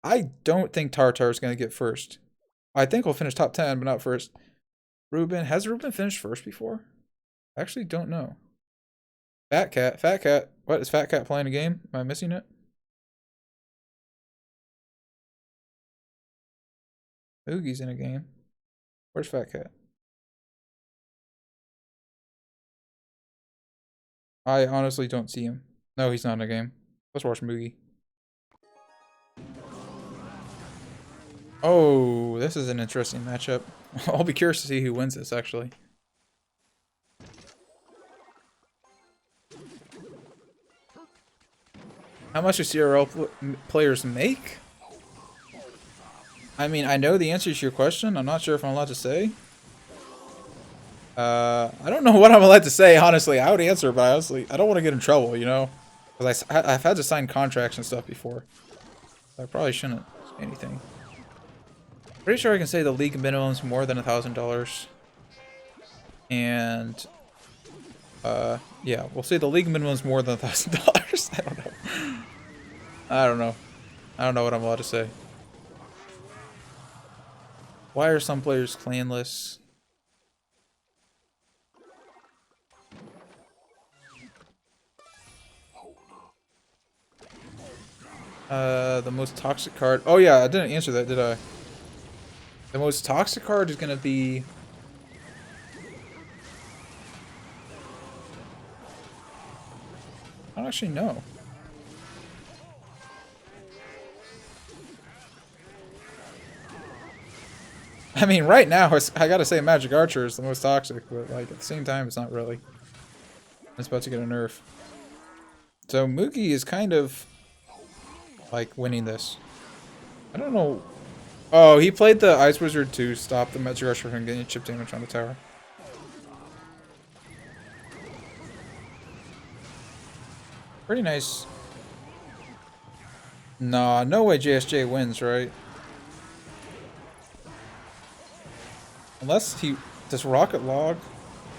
I don't think Tartar is going to get first. I think he'll finish top 10, but not first. Ruben, has Ruben finished first before? I actually don't know. Fat Cat. What, is Fat Cat playing a game? Am I missing it? Oogie's in a game. Where's Fat Cat? I honestly don't see him. No, he's not in a game. Let's watch Moogie. Oh, this is an interesting matchup. I'll be curious to see who wins this, actually. How much do CRL players make? I mean, I know the answer to your question. I'm not sure if I'm allowed to say. I don't know what I'm allowed to say, honestly. I would answer, but I don't want to get in trouble, you know? Because I've had to sign contracts and stuff before. So I probably shouldn't say anything. Pretty sure I can say the league minimum is more than $1,000. And, yeah, we'll say the league minimum is more than $1,000. I don't know. I don't know what I'm allowed to say. Why are some players clanless? The most toxic card. Oh yeah, I didn't answer that, did I? The most toxic card is gonna be don't actually know. I mean, right now, I gotta say Magic Archer is the most toxic, but like at the same time, it's not really. It's about to get a nerf. So Moogie is kind of like winning this. I don't know. Oh, he played the Ice Wizard to stop the Magic Archer from getting chip damage on the tower. Pretty nice. Nah, no way JSJ wins, right? Unless he... Does Rocket log?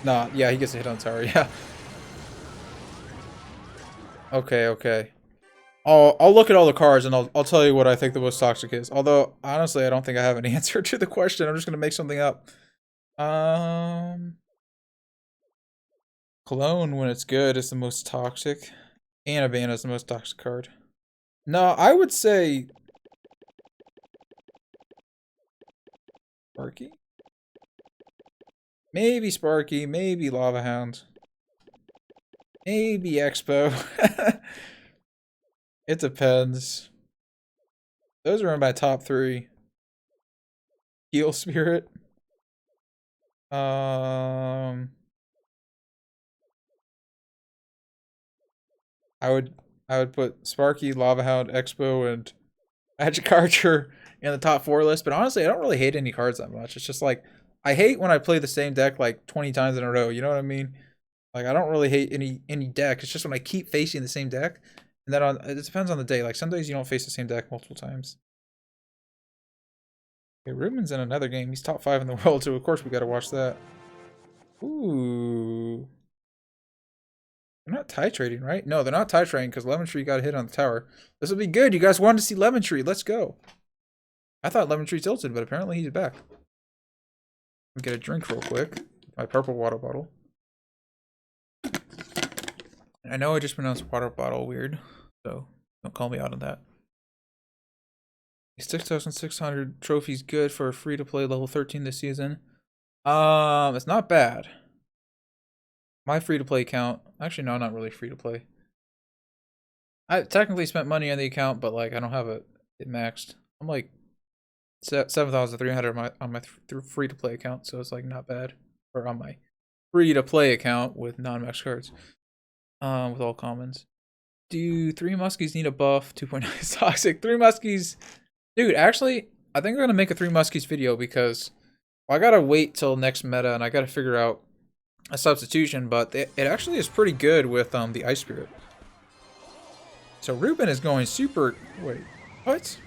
Nah, yeah, he gets a hit on the tower, yeah. Okay, okay. I'll look at all the cards and I'll tell you what I think the most toxic is. Although, honestly, I don't think I have an answer to the question. I'm just gonna make something up. Cologne, when it's good, is the most toxic. Anabana is the most toxic card. No, I would say... Sparky? Maybe Sparky, maybe Lava Hound. Maybe Expo. It depends. Those are in my top 3. Heal Spirit. I would put Sparky, Lava Hound, Expo, and Magic Archer in the top 4 list. But honestly, I don't really hate any cards that much. It's just like I hate when I play the same deck like 20 times in a row. You know what I mean? Like I don't really hate any deck. It's just when I keep facing the same deck, and then it depends on the day. Like some days you don't face the same deck multiple times. Okay, Ruben's in another game. He's top 5 in the world, so of course we got to watch that. Ooh. They're not titrating, right? No, they're not titrating because Lemon Tree got hit on the tower. This will be good. You guys wanted to see Lemon Tree. Let's go. I thought Lemon Tree tilted, but apparently he's back. Let me get a drink real quick. My purple water bottle. I know I just pronounced water bottle weird, so don't call me out on that. 6,600 trophies good for a free-to-play level 13 this season. It's not bad. My free-to-play account... Actually, no, not really free-to-play. I technically spent money on the account, but like I don't have it maxed. I'm like 7,300 on my free-to-play account, so it's like not bad. Or on my free-to-play account with non-max cards. With all commons. Do 3 Muskies need a buff? 2.9 is toxic. 3 Muskies... Dude, actually, I think I'm going to make a 3 Muskies video because I got to wait till next meta and I got to figure out a substitution, but it actually is pretty good with the Ice Spirit. So Ruben is going super... Wait, what?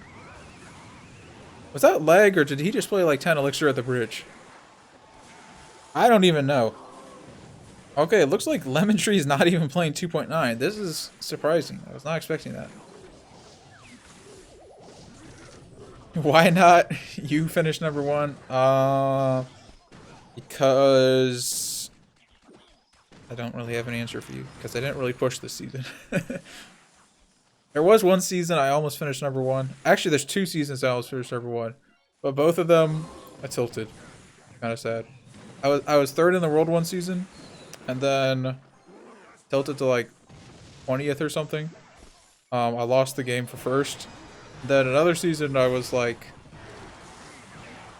Was that lag or did he just play like 10 Elixir at the bridge? I don't even know. Okay, it looks like Lemon Tree is not even playing 2.9. This is surprising. I was not expecting that. Why not you finish number 1? Because I don't really have an answer for you. Because I didn't really push this season. There was one season I almost finished number 1. Actually, there's 2 seasons I almost finished number 1. But both of them, I tilted. Kind of sad. I was 3rd in the world one season. And then tilted to like 20th or something. I lost the game for 1st. Then another season I was like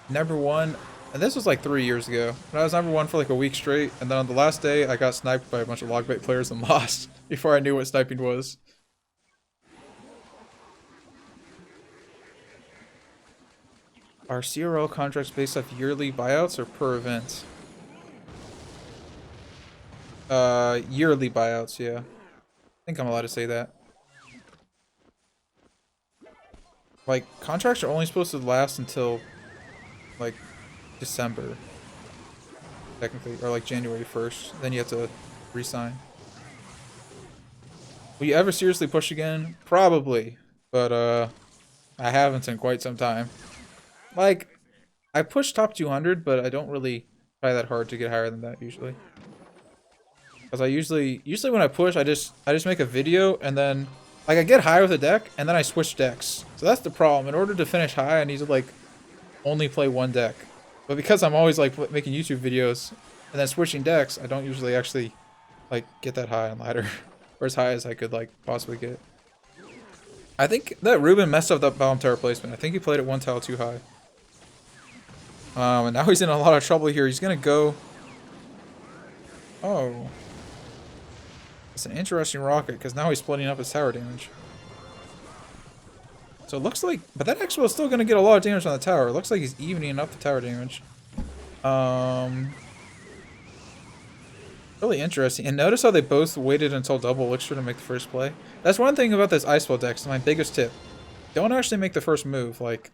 number 1, and this was like 3 years ago. And I was number 1 for like a week straight, and then on the last day I got sniped by a bunch of logbait players and lost before I knew what sniping was. Are CRL contracts based off yearly buyouts or per event? Yearly buyouts, yeah. I think I'm allowed to say that. Like, contracts are only supposed to last until, like, December. Technically. Or, like, January 1st. Then you have to re-sign. Will you ever seriously push again? Probably. But, I haven't in quite some time. Like, I push top 200, but I don't really try that hard to get higher than that, usually. Because I usually when I push, I just make a video, and then... Like, I get high with a deck, and then I switch decks. So that's the problem. In order to finish high, I need to, like, only play one deck. But because I'm always, like, making YouTube videos and then switching decks, I don't usually actually, like, get that high on ladder. or as high as I could like possibly get. I think that Ruben messed up that bottom tower placement. I think he played it one tile too high. And now he's in a lot of trouble here. He's gonna go. Oh, it's an interesting rocket because now he's splitting up his tower damage. So it looks like, but that Expo is still gonna get a lot of damage on the tower. It looks like he's evening up the tower damage. Really interesting. And notice how they both waited until double elixir to make the first play. That's one thing about this Ice Ball deck. It's my biggest tip. Don't actually make the first move. Like,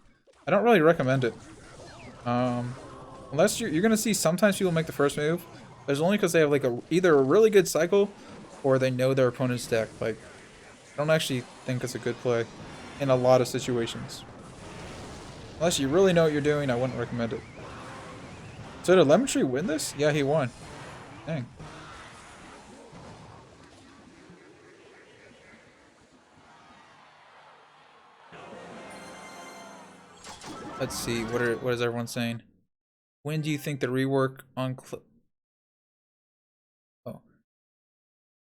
I don't really recommend it. Unless you're gonna see sometimes people make the first move. But it's only because they have like either a really good cycle or they know their opponent's deck. Like, I don't actually think it's a good play in a lot of situations. Unless you really know what you're doing, I wouldn't recommend it. So did Lemon Tree win this? Yeah, he won. Dang. Let's see, what is everyone saying? When do you think the rework on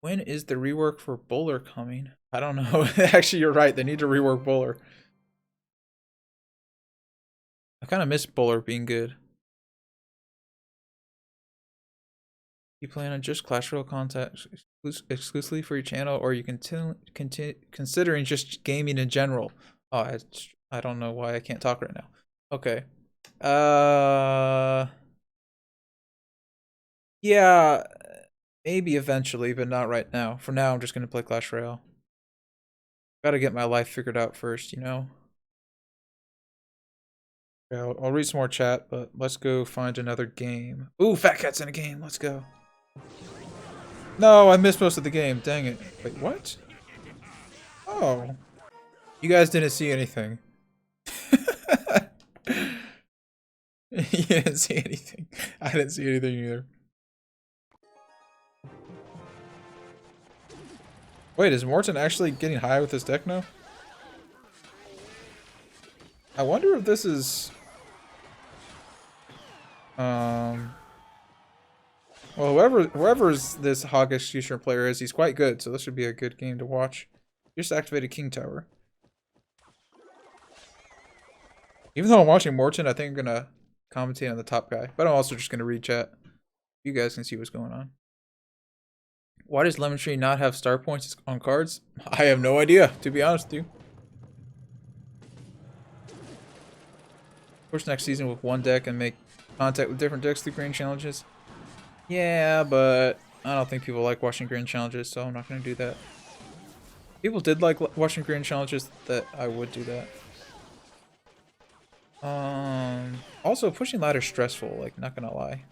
when is the rework for Bowler coming? I don't know. Actually, you're right. They need to rework Bowler. I kind of miss Bowler being good. You plan on just Clash Royale content exclusively for your channel, or you considering just gaming in general? Oh, I don't know why I can't talk right now. Okay. Yeah, maybe eventually, but not right now. For now, I'm just gonna play Clash Royale. Gotta get my life figured out first, you know? Okay, I'll read some more chat, but let's go find another game. Ooh, Fat Cat's in a game. Let's go. No, I missed most of the game. Dang it. Wait, what? Oh. You guys didn't see anything. You didn't see anything. I didn't see anything either. Wait, is Morton actually getting high with his deck now? I wonder if this is... Well, whoever's this Hog Executioner player is, he's quite good, so this should be a good game to watch. Just activated King Tower. Even though I'm watching Morton, I think I'm gonna commentate on the top guy. But I'm also just gonna read chat. You guys can see what's going on. Why does Lemon Tree not have star points on cards? I have no idea, to be honest with you. Push next season with one deck and make contact with different decks through grand challenges. Yeah, but I don't think people like watching grand challenges, so I'm not gonna do that. People did like watching grand challenges, that I would do that. Also, pushing ladder's stressful, like, not gonna lie.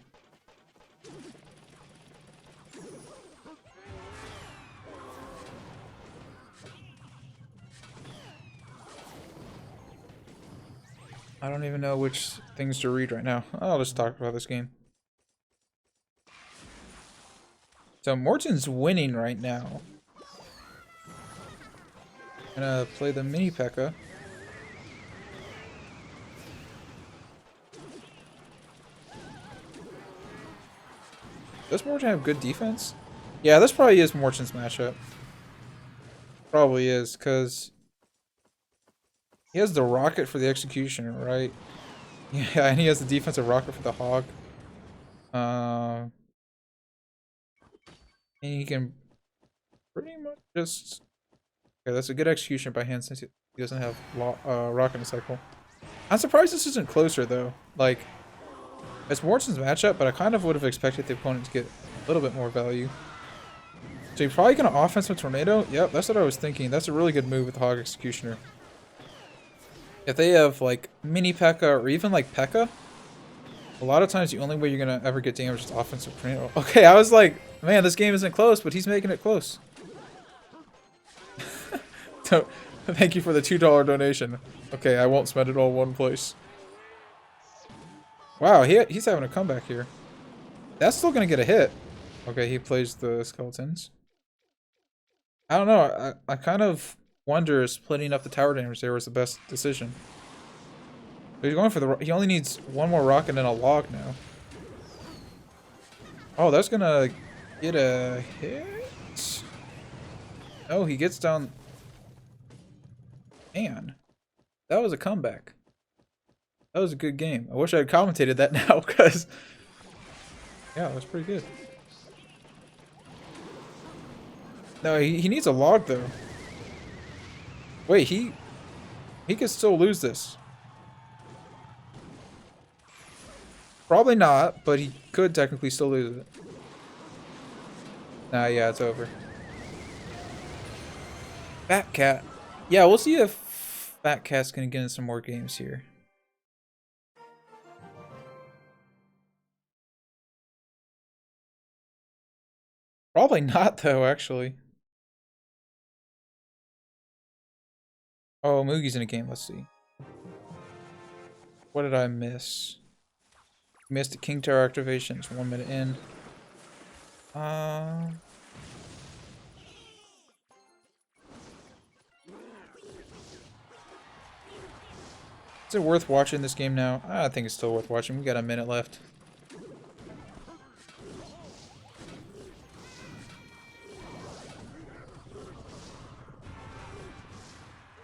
I don't even know which things to read right now. I'll just talk about this game. So Morton's winning right now. Gonna play the mini P.E.K.K.A. Does Morton have good defense? Yeah, this probably is Morton's matchup. Probably is, because he has the rocket for the executioner, right? Yeah, and he has the defensive rocket for the hog. And he can pretty much just... Okay, that's a good execution by hand since he doesn't have rocket in the cycle. I'm surprised this isn't closer, though. Like, it's Morton's matchup, but I kind of would have expected the opponent to get a little bit more value. So you're probably going to offensive tornado? Yep, that's what I was thinking. That's a really good move with the Hog Executioner. If they have, like, mini P.E.K.K.A. or even, like, P.E.K.K.A., a lot of times the only way you're going to ever get damage is offensive tornado. Okay, I was like, man, this game isn't close, but he's making it close. So, thank you for the $2 donation. Okay, I won't spend it all in one place. Wow, he's having a comeback here. That's still going to get a hit. Okay, he plays the skeletons. I don't know. I kind of wonder if splitting up the tower damage there was the best decision. But he's going for the... He only needs one more rocket and a log now. Oh, that's going to get a hit? Oh, he gets down. Man, that was a comeback. That was a good game. I wish I had commentated that now, because yeah, it was pretty good. No, he needs a log though. Wait, he could still lose this. Probably not, but he could technically still lose it. Nah, yeah, it's over. Fat Cat. Yeah, we'll see if Fat Cat's gonna get in some more games here. Probably not, though, actually. Oh, Moogie's in a game. Let's see. What did I miss? Missed the King Tower activations. 1 minute in. Is it worth watching this game now? I think it's still worth watching. We got a minute left.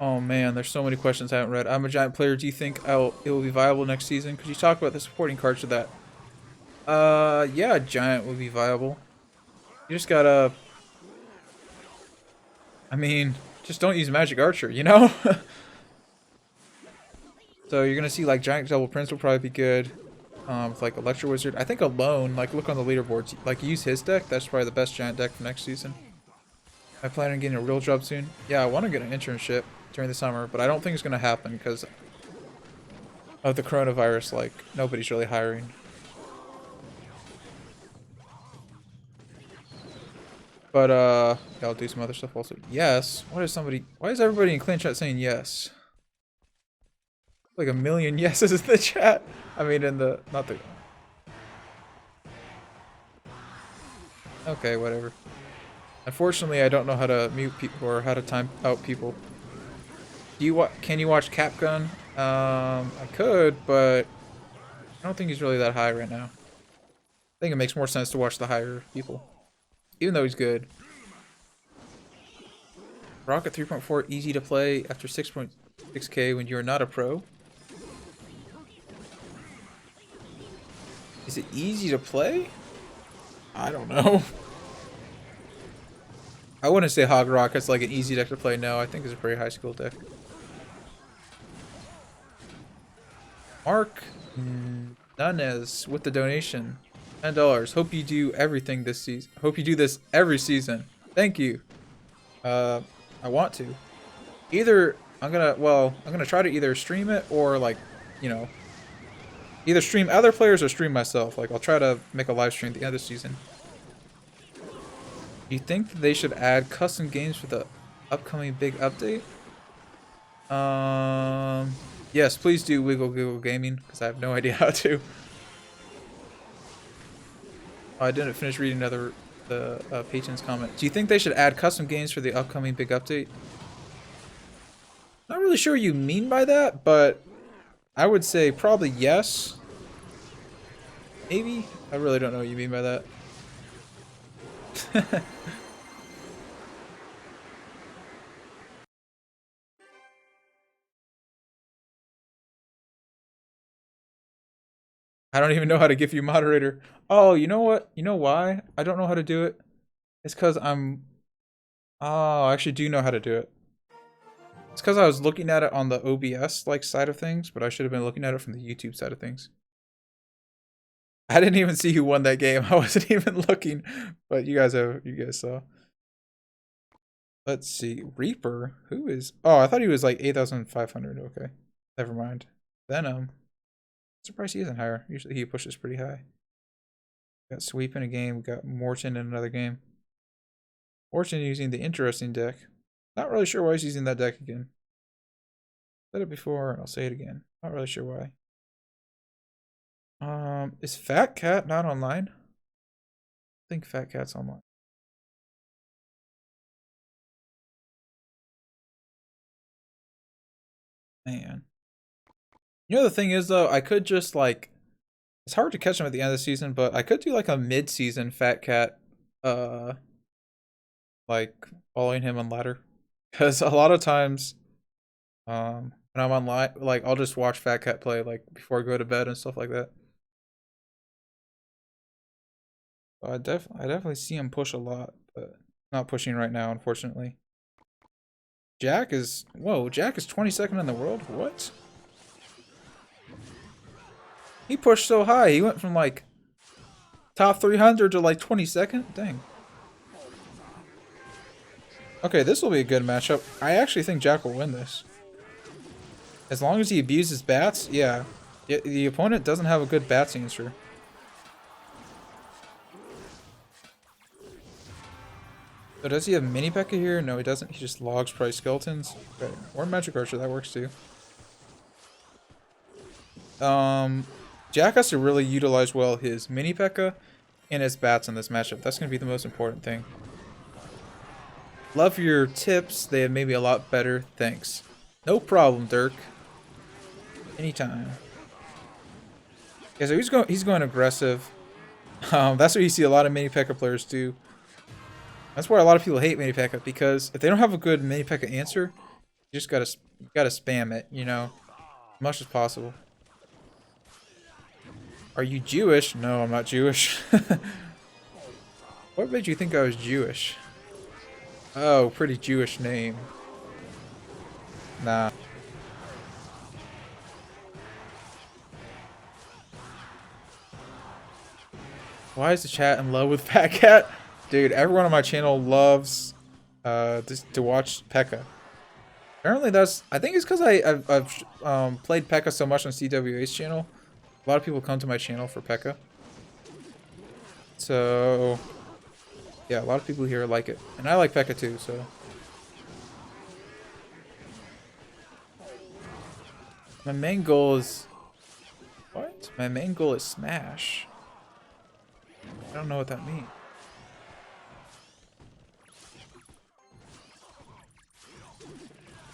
Oh man, there's so many questions I haven't read. I'm a Giant player. Do you think it will be viable next season? Could you talk about the supporting cards for that? Yeah, Giant would be viable. You just gotta... I mean, just don't use Magic Archer, you know? So you're gonna see like Giant Double Prince will probably be good. With like Electro Wizard. I think alone, like look on the leaderboards, like use his deck. That's probably the best Giant deck for next season. I plan on getting a real job soon. Yeah, I want to get an internship during the summer, but I don't think it's gonna happen because of the coronavirus. Like nobody's really hiring. But yeah, I'll do some other stuff also. Yes. Why is everybody in clan chat saying yes? Like a million yeses in the chat. I mean, not the. Okay, whatever. Unfortunately, I don't know how to mute people or how to time out people. Can you watch Capgun? I could, but I don't think he's really that high right now. I think it makes more sense to watch the higher people, even though he's good. Rocket 3.4 easy to play after 6.6k when you're not a pro. Is it easy to play? I don't know. I wouldn't say Hog Rocket's like an easy deck to play. No, I think it's a pretty high skill deck. Mark Nunez with the donation. $10. Hope you do everything this season. Hope you do this every season. Thank you. I want to. Either I'm gonna try to either stream it or like, you know, either stream other players or stream myself. Like I'll try to make a live stream at the end of the season. Do you think that they should add custom games for the upcoming big update? Yes, please do Wiggle Giggle Gaming, because I have no idea how to. Oh, I didn't finish reading the patron's comment. Do you think they should add custom games for the upcoming big update? Not really sure what you mean by that, but I would say probably yes. Maybe? I really don't know what you mean by that. I don't even know how to give you moderator. Oh, you know what? You know why? I don't know how to do it. It's because I'm... Oh, I actually do know how to do it. It's because I was looking at it on the OBS like side of things, but I should have been looking at it from the YouTube side of things. I didn't even see who won that game. I wasn't even looking, but you guys saw. Let's see. Reaper? Who is... Oh, I thought he was like 8,500. Okay. Never mind. Venom. Surprised he isn't higher. Usually he pushes pretty high. We got Sweep in a game. We got Morton in another game. Morton using the interesting deck. Not really sure why he's using that deck again. Said it before, and I'll say it again. Not really sure why. Is Fat Cat not online? I think Fat Cat's online. Man. You know the thing is though, I could just like, it's hard to catch him at the end of the season, but I could do like a mid-season Fat Cat like following him on ladder, because a lot of times, when I'm online, like I'll just watch Fat Cat play like before I go to bed and stuff like that. So I definitely see him push a lot, but not pushing right now, unfortunately. Jack is whoa, Jack is 22nd in the world. What? He pushed so high. He went from like top 300 to like 22nd. Dang. Okay, this will be a good matchup. I actually think Jack will win this. As long as he abuses bats, yeah. The opponent doesn't have a good bats answer. So does he have mini P.E.K.K.A here? No, he doesn't. He just logs probably skeletons. Okay. Or magic archer, that works too. Jack has to really utilize well his mini P.E.K.K.A and his bats in this matchup. That's gonna be the most important thing. Love your tips. They have made me a lot better. Thanks. No problem, Dirk. Anytime. Yeah, so he's going aggressive. That's what you see a lot of mini P.E.K.K.A players do. That's why a lot of people hate mini P.E.K.K.A, because if they don't have a good mini P.E.K.K.A answer, you just gotta spam it, you know, as much as possible. Are you Jewish? No, I'm not Jewish. What made you think I was Jewish? Oh, pretty Jewish name. Nah. Why is the chat in love with Fat Cat? Dude, everyone on my channel loves just to watch P.E.K.K.A. Apparently that's, I think it's because I've played P.E.K.K.A so much on CWA's channel. A lot of people come to my channel for P.E.K.K.A. So, yeah, a lot of people here like it. And I like P.E.K.K.A too, so. My main goal is... What? My main goal is Smash. I don't know what that means.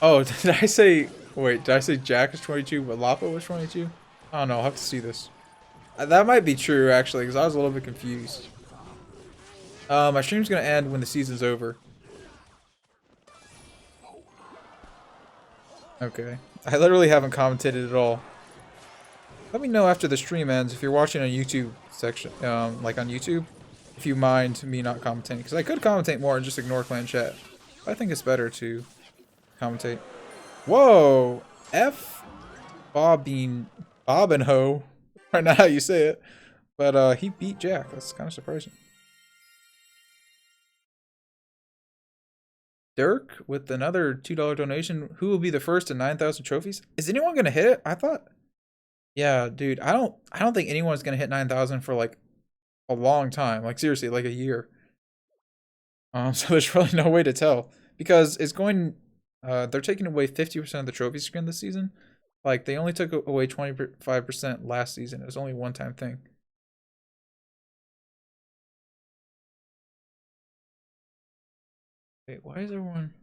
Oh, did I say... Wait, did I say Jack is 22 but Lapa was 22? I don't know, I'll have to see this. That might be true, actually, because I was a little bit confused. My stream's gonna end when the season's over. Okay. I literally haven't commentated at all. Let me know after the stream ends if you're watching on YouTube section, like on YouTube, if you mind me not commentating, because I could commentate more and just ignore clan chat. I think it's better to commentate. Whoa! F Bobbin Ho. I don't know how you say it. But he beat Jack. That's kind of surprising. Dirk with another $2 donation. Who will be the first to 9,000 trophies? Is anyone gonna hit it? I thought. Yeah, dude. I don't think anyone's gonna hit 9,000 for like a long time. Like seriously, like a year. So there's really no way to tell because it's going. They're taking away 50% of the trophy screen this season. Like they only took away 25% last season. It was only a one-time thing. Wait, why is everyone?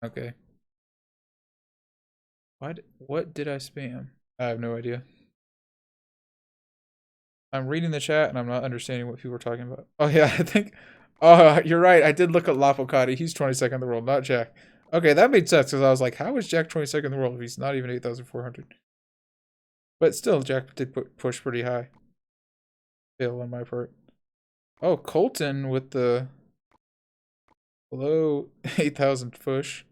Okay. What did I spam? I have no idea. I'm reading the chat and I'm not understanding what people are talking about. Oh yeah, I think. Oh, you're right. I did look at Lapocati. He's 22nd in the world, not Jack. Okay, that made sense because I was like, how is Jack 22nd in the world if he's not even 8,400? But still, Jack did push pretty high. Fail on my part. Oh, Colton with the below 8,000 push.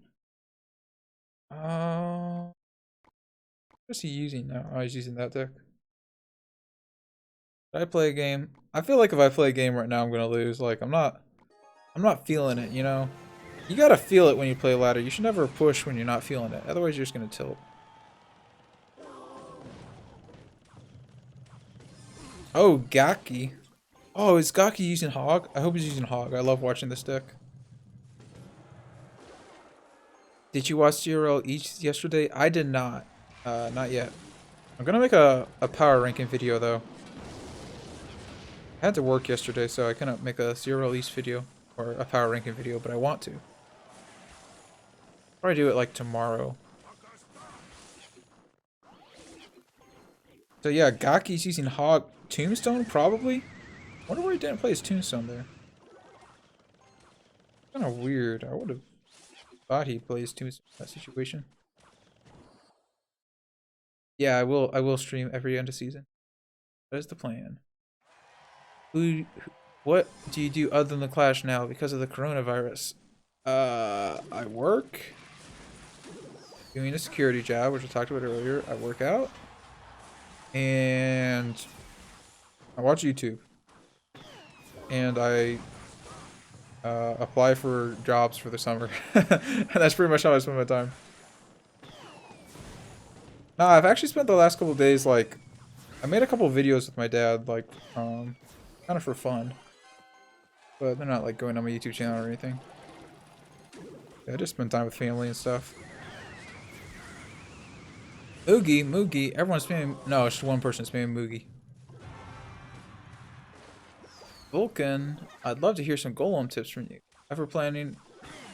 What's he using now? Oh, he's using that deck. Did I play a game? I feel like if I play a game right now, I'm gonna lose. Like I'm not feeling it. You know, you gotta feel it when you play ladder. You should never push when you're not feeling it. Otherwise, you're just gonna tilt. Oh, Gaki. Oh, is Gaki using Hog? I hope he's using Hog. I love watching this deck. Did you watch CRL each yesterday? I did not. Not yet. I'm gonna make a power ranking video though. I had to work yesterday, so I couldn't make a CRL East video or a power ranking video, but I want to. Probably do it like tomorrow. So yeah, Gaki's using Hog Tombstone, probably? Wonder why he didn't play his Tombstone there. Kind of weird. I would have thought he plays Tombstone in that situation. Yeah, I will stream every end of season. That is the plan. What do you do other than the Clash now because of the coronavirus? I work. Doing a security job, which I talked about earlier. I work out. And I watch YouTube. And I apply for jobs for the summer. And that's pretty much how I spend my time. Nah, I've actually spent the last couple of days, like, I made a couple of videos with my dad, like, kind of for fun. But they're not, like, going on my YouTube channel or anything. Yeah, I just spend time with family and stuff. Moogie, everyone's spamming. No, it's just one person spamming Moogie. Vulkan, I'd love to hear some Golem tips from you. Ever planning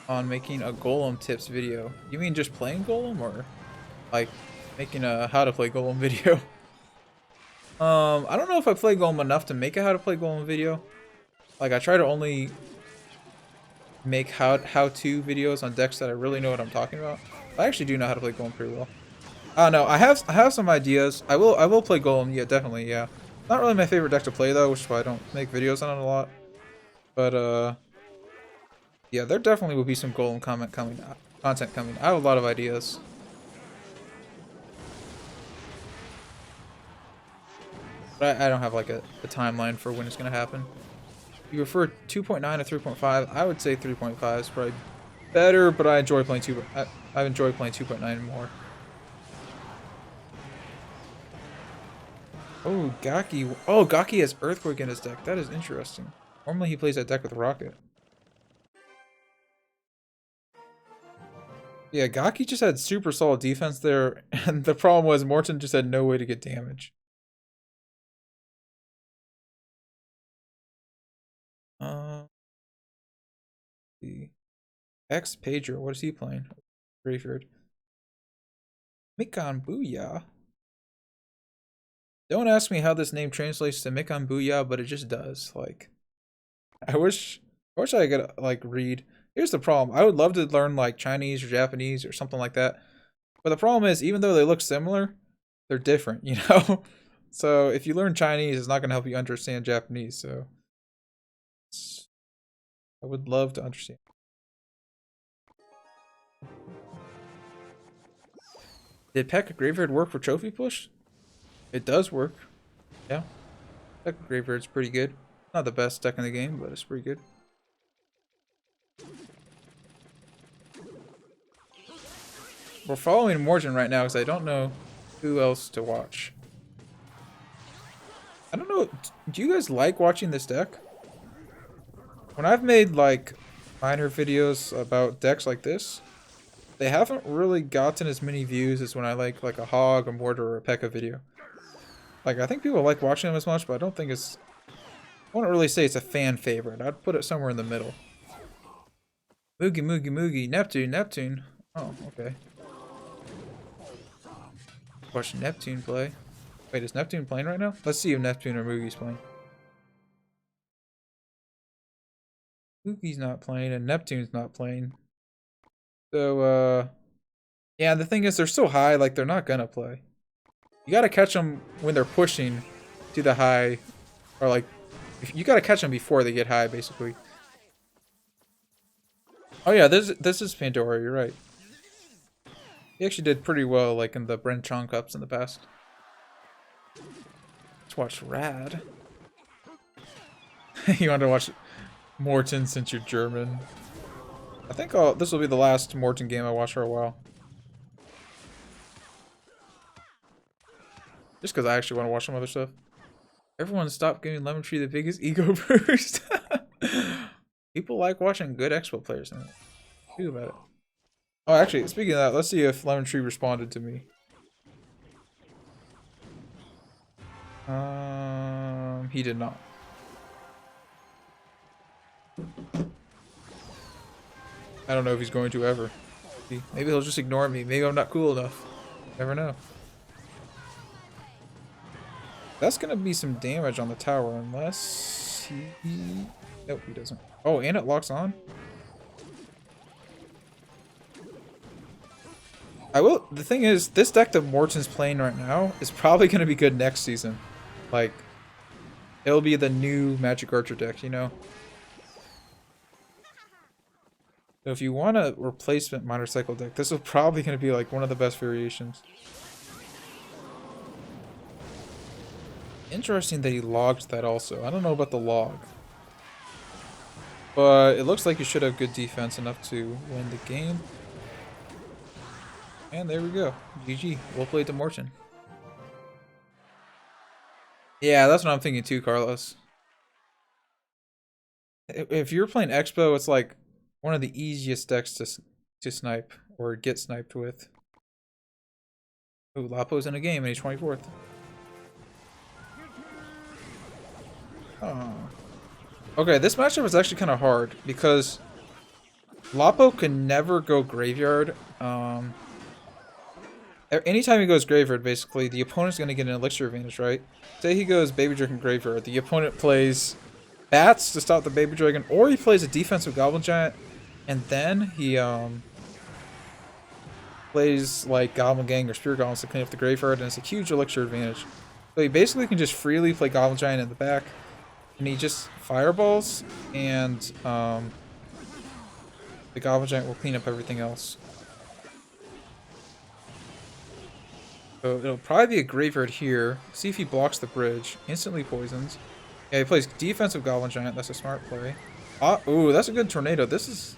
on making a Golem tips video? You mean just playing Golem, or like making a how to play Golem video? I don't know if I play Golem enough to make a how to play Golem video. Like, I try to only make how-to videos on decks that I really know what I'm talking about. I actually do know how to play Golem pretty well. No, I have some ideas. I will play Golem, yeah, definitely, yeah. Not really my favorite deck to play though, which is why I don't make videos on it a lot. But yeah, there definitely will be some Golem content coming. I have a lot of ideas. But I don't have like a timeline for when it's gonna happen. You prefer 2.9 or 3.5? I would say 3.5 is probably better, but I enjoy playing I enjoy playing 2.9 more. Oh, Gaki. Oh, Gaki has Earthquake in his deck. That is interesting. Normally he plays that deck with Rocket. Yeah, Gaki just had super solid defense there, and the problem was Morton just had no way to get damage. The X Pager, what is he playing? Graveyard. Mikon Booyah. Don't ask me how this name translates to Mikon Booyah, but it just does. Like, I wish I could like read. Here's the problem. I would love to learn like Chinese or Japanese or something like that. But the problem is, even though they look similar, they're different, you know? So if you learn Chinese, it's not going to help you understand Japanese. So I would love to understand. Did Pekka Graveyard work for Trophy Push? It does work. Yeah. Pekka Graveyard's pretty good. Not the best deck in the game, but it's pretty good. We're following Morgan right now because I don't know who else to watch. I don't know. Do you guys like watching this deck? When I've made like minor videos about decks like this, they haven't really gotten as many views as when I like a Hog, a Mortar, or a P.E.K.K.A video. Like, I think people like watching them as much, but I don't think it's... I wouldn't really say it's a fan favorite. I'd put it somewhere in the middle. Moogie. Neptune. Oh, okay. Watch Neptune play. Wait, is Neptune playing right now? Let's see if Neptune or Moogie's playing. Moogie's not playing, and Neptune's not playing. So, yeah, the thing is, they're so high, like, they're not gonna play. You gotta catch them when they're pushing to the high, or like, you gotta catch them before they get high, basically. Oh yeah, this is Pandora, you're right. He actually did pretty well, like, in the Brent Chong Cups in the past. Let's watch Rad. You want to watch Morton since you're German? I think this will be the last Morton game I watch for a while. Just because I actually want to watch some other stuff. Everyone stop giving Lemon Tree the biggest ego boost. People like watching good Expo players. Do about it. Oh, actually, speaking of that, let's see if Lemon Tree responded to me. He did not. I don't know if he's going to ever. Maybe he'll just ignore me. Maybe I'm not cool enough. Never know. That's gonna be some damage on the tower unless he... Nope, he doesn't. Oh, and it locks on? I will... The thing is, this deck that Morton's playing right now is probably gonna be good next season. Like, it'll be the new Magic Archer deck, you know? So if you want a replacement Minor Cycle deck, this is probably gonna be like one of the best variations. Interesting that he logged that also. I don't know about the log. But it looks like you should have good defense enough to win the game. And there we go. GG. We'll play to Morton. Yeah, that's what I'm thinking too, Carlos. If you're playing Expo, it's like one of the easiest decks to snipe or get sniped with. Ooh, Lapo's in a game and he's 24th. Oh. Okay, this matchup is actually kind of hard because Lapo can never go graveyard. Anytime he goes graveyard, basically, the opponent's going to get an elixir advantage, right? Say he goes Baby Dragon graveyard. The opponent plays Bats to stop the Baby Dragon, or he plays a defensive Goblin Giant, and then he plays like Goblin Gang or Spirit Goblins to clean up the graveyard, and it's a huge elixir advantage. So he basically can just freely play Goblin Giant in the back, and he just fireballs, and the Goblin Giant will clean up everything else. So it'll probably be a graveyard here. See if he blocks the bridge. Instantly poisons. Yeah, he plays defensive Goblin Giant. That's a smart play. Ah, ooh, that's a good tornado. This is...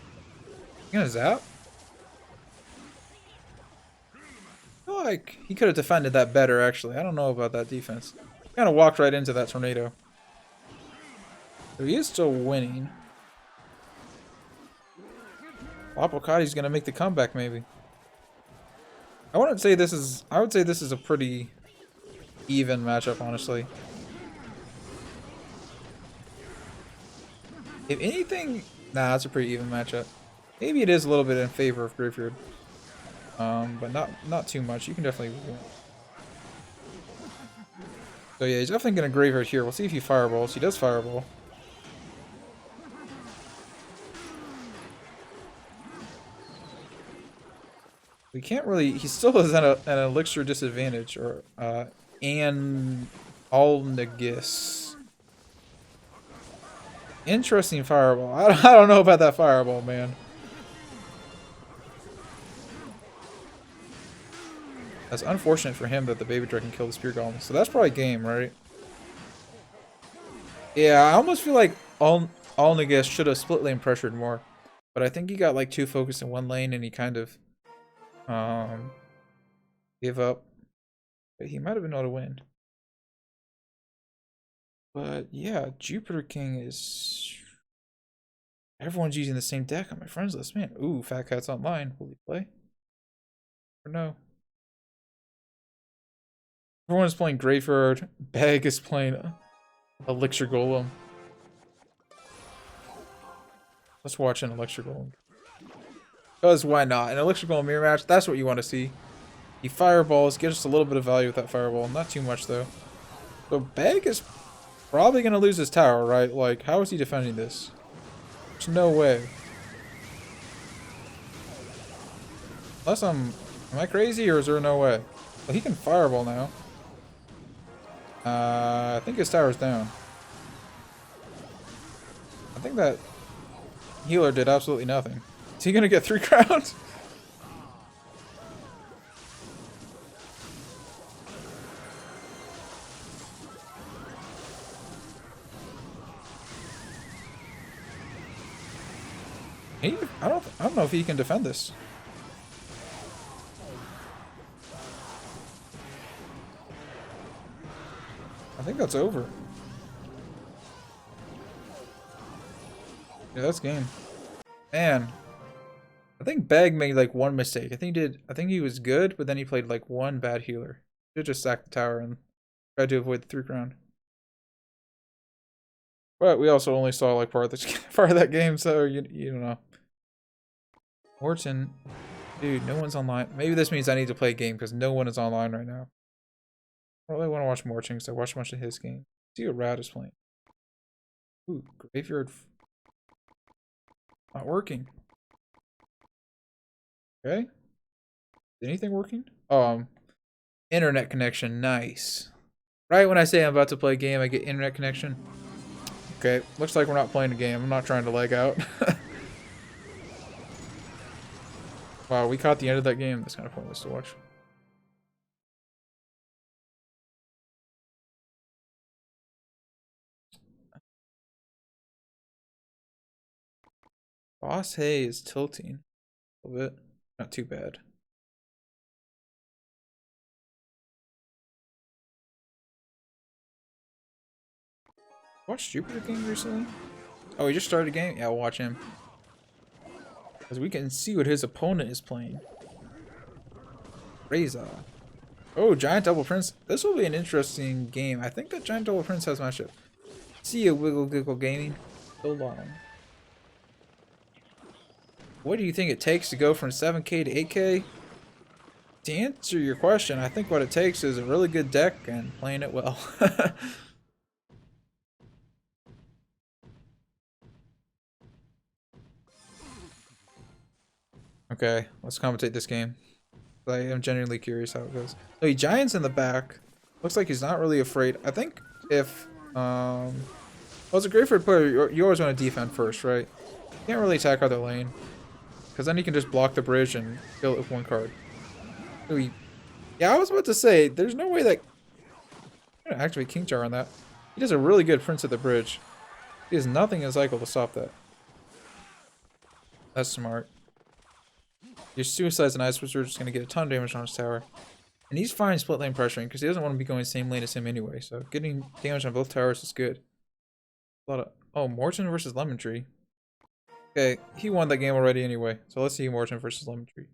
You gonna zap? I feel like he could have defended that better, actually. I don't know about that defense. Kind of walked right into that tornado. So he is still winning. Lapocati's gonna make the comeback, maybe. I wouldn't say this is... I would say this is a pretty even matchup, honestly. If anything... Nah, it's a pretty even matchup. Maybe it is a little bit in favor of Graveyard. But not too much. You can definitely win. So yeah, he's definitely going to Graveyard here. We'll see if he fireballs. He does fireball. We can't really... He still has an elixir disadvantage, or an Alnagus. Interesting fireball. I don't know about that fireball, man. That's unfortunate for him that the Baby Dragon killed the Spear Golem. So that's probably game, right? Yeah, I almost feel like Alnagus should have split lane pressured more. But I think he got like too focused in one lane and he kind of gave up. But he might have been able to win. But yeah, Jupiter King is... Everyone's using the same deck on my friends list, man. Ooh, Fat Cat's online. Will he play? Or no? Everyone's playing Graveyard. Bag is playing Elixir Golem. Let's watch an Elixir Golem. Because why not? An Elixir Golem mirror match, that's what you want to see. He fireballs, gives us a little bit of value with that fireball. Not too much, though. So Bag is probably going to lose his tower, right? Like, how is he defending this? There's no way. Unless am I crazy, or is there no way? Well, he can fireball now. I think his tower's down. I think that healer did absolutely nothing. Is he gonna get 3 crowns? I don't know if he can defend this. I think that's over. Yeah, that's game. Man, I think Bag made like one mistake. I think he was good, but then he played like one bad healer. He just sacked the tower and tried to avoid the 3 crown. But we also only saw like part of that game, so you don't know. Morton, dude, no one's online. Maybe this means I need to play a game because no one is online right now. I really want to watch Morton because I watched a bunch of his games. See what Rad is playing. Ooh, graveyard. Not working. Okay. Is anything working? Internet connection. Nice. Right when I say I'm about to play a game, I get internet connection. Okay, looks like we're not playing a game. I'm not trying to lag out. Wow, we caught the end of that game. That's kind of pointless to watch. Boss Hay is tilting a little bit. Not too bad. Watched Jupiter King recently? Oh, he just started a game? Yeah, I'll watch him. Because we can see what his opponent is playing. Reza. Oh, Giant Double Prince. This will be an interesting game. I think that Giant Double Prince has matchup. See you, Wiggle Giggle Gaming. So long. What do you think it takes to go from 7K to 8K? To answer your question, I think what it takes is a really good deck and playing it well. Okay, let's commentate this game. I am genuinely curious how it goes. So he Giants in the back. Looks like he's not really afraid. I think if well, as a Greyford player, you always want to defend first, right? You can't really attack other lane, because then you can just block the bridge and kill it with one card. So yeah, I was about to say, there's no way that actually King Jar on that. He does a really good Prince of the Bridge. He has nothing in cycle to stop that. That's smart. Your Suicide's and Ice Wizard are just going to get a ton of damage on his tower. And he's fine split lane pressuring because he doesn't want to be going the same lane as him anyway. So getting damage on both towers is good. A lot of... Oh, Morton versus Lemon Tree. Okay, he won that game already anyway. So let's see Morton versus Lemon Tree.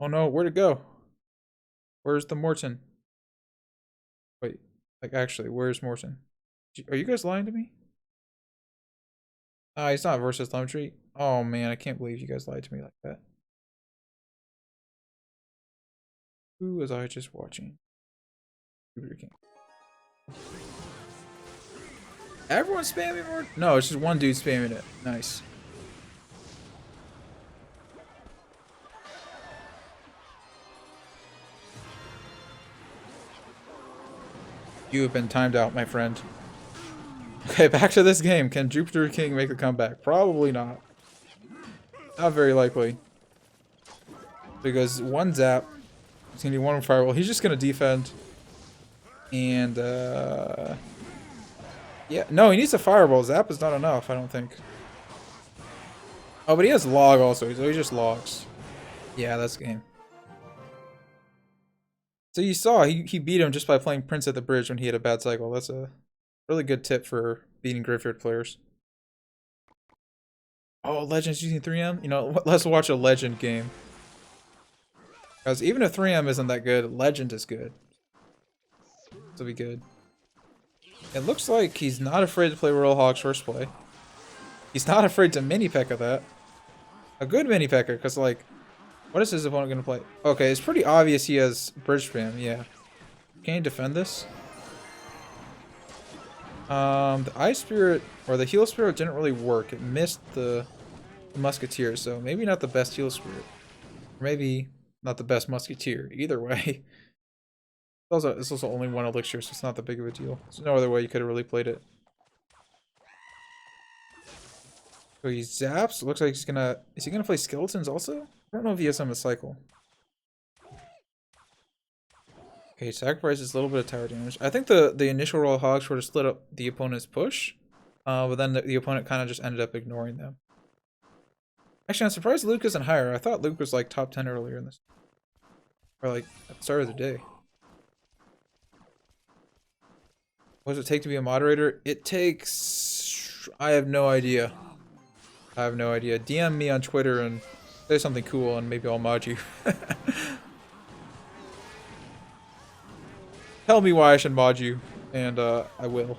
Oh no, where'd it go? Where's the Morton? Wait, like actually, where's Morton? Are you guys lying to me? He's not versus Lemon Tree. Oh man, I can't believe you guys lied to me like that. Who was I just watching? Jupiter King. Everyone's spamming more? No, it's just one dude spamming it. Nice. You have been timed out, my friend. Okay, back to this game. Can Jupiter King make a comeback? Probably not. Not very likely. Because one zap, it's gonna be one fireball. He's just gonna defend. And yeah, no, he needs a fireball. Zap is not enough, I don't think. Oh, but he has log also, so he just logs. Yeah, that's game. So you saw he beat him just by playing Prince at the Bridge when he had a bad cycle. That's a really good tip for beating Graveyard players. Oh, Legend's using 3M? You know, let's watch a Legend game. Because even if 3M isn't that good, Legend is good. This will be good. It looks like he's not afraid to play Royal Hog's first play. He's not afraid to mini P.E.K.K.A that. A good mini P.E.K.K.A, because like, what is his opponent going to play? Okay, it's pretty obvious he has Bridge Spam, yeah. Can he defend this? The Ice Spirit, or the Heal Spirit didn't really work. It missed the Musketeer, so maybe not the best Heal Spirit. Or maybe not the best Musketeer. Either way. It's also only one elixir, so it's not that big of a deal. There's no other way you could have really played it. So he zaps. It looks like he's gonna... Is he gonna play Skeletons also? I don't know if he has them a cycle. Okay, sacrifices a little bit of tower damage. I think the initial Royal Hogs sort of split up the opponent's push. But then the opponent kind of just ended up ignoring them. Actually, I'm surprised Luke isn't higher. I thought Luke was like top 10 earlier in this. Or like at the start of the day. What does it take to be a moderator? It takes... I have no idea. I have no idea. DM me on Twitter and say something cool and maybe I'll mod you. Tell me why I should mod you, and I will.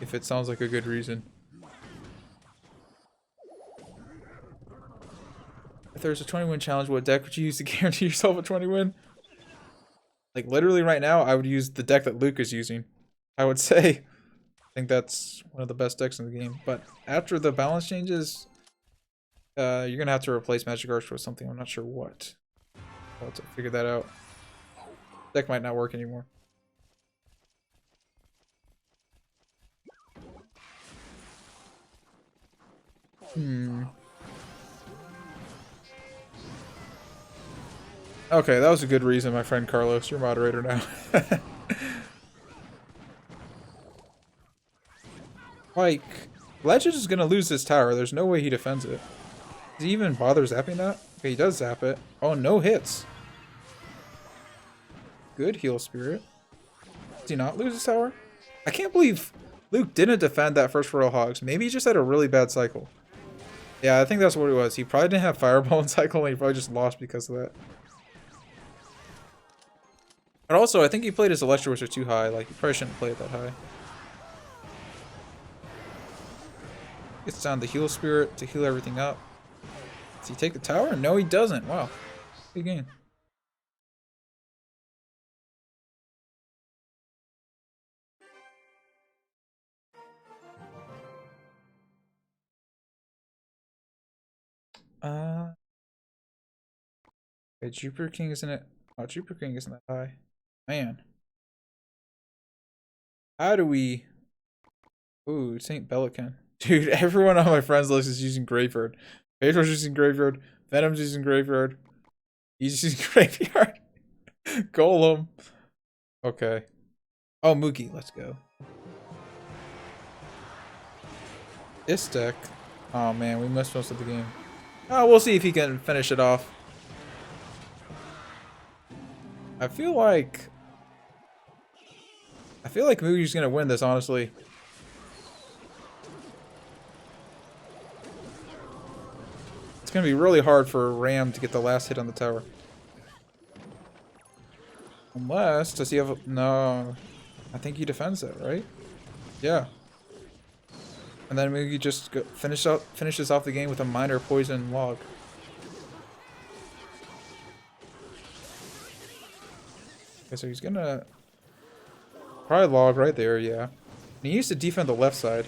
If it sounds like a good reason. I there's a 20-win challenge, what deck would you use to guarantee yourself a 20-win? Like, literally right now, I would use the deck that Luke is using. I would say, I think that's one of the best decks in the game. But after the balance changes, you're going to have to replace Magic Arch with something. I'm not sure what. I'll have to figure that out. Deck might not work anymore. Okay, that was a good reason, my friend Carlos. You're moderator now. Like, Legend is gonna lose this tower. There's no way he defends it. Does he even bother zapping that? Okay, he does zap it. Oh, no hits. Good heal spirit. Does he not lose his tower? I can't believe Luke didn't defend that first Royal Hogs. Maybe he just had a really bad cycle. Yeah, I think that's what it was. He probably didn't have Fireball in cycle, and he probably just lost because of that. But also, I think he played his Electro Wizard too high. Like, he probably shouldn't play it that high. Gets down the heal spirit to heal everything up. Does he take the tower? No, he doesn't. Wow. Good game. Okay, Jupiter King isn't it? Oh, Jupiter King isn't that high. Man. How do we... Ooh, St. Bellican. Dude, everyone on my friends list is using Graveyard. Pedro's using Graveyard. Venom's using Graveyard. He's using Graveyard. Golem. Okay. Oh, Mookie, let's go. This deck. Oh man, we missed most of the game. Oh, we'll see if he can finish it off. I feel like Moogie's gonna win this, honestly. It's gonna be really hard for Ram to get the last hit on the tower. Unless, does he have a... No. I think he defends that, right? Yeah. And then Moogie just finishes off the game with a minor poison log. Okay, so he's gonna... Probably log right there, yeah. And he used to defend the left side.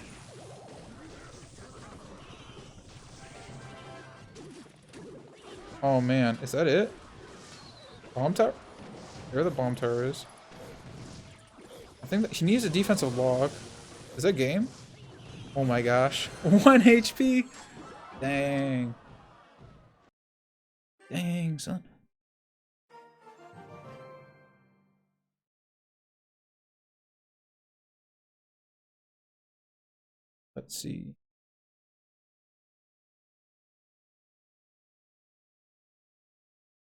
Oh man, is that it? Bomb tower? There the bomb tower is. I think that he needs a defensive log. Is that game? Oh my gosh. 1 HP? Dang. Dang, son. Let's see.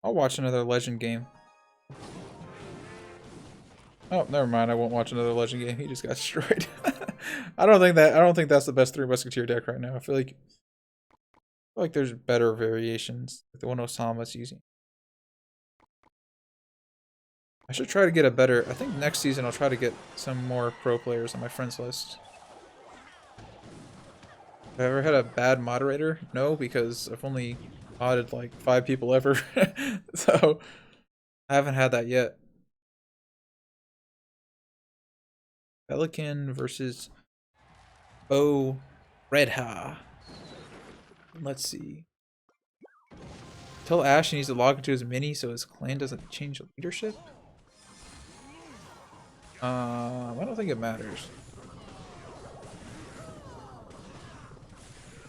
I'll watch another Legend game. Oh, never mind. I won't watch another Legend game. He just got destroyed. I don't think that's the best Three Musketeer deck right now. I feel like there's better variations, like the one Osama's using. I should try to get a better... I think next season I'll try to get some more pro players on my friends list. Have I ever had a bad moderator? No, because I've only modded like 5 people ever. So, I haven't had that yet. Pelican versus Bo Redha. Let's see. Tell Ash he needs to log into his mini so his clan doesn't change leadership. I don't think it matters.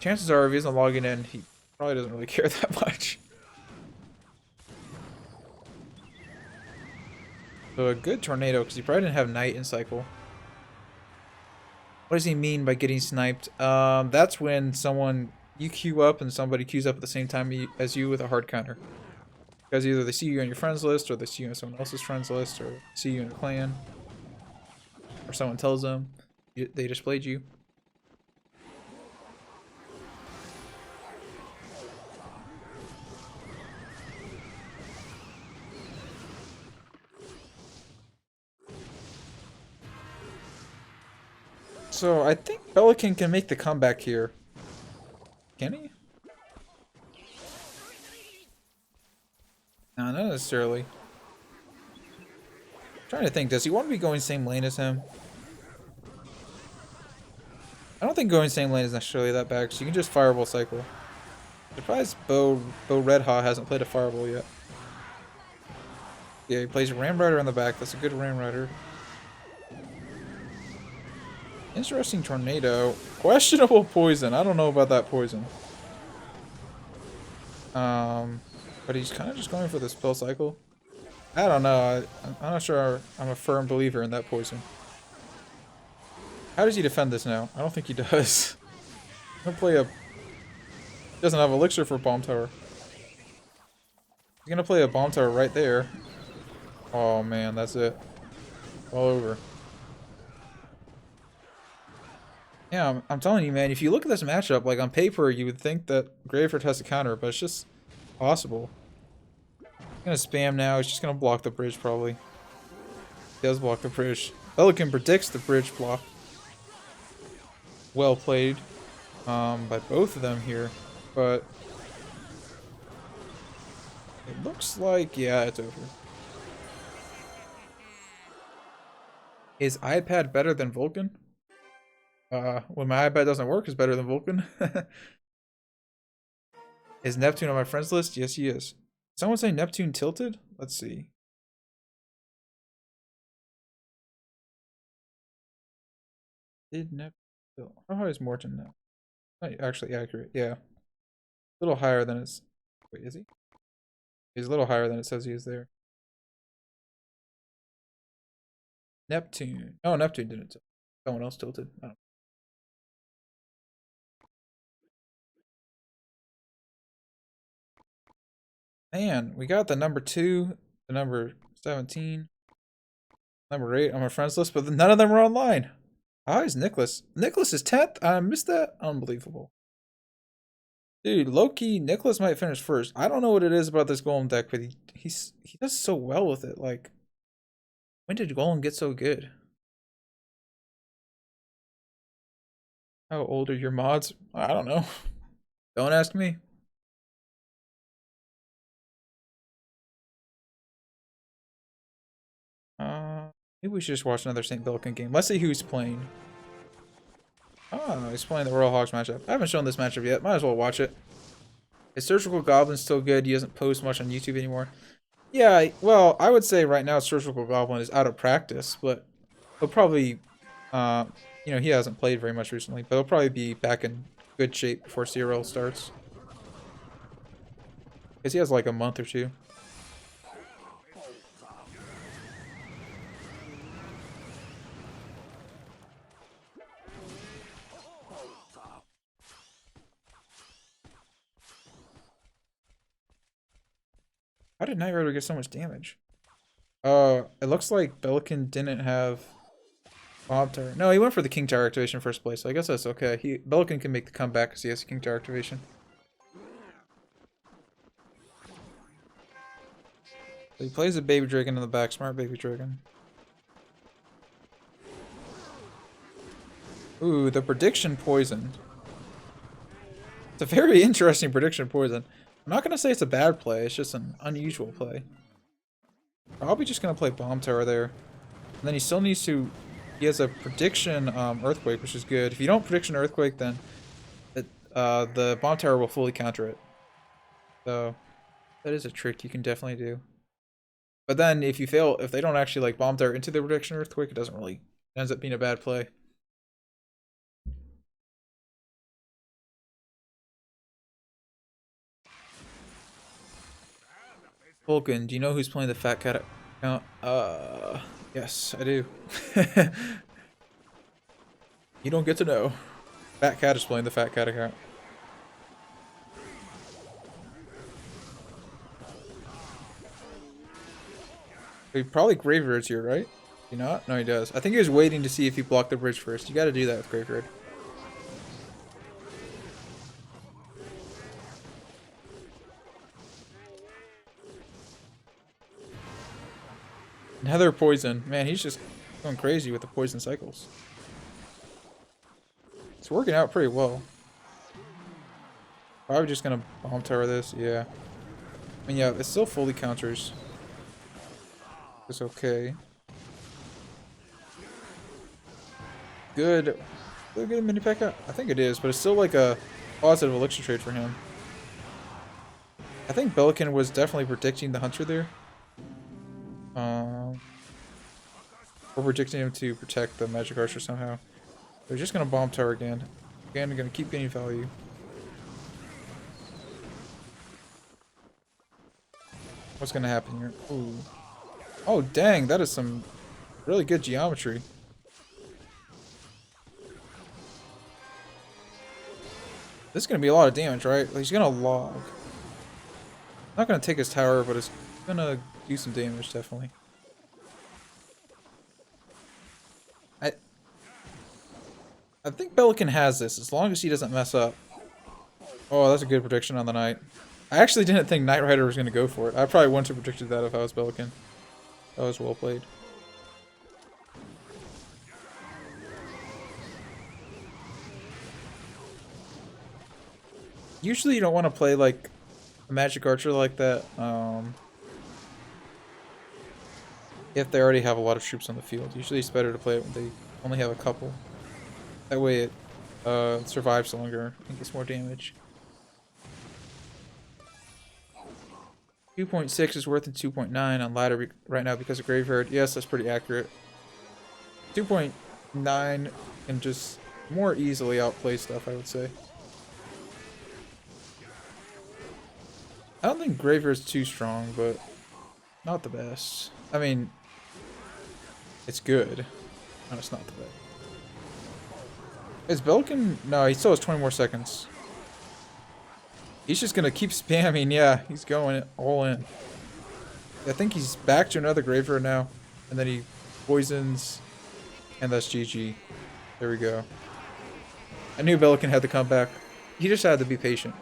Chances are if he isn't logging in, he probably doesn't really care that much. So a good tornado, because he probably didn't have night in cycle. What does he mean by getting sniped? That's when you queue up and somebody queues up at the same time as you with a hard counter. Because either they see you on your friends list, or they see you on someone else's friends list, or see you in a clan, or someone tells them they just played you. So I think Pelican can make the comeback here. Can he? not necessarily. I'm trying to think, does he want to be going same lane as him? I don't think going same lane is necessarily that bad, because you can just fireball cycle. Surprised Bo Red Hot hasn't played a fireball yet. Yeah, he plays Ram Rider on the back. That's a good Ram Rider. Interesting tornado. Questionable poison. I don't know about that poison. But he's kind of just going for the spell cycle. I don't know. I'm not sure I'm a firm believer in that poison. How does he defend this now? I don't think he does. I'm gonna play a... He doesn't have elixir for bomb tower. He's gonna play a bomb tower right there. Oh man, that's it. All over. Yeah, I'm telling you, man, if you look at this matchup, like on paper, you would think that Graveyard has a counter, but it's just possible. He's gonna spam now, he's just gonna block the bridge probably. He does block the bridge. Vulkan predicts the bridge block. Well played by both of them here, but it looks like, yeah, it's over. Is iPad better than Vulkan? When my iPad doesn't work, is better than Vulkan. Is Neptune on my friends list? Yes, he is. Someone say Neptune tilted? Let's see. Did Neptune tilt? How high is Morton now? Not actually accurate. Yeah. A little higher than it's... Wait, is he? He's a little higher than it says he is there. Neptune. Oh, Neptune didn't tilt. Someone else tilted. I don't know. Man, we got the number 2, the number 17, number 8 on my friends list, but none of them are online. How high is Nicholas? Nicholas is 10th? I missed that? Unbelievable. Dude, low-key, Nicholas might finish first. I don't know what it is about this Golem deck, but he does so well with it. Like, when did Golem get so good? How old are your mods? I don't know. Don't ask me. Maybe we should just watch another St. Vulkan game. Let's see who's playing. Oh, he's playing the Royal Hogs matchup. I haven't shown this matchup yet. Might as well watch it. Is Surgical Goblin still good? He doesn't post much on YouTube anymore. Yeah, well, I would say right now Surgical Goblin is out of practice, but he'll probably, you know, he hasn't played very much recently, but he'll probably be back in good shape before CRL starts. Because he has like a month or two. How did Knight Rider get so much damage? It looks like Belkin didn't have Bob Tower. No, he went for the King Tower activation in first place, so I guess that's okay. Belkin can make the comeback because he has King Tower activation. So he plays a Baby Dragon in the back. Smart Baby Dragon. Ooh, the prediction poison. It's a very interesting prediction poison. I'm not going to say it's a bad play, it's just an unusual play. Probably just going to play Bomb Tower there. And then he still needs to... He has a prediction Earthquake, which is good. If you don't prediction Earthquake, then the Bomb Tower will fully counter it. So, that is a trick you can definitely do. But then, if you fail, if they don't actually like Bomb Tower into the prediction Earthquake, it doesn't really... It ends up being a bad play. Vulkan, do you know who's playing the Fat Cat account? Yes, I do. You don't get to know. Fat Cat is playing the Fat Cat account. He probably Graveyard's here, right? Do you not? No, he does. I think he was waiting to see if he blocked the bridge first. You gotta do that with Graveyard. Another poison. Man, he's just going crazy with the poison cycles. It's working out pretty well. Probably just gonna Bomb Tower this, yeah. I mean, yeah, it still fully counters. It's okay. Good. Good mini P.E.K.K.A? I think it is, but it's still like a positive elixir trade for him. I think Vulkan was definitely predicting the Hunter there. Or predicting him to protect the Magic Archer somehow. They're just gonna bomb tower again. Again, they're gonna keep getting value. What's gonna happen here? Ooh. Oh, dang, that is some really good geometry. This is gonna be a lot of damage, right? Like, he's gonna log. Not gonna take his tower, but it's gonna do some damage, definitely. I think Pelican has this, as long as he doesn't mess up. Oh, that's a good prediction on the Knight. I actually didn't think Knight Rider was going to go for it. I probably wouldn't have predicted that if I was Pelican. That was well played. Usually you don't want to play like a Magic Archer like that if they already have a lot of troops on the field. Usually it's better to play it when they only have a couple. That way it survives longer and gets more damage. 2.6 is worth 2.9 on ladder right now because of Graveyard. Yes, that's pretty accurate. 2.9 can just more easily outplay stuff, I would say. I don't think Graveyard's too strong, but not the best. I mean, it's good. No, it's not the best. Is Belkin? No, he still has 20 more seconds. He's just gonna keep spamming. Yeah, he's going all in. I think he's back to another Graveyard now. And then he poisons. And that's GG. There we go. I knew Belkin had to come back. He just had to be patient.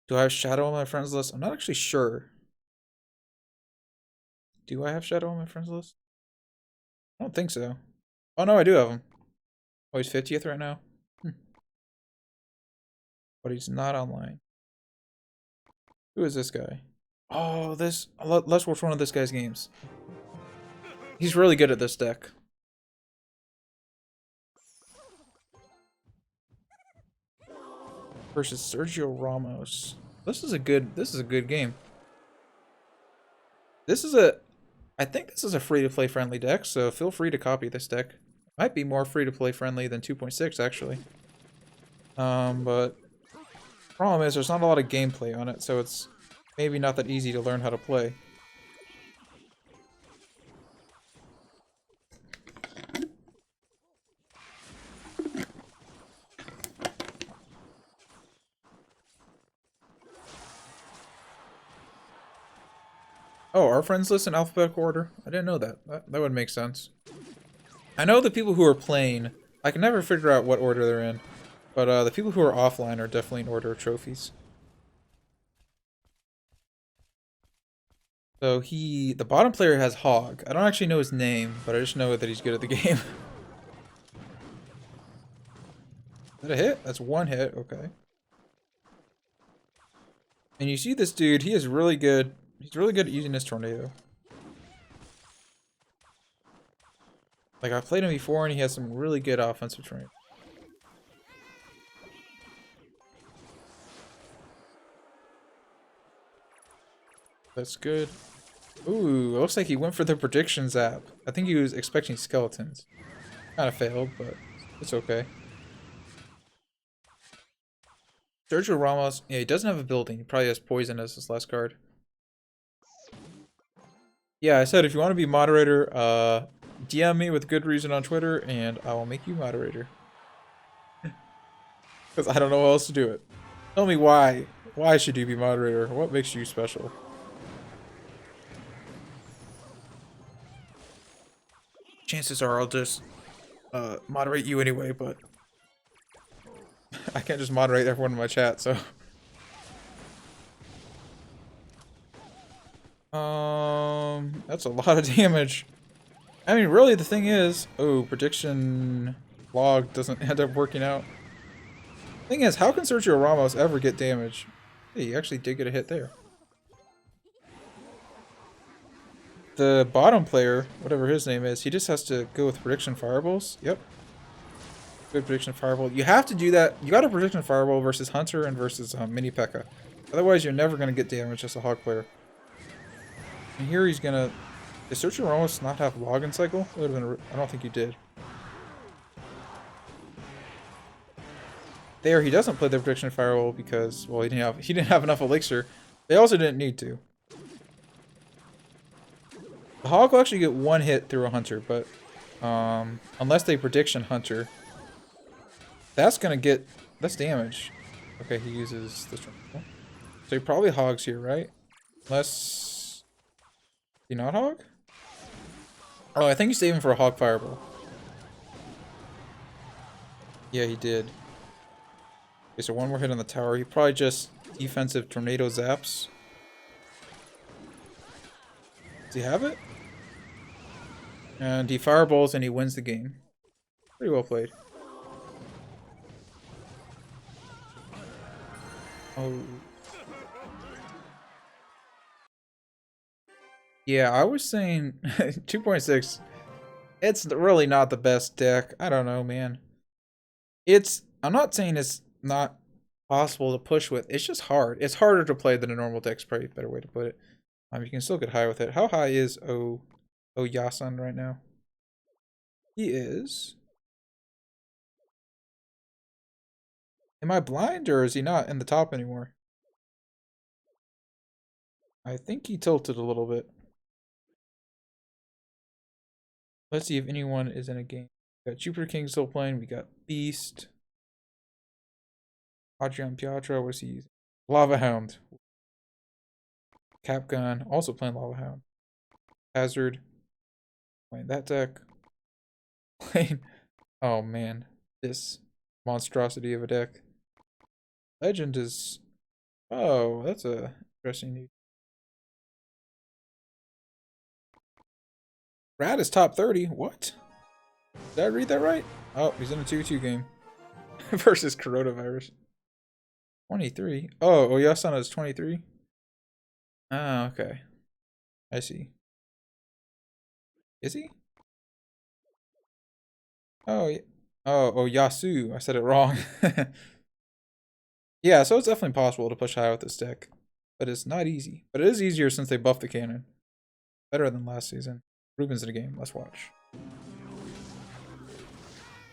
Do I have Shadow on my friends list? I'm not actually sure. Do I have Shadow on my friends list? I don't think so. Oh no, I do have him. Oh, he's 50th right now? But he's not online. Who is this guy? Oh, let's watch one of this guy's games. He's really good at this deck. Versus Sergio Ramos. This is a good game. I think this is a free-to-play friendly deck, so feel free to copy this deck. Might be more free-to-play friendly than 2.6 actually. But problem is there's not a lot of gameplay on it, so it's maybe not that easy to learn how to play. Oh, our friends list in alphabetical order? I didn't know that. That would make sense. I know the people who are playing, I can never figure out what order they're in. But the people who are offline are definitely in order of trophies. So the bottom player has Hog. I don't actually know his name, but I just know that he's good at the game. Is that a hit? That's one hit, okay. And you see this dude, he is really good. He's really good at using his tornado. Like, I've played him before and he has some really good offensive tornado. That's good. Ooh, it looks like he went for the predictions app. I think he was expecting skeletons. Kind of failed, but it's okay. Sergio Ramos, yeah, he doesn't have a building. He probably has poison as his last card. Yeah, I said if you want to be moderator, DM me with good reason on Twitter, and I will make you moderator. Because I don't know how else to do it. Tell me why. Why should you be moderator? What makes you special? Chances are I'll just moderate you anyway, but I can't just moderate everyone in my chat, so. That's a lot of damage. I mean, really, the thing is, oh, prediction. log doesn't end up working out. Thing is, how can Sergio Ramos ever get damage? Hey, he actually did get a hit there. The bottom player, whatever his name is, he just has to go with prediction fireballs. Yep. Good prediction fireball. You have to do that. You got a prediction fireball versus Hunter and versus Mini P.E.K.K.A. Otherwise, you're never going to get damage as a hog player. And here he's going to... Did Sergio Ramos not have login cycle? It would have been... I don't think he did. There, he doesn't play the prediction fireball because, well, he didn't have enough elixir. They also didn't need to. The hog will actually get one hit through a hunter, but unless they prediction hunter, that's damage. Okay, he uses this one. So he probably hogs here, right? Unless he not hog? Oh, I think he's saving for a hog fireball. Yeah, he did. Okay, so one more hit on the tower. He probably just defensive tornado zaps. Does he have it? And he fireballs and he wins the game. Pretty well played. Oh. Yeah, I was saying 2.6. It's really not the best deck. I don't know, man. I'm not saying it's not possible to push with. It's just hard. It's harder to play than a normal deck's probably a better way to put it. You can still get high with it. How high is Yasun right now? He is. Am I blind or is he not in the top anymore? I think he tilted a little bit. Let's see if anyone is in a game. We got Jupiter King still playing. We got Beast. Adrian Piatra, what is he using? Lava Hound. Capgun, also playing Lava Hound. Hazard. Playing that deck. Playing. Oh man. This monstrosity of a deck. Legend is. Oh, that's a interesting need. Brad is top 30. What? Did I read that right? Oh, he's in a 2-2 game. Versus coronavirus. 23. Oh, Oyasana is 23. Ah, okay. I see. Is he? Oh, yeah. Oh, Yasu. I said it wrong. Yeah, so it's definitely possible to push high with this deck. But it's not easy. But it is easier since they buffed the cannon. Better than last season. Ruben's in the game. Let's watch.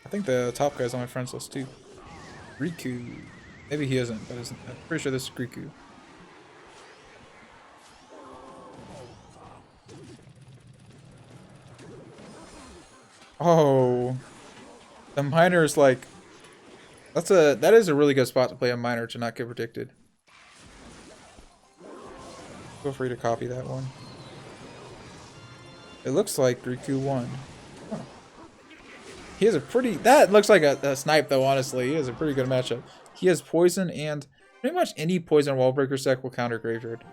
I think the top guy's on my friends list too. Riku. Maybe he isn't, but I'm pretty sure this is Riku. Oh. The miner is like... That is a really good spot to play a miner to not get predicted. Feel free to copy that one. It looks like Riku won. Huh. He has a pretty... That looks like a snipe though, honestly. He has a pretty good matchup. He has poison and pretty much any poison wall breaker deck will counter Graveyard.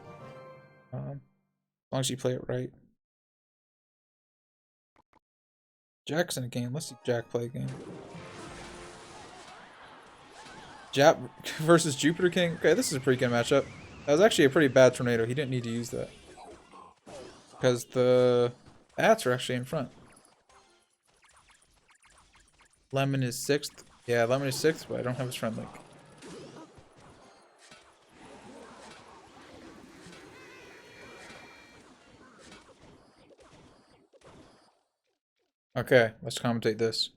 As long as you play it right. Jack's in a game. Let's see Jack play a game. Jap versus Jupiter King. Okay, this is a pretty good matchup. That was actually a pretty bad tornado. He didn't need to use that. Because the bats are actually in front. Lemon is 6th. Yeah, Lemon is 6th, but I don't have his friend link. Okay, let's commentate this.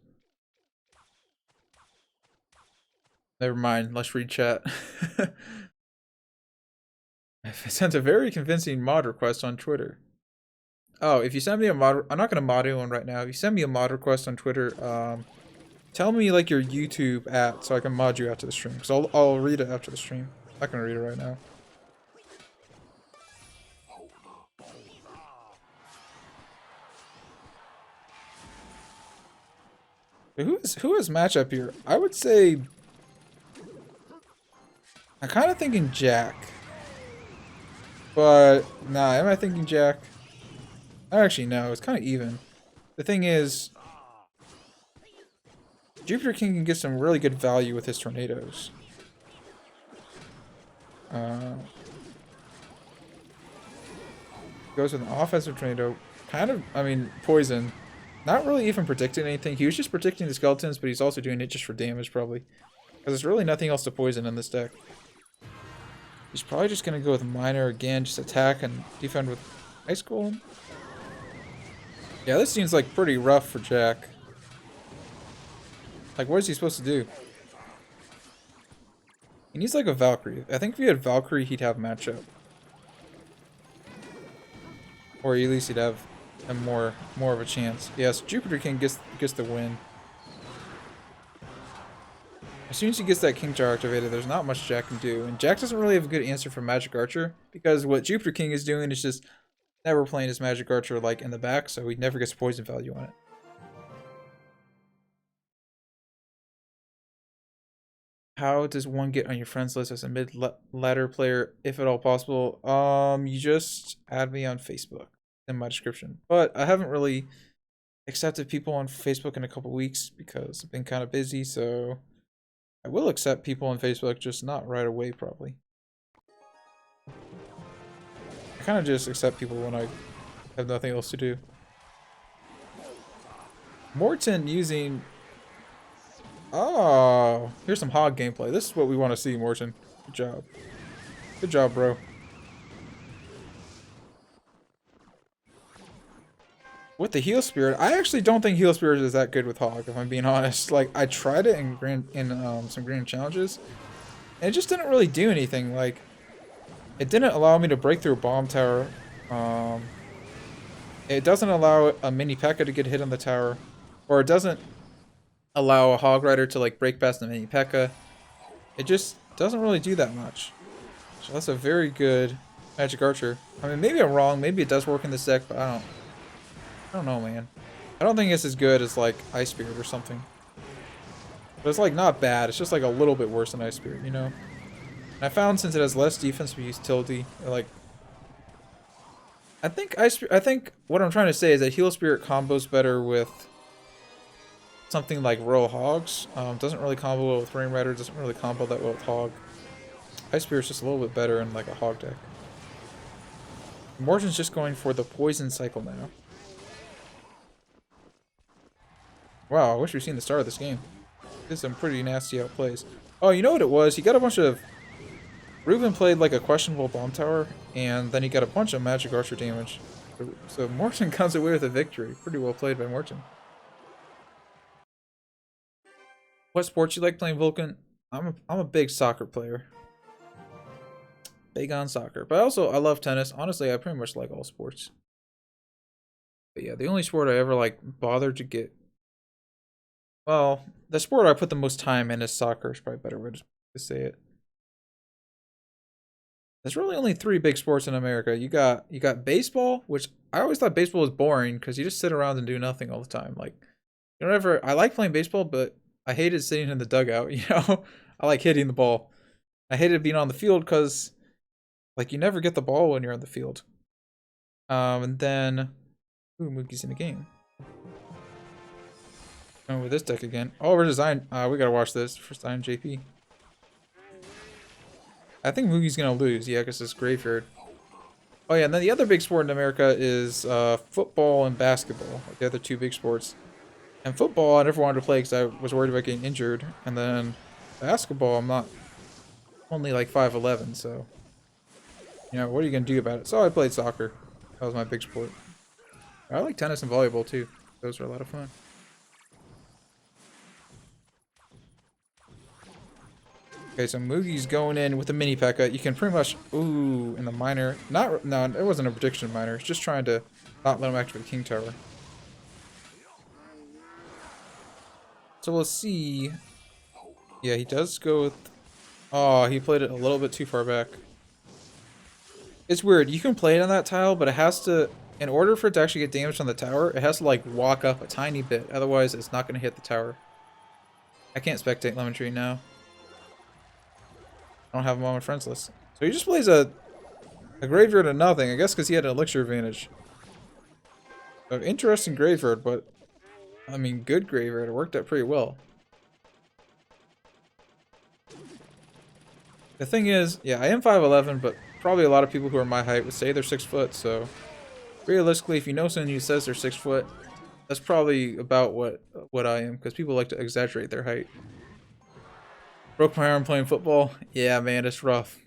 Never mind, let's read chat. I sent a very convincing mod request on Twitter. Oh, if you send me a mod, I'm not gonna mod anyone right now. If you send me a mod request on Twitter, tell me like your YouTube @ so I can mod you after the stream. Cause I'll read it after the stream. I'm not gonna read it right now. Who is matchup here? I would say I'm kind of thinking Jack. But nah, am I thinking Jack? Actually no, it's kind of even. The thing is Jupiter King can get some really good value with his tornadoes. Goes with an offensive tornado. Kind of, I mean, poison. Not really even predicting anything. He was just predicting the skeletons, but he's also doing it just for damage, probably. Because there's really nothing else to poison in this deck. He's probably just going to go with Miner again, just attack and defend with Ice Golem. Yeah, this seems like pretty rough for Jack. Like, what is he supposed to do? He needs like a Valkyrie. I think if he had Valkyrie, he'd have matchup. Or at least he'd have a more of a chance. Yes, Jupiter King gets the win. As soon as he gets that King Tower activated, there's not much Jack can do. And Jack doesn't really have a good answer for Magic Archer, because what Jupiter King is doing is just never playing his Magic Archer like in the back, so he never gets poison value on it. How does one get on your friends list as a mid-ladder player, if at all possible? You just add me on Facebook in my description. But I haven't really accepted people on Facebook in a couple weeks because I've been kind of busy, so I will accept people on Facebook, just not right away, probably. I kind of just accept people when I have nothing else to do. Morton using... Oh, here's some hog gameplay. This is what we want to see, Morton. Good job. Good job, bro. With the Heal Spirit, I actually don't think Heal Spirit is that good with Hog, if I'm being honest. Like, I tried it in some grand challenges, and it just didn't really do anything. Like, it didn't allow me to break through a bomb tower. It doesn't allow a mini P.E.K.K.A to get hit on the tower, or it doesn't allow a Hog Rider to like break past the mini P.E.K.K.A. It just doesn't really do that much. So that's a very good Magic Archer. I mean, maybe I'm wrong. Maybe it does work in this deck, but I don't know, man. I don't think it's as good as like Ice Spirit or something. But it's like not bad. It's just like a little bit worse than Ice Spirit, you know? And I found since it has less defense, we use Tilde. Like, I think what I'm trying to say is that Heal Spirit combos better with something like Royal Hogs. Doesn't really combo well with Rain Rider. Doesn't really combo that well with Hog. Ice Spirit's just a little bit better in like a Hog deck. Morton's just going for the poison cycle now. Wow, I wish we'd seen the start of this game. There's some pretty nasty outplays. Oh, you know what it was? He got a bunch of... Ruben played like a questionable bomb tower, and then he got a bunch of Magic Archer damage. So Morton comes away with a victory. Pretty well played by Morton. What sports you like playing, Vulkan? I'm a big soccer player. Big on soccer. But I love tennis. Honestly, I pretty much like all sports. But yeah, the only sport I ever like bothered to get... Well, the sport I put the most time in is soccer. Is probably a better way to say it. There's really only 3 big sports in America. You got baseball, which I always thought baseball was boring because you just sit around and do nothing all the time. Like, you don't ever... I like playing baseball, but I hated sitting in the dugout, you know? I like hitting the ball. I hated being on the field because, like, you never get the ball when you're on the field. And then... Ooh, Mookie's in the game. Oh, with this deck again. Oh, we're designed. We gotta watch this for Stein JP. I think Moogie's gonna lose, yeah, because it's Graveyard. Oh yeah, and then the other big sport in America is football and basketball. Like the other 2 big sports. And football, I never wanted to play because I was worried about getting injured. And then basketball, I'm not only like 5'11", so you know, what are you gonna do about it? So I played soccer. That was my big sport. I like tennis and volleyball too. Those are a lot of fun. Okay, so Moogie's going in with a mini P.E.K.K.A. You can pretty much... Ooh, in the minor... No, it wasn't a prediction minor. It's just trying to not let him activate King Tower. So we'll see. Yeah, he does go with... Oh, he played it a little bit too far back. It's weird. You can play it on that tile, but it has to... In order for it to actually get damaged on the tower, it has to, like, walk up a tiny bit. Otherwise, it's not going to hit the tower. I can't spectate Lemon Tree now. I don't have him on my friends list. So he just plays a Graveyard and nothing. I guess because he had an Elixir advantage. So interesting Graveyard, but... I mean, good Graveyard. It worked out pretty well. The thing is, yeah, I am 5'11", but probably a lot of people who are my height would say they're 6 foot, so realistically, if you know someone who says they're 6 foot, that's probably about what I am, because people like to exaggerate their height. Broke my arm playing football. Yeah, man, it's rough.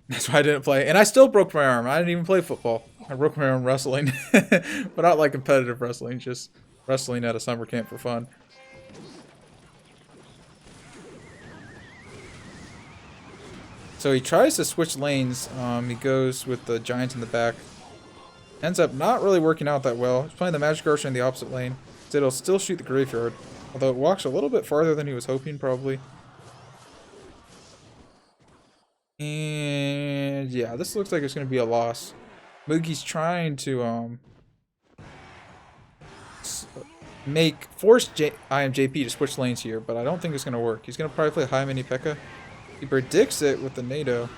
That's why I didn't play. And I still broke my arm. I didn't even play football. I broke my arm wrestling. But not like competitive wrestling, just wrestling at a summer camp for fun. So he tries to switch lanes. He goes with the Giants in the back. Ends up not really working out that well. He's playing the Magic Archer in the opposite lane. So it'll still shoot the Graveyard. Although it walks a little bit farther than he was hoping, probably. And yeah, this looks like it's going to be a loss. Moogie's trying to force IMJP to switch lanes here, but I don't think it's going to work. He's going to probably play high mini P.E.K.K.A. He predicts it with the NATO.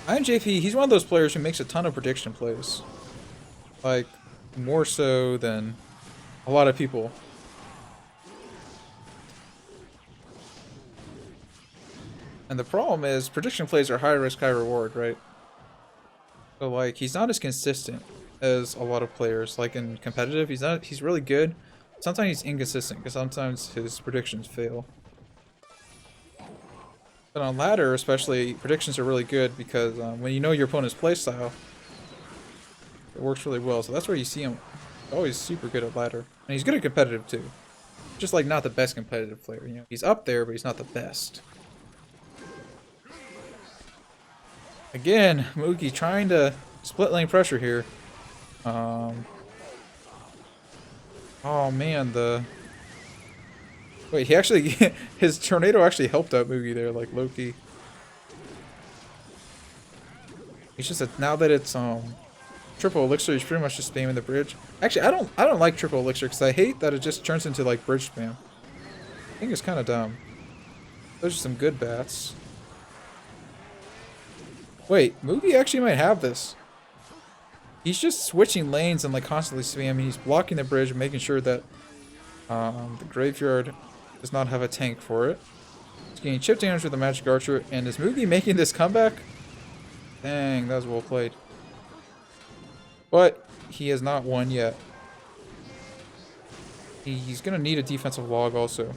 IMJP, he's one of those players who makes a ton of prediction plays. Like, more so than a lot of people. And the problem is, prediction plays are high risk, high reward, right? So, like, he's not as consistent as a lot of players. Like, in competitive, he's really good. Sometimes he's inconsistent, because sometimes his predictions fail. But on ladder, especially, predictions are really good, because when you know your opponent's playstyle, it works really well. So that's where you see him always super good at ladder. And he's good at competitive, too. Just, like, not the best competitive player, you know? He's up there, but he's not the best. Again, Mookie trying to split lane pressure here. Oh man, wait, he actually his tornado actually helped out Moogie there, like Loki. It's just that now that it's triple elixir, he's pretty much just spamming the bridge. Actually, I don't like triple elixir because I hate that it just turns into like bridge spam. I think it's kind of dumb. Those are some good bats. Wait, Moogie actually might have this. He's just switching lanes and like constantly spamming. He's blocking the bridge and making sure that the Graveyard does not have a tank for it. He's getting chip damage with the Magic Archer. And is Moogie making this comeback? Dang, that was well played. But he has not won yet. He's going to need a defensive log also.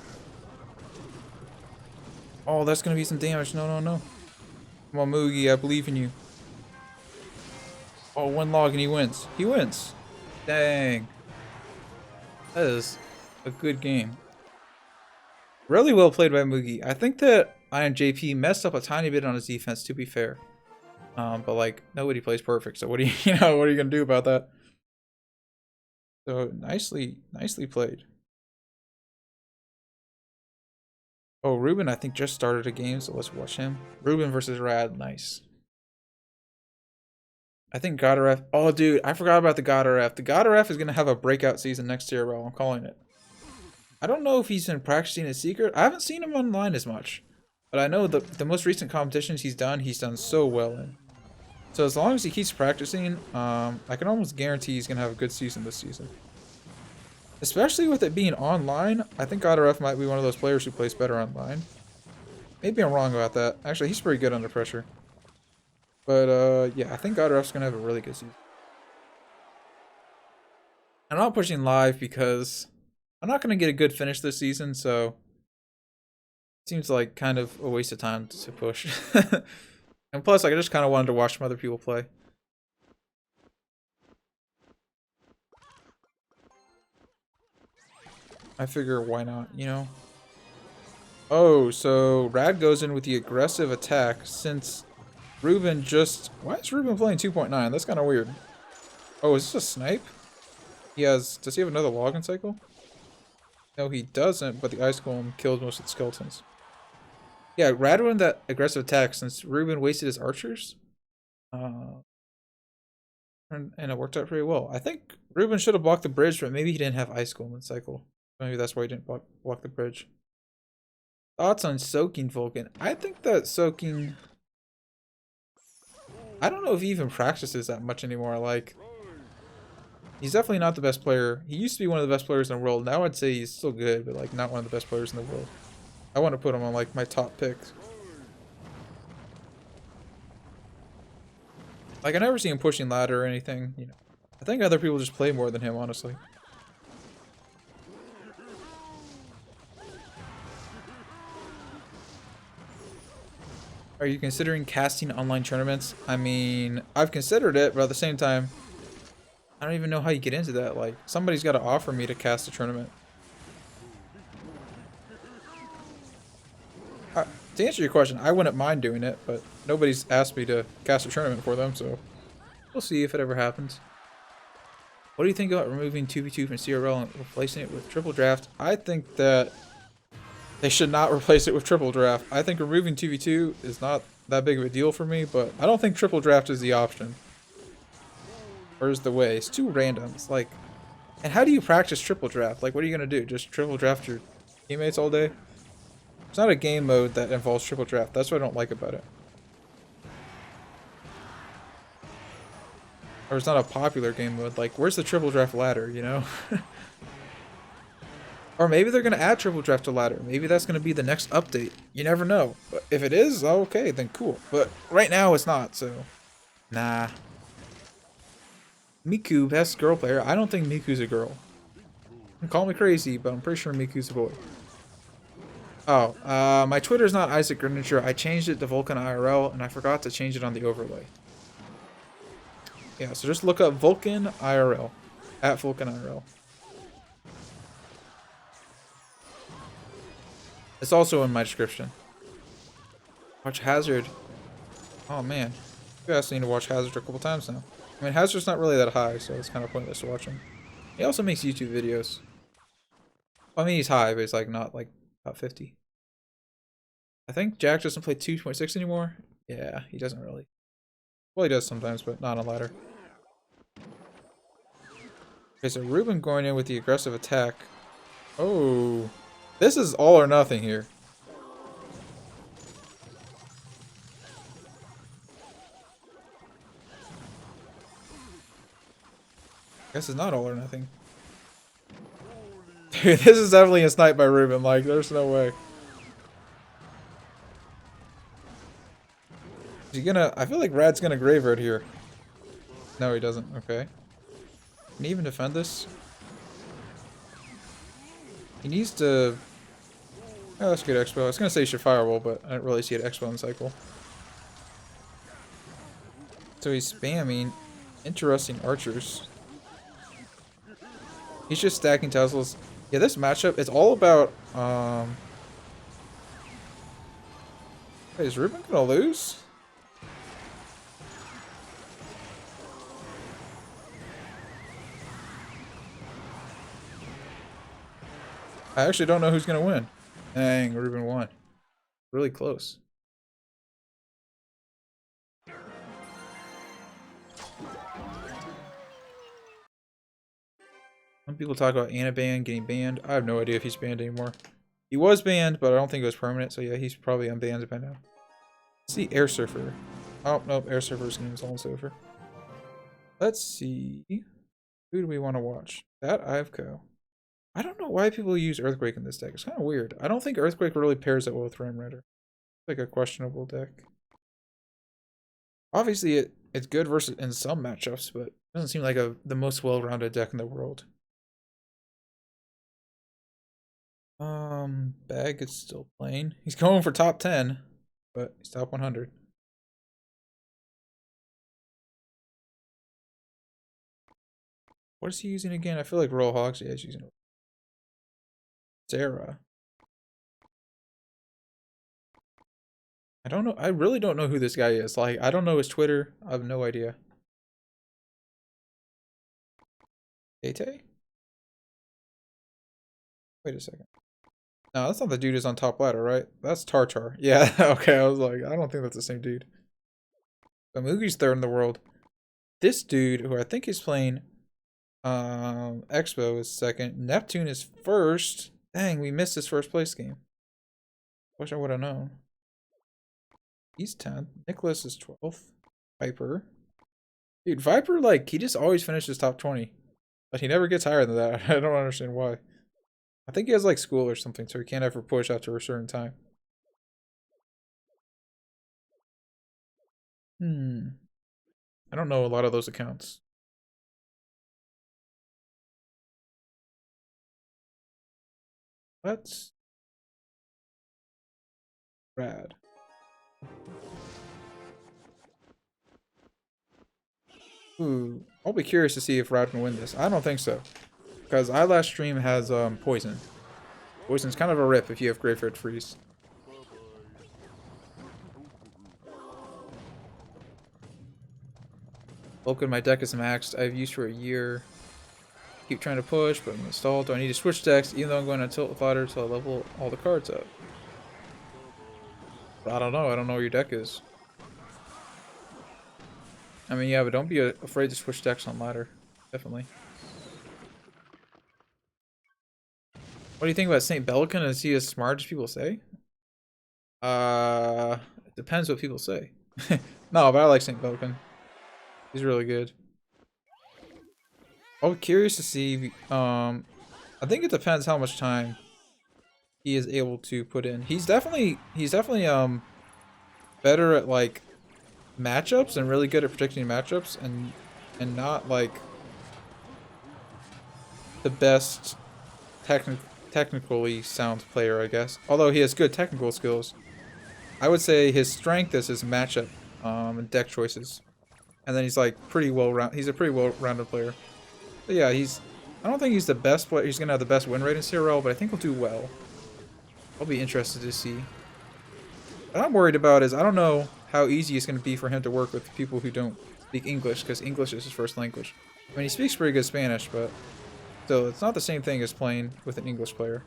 Oh, that's going to be some damage. No, no, no. Come on, Moogie, I believe in you. Oh, one log and he wins. He wins. Dang. That is a good game. Really well played by Moogie. I think that IMJP messed up a tiny bit on his defense, to be fair. But like, nobody plays perfect, so what do you know, what are you gonna do about that? So nicely played. Oh, Ruben, I think just started a game, so let's watch him. Ruben versus Rad, nice. I think Godaref. Oh, dude, I forgot about the Godaref. The Godaref is gonna have a breakout season next year, bro. I'm calling it. I don't know if he's been practicing his secret. I haven't seen him online as much, but I know the most recent competitions he's done so well in. So as long as he keeps practicing, I can almost guarantee he's gonna have a good season this season. Especially with it being online, I think Godaref might be one of those players who plays better online. Maybe I'm wrong about that. Actually, he's pretty good under pressure. But yeah, I think Godaref's gonna have a really good season. I'm not pushing live because I'm not gonna get a good finish this season, so it seems like kind of a waste of time to push. And plus, like, I just kind of wanted to watch some other people play. I figure why not, you know? Oh, so Rad goes in with the aggressive attack since Ruben just... Why is Ruben playing 2.9? That's kind of weird. Oh, is this a snipe? Does he have another login cycle? No, he doesn't, but the Ice Golem killed most of the skeletons. Yeah, Rad won that aggressive attack since Ruben wasted his archers. And it worked out pretty well. I think Ruben should have blocked the bridge, but maybe he didn't have Ice Golem in cycle. Maybe that's why he didn't block the bridge. Thoughts on soaking Vulkan? I think that soaking... I don't know if he even practices that much anymore. Like, He's definitely not the best player. He used to be one of the best players in the world. Now I'd say he's still good, but like not one of the best players in the world. I want to put him on like my top picks. Like I never see him pushing ladder or anything, you know. I think other people just play more than him, honestly. Are you considering casting online tournaments? I mean, I've considered it, but at the same time, I don't even know how you get into that. Like, somebody's got to offer me to cast a tournament. To answer your question, I wouldn't mind doing it, but nobody's asked me to cast a tournament for them, so we'll see if it ever happens. What do you think about removing 2v2 from CRL and replacing it with triple draft? I think that they should not replace it with triple draft. I think removing 2v2 is not that big of a deal for me, but I don't think triple draft is the option. Or is the way. It's too random. It's like, and how do you practice triple draft? Like, what are you going to do? Just triple draft your teammates all day? It's not a game mode that involves triple draft. That's what I don't like about it. Or it's not a popular game mode. Like, where's the triple draft ladder, you know? Or maybe they're going to add triple draft to ladder. Maybe that's going to be the next update. You never know. But if it is, okay, then cool. But right now it's not, so nah. Miku, best girl player. I don't think Miku's a girl. Call me crazy, but I'm pretty sure Miku's a boy. Oh, my Twitter's not Isaac Grinninger. I changed it to Vulkan IRL, and I forgot to change it on the overlay. Yeah, so just look up Vulkan IRL. At Vulkan IRL. It's also in my description. Watch Hazard. Oh man. You guys need to watch Hazard a couple times now. I mean, Hazard's not really that high, so it's kind of pointless to watch him. He also makes YouTube videos. I mean, he's high, but he's like not like top 50. I think Jack doesn't play 2.6 anymore. Yeah, he doesn't really. Well, he does sometimes, but not on ladder. Okay, so Ruben going in with the aggressive attack. Oh. This is all or nothing here. Guess it's not all or nothing. Dude, this is definitely a snipe by Ruben. Like, there's no way. Is he gonna... I feel like Rad's gonna graveyard here. No, he doesn't. Okay. Can he even defend this? He needs to... Oh, that's good expo. I was gonna say he should firewall, but I didn't really see an expo in the cycle. So he's spamming interesting archers. He's just stacking Teslas. Yeah, this matchup is all about wait, is Ruben gonna lose? I actually don't know who's gonna win. Dang, Ruben won. Really close. Some people talk about Anaban getting banned. I have no idea if he's banned anymore. He was banned, but I don't think it was permanent, so yeah, he's probably unbanned by now. Let's see Air Surfer. Oh, nope, Air Surfer's game's also over. Let's see. Who do we want to watch? That Ivco. I don't know why people use Earthquake in this deck. It's kind of weird. I don't think Earthquake really pairs it well with Ram Rider. It's like a questionable deck. Obviously, it's good versus in some matchups, but it doesn't seem like the most well-rounded deck in the world. Bag is still playing. He's going for top 10, but he's top 100. What is he using again? I feel like Royal Hogs. Yeah, he's using Sarah. I don't know. I really don't know who this guy is. Like, I don't know his Twitter. I have no idea. Ate? Wait a second. No, that's not the dude who's on top ladder, right? That's Tartar. Yeah, okay. I was like, I don't think that's the same dude. So Mugi's third in the world. This dude, who I think is playing Expo, is second. Neptune is first. Dang, we missed his first place game. Wish I would have known. He's 10th. Nicholas is 12th. Viper. Dude, Viper, like, he just always finishes top 20. But he never gets higher than that. I don't understand why. I think he has like school or something, so he can't ever push after a certain time. I don't know a lot of those accounts. That's rad. Ooh, I'll be curious to see if Rad can win this. I don't think so. Because Eyelash Stream has poison. Poison's kind of a rip if you have Graveyard Freeze. Vulkan, my deck is maxed. I've used for a year. Keep trying to push, but I'm installed. Do I need to switch decks even though I'm going to tilt with ladder until I level all the cards up? But I don't know. I don't know where your deck is. I mean, yeah, but don't be afraid to switch decks on ladder. Definitely. What do you think about St. Belkin? Is he as smart as people say? It depends what people say. No, but I like St. Belkin. He's really good. I'm curious to see. I think it depends how much time he is able to put in. He's definitely better at like matchups and really good at predicting matchups and not like the best technically sound player, I guess. Although he has good technical skills. I would say his strength is his matchup and deck choices. And then he's like he's a pretty well-rounded player. But yeah, I don't think he's the best player. He's gonna have the best win rate in CRL, but I think he'll do well. I'll be interested to see. What I'm worried about is I don't know how easy it's gonna be for him to work with people who don't speak English, because English is his first language. I mean, he speaks pretty good Spanish, but still, it's not the same thing as playing with an English player.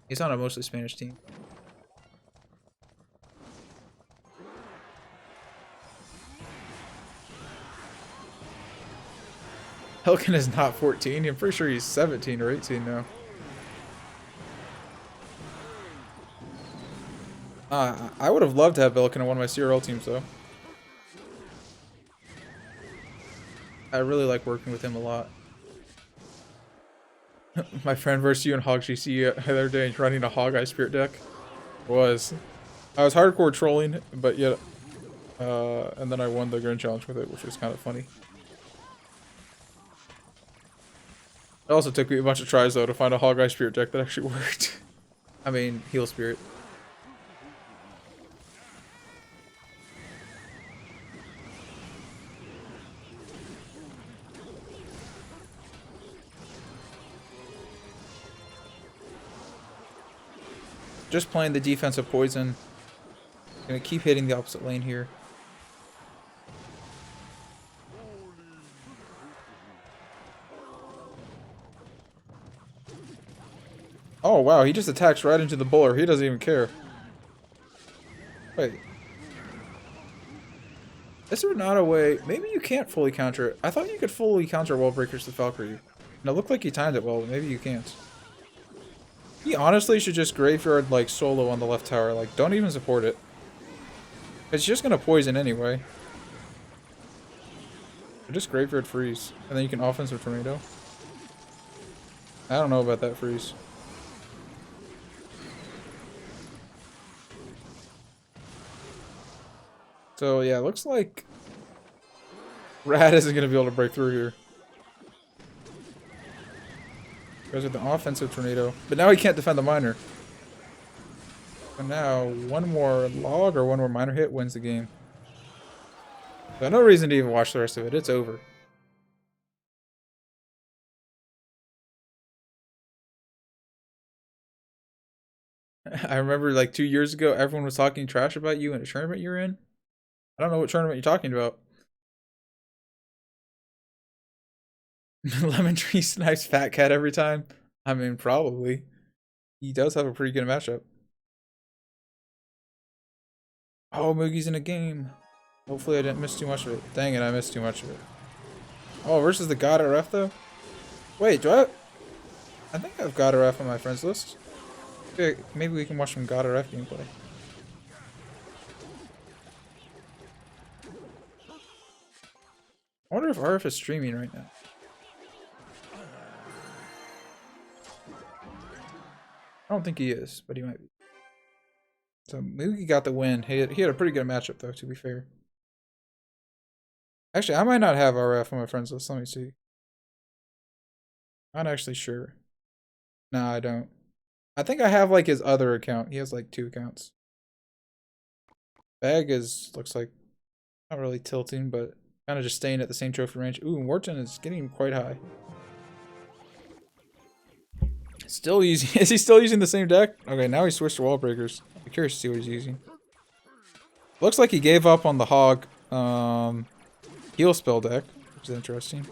He's on a mostly Spanish team. Helkin is not 14. I'm pretty sure he's 17 or 18 now. I would have loved to have Belkin on one of my CRL teams, though. I really like working with him a lot. My friend versus you in Hog GC the other day running a Hog Eye Spirit deck. I was hardcore trolling, but yet, and then I won the Grand Challenge with it, which was kind of funny. It also took me a bunch of tries, though, to find a Hog Eye Spirit deck that actually worked. I mean, Heal Spirit. Just playing the defensive poison. Gonna keep hitting the opposite lane here. Oh wow, he just attacks right into the bowler. He doesn't even care. Wait. Is there not a way? Maybe you can't fully counter it. I thought you could fully counter Wall Breakers to Valkyrie. And it looked like he timed it well, but maybe you can't. He honestly should just graveyard like solo on the left tower. Like, don't even support it. It's just gonna poison anyway. Or just graveyard freeze. And then you can offensive tornado. I don't know about that freeze. So yeah, looks like Rad isn't gonna be able to break through here. Goes with the offensive tornado. But now he can't defend the miner. So now one more log or one more miner hit wins the game. So no reason to even watch the rest of it. It's over. I remember like 2 years ago, everyone was talking trash about you in a tournament you're in. I don't know what tournament you're talking about. Lemon Tree snipes Fat Cat every time. I mean, probably. He does have a pretty good matchup. Oh, Moogie's in a game. Hopefully I didn't miss too much of it. Dang it, I missed too much of it. Oh, versus the God RF though? Wait, I think I've God RF on my friends list. Okay, maybe we can watch some God RF gameplay. I wonder if RF is streaming right now. I don't think he is, but he might be. So maybe he got the win. He had a pretty good matchup, though, to be fair. Actually, I might not have RF on my friends list. Let me see. I'm not actually sure. No, I don't. I think I have, like, his other account. He has, like, 2 accounts. Bag looks like not really tilting, but kind of just staying at the same trophy range. Ooh, Morton is getting quite high. Still using, is he still using the same deck? Okay, now he switched to Wall Breakers. I'm curious to see what he's using. Looks like he gave up on the Hog heal spell deck, which is interesting.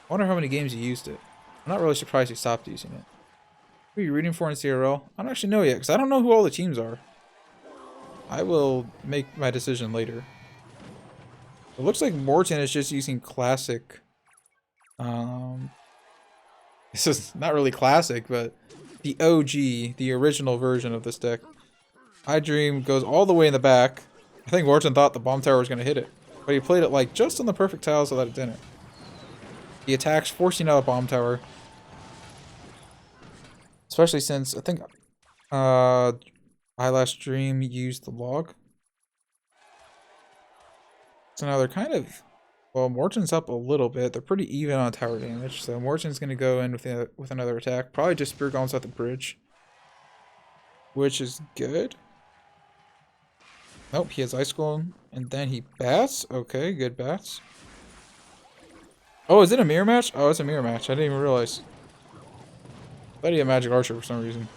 I wonder how many games he used it. I'm not really surprised he stopped using it. Who are you rooting for in CRL? I don't actually know yet, because I don't know who all the teams are. I will make my decision later. It looks like Morton is just using classic. This is not really classic, but the OG, the original version of this deck. I Dream goes all the way in the back. I think Morton thought the bomb tower was going to hit it, but he played it like just on the perfect tile so that it didn't. He attacks, forcing out a bomb tower. Especially since I think Eyelash Dream used the log. So now they're kind of, well, Morton's up a little bit. They're pretty even on tower damage. So Morton's going to go in with another attack. Probably just Spear Golems at the bridge. Which is good. Nope, he has Ice Golem. And then he bats. Okay, good bats. Oh, is it a mirror match? Oh, it's a mirror match. I didn't even realize. I thought he had Magic Archer for some reason.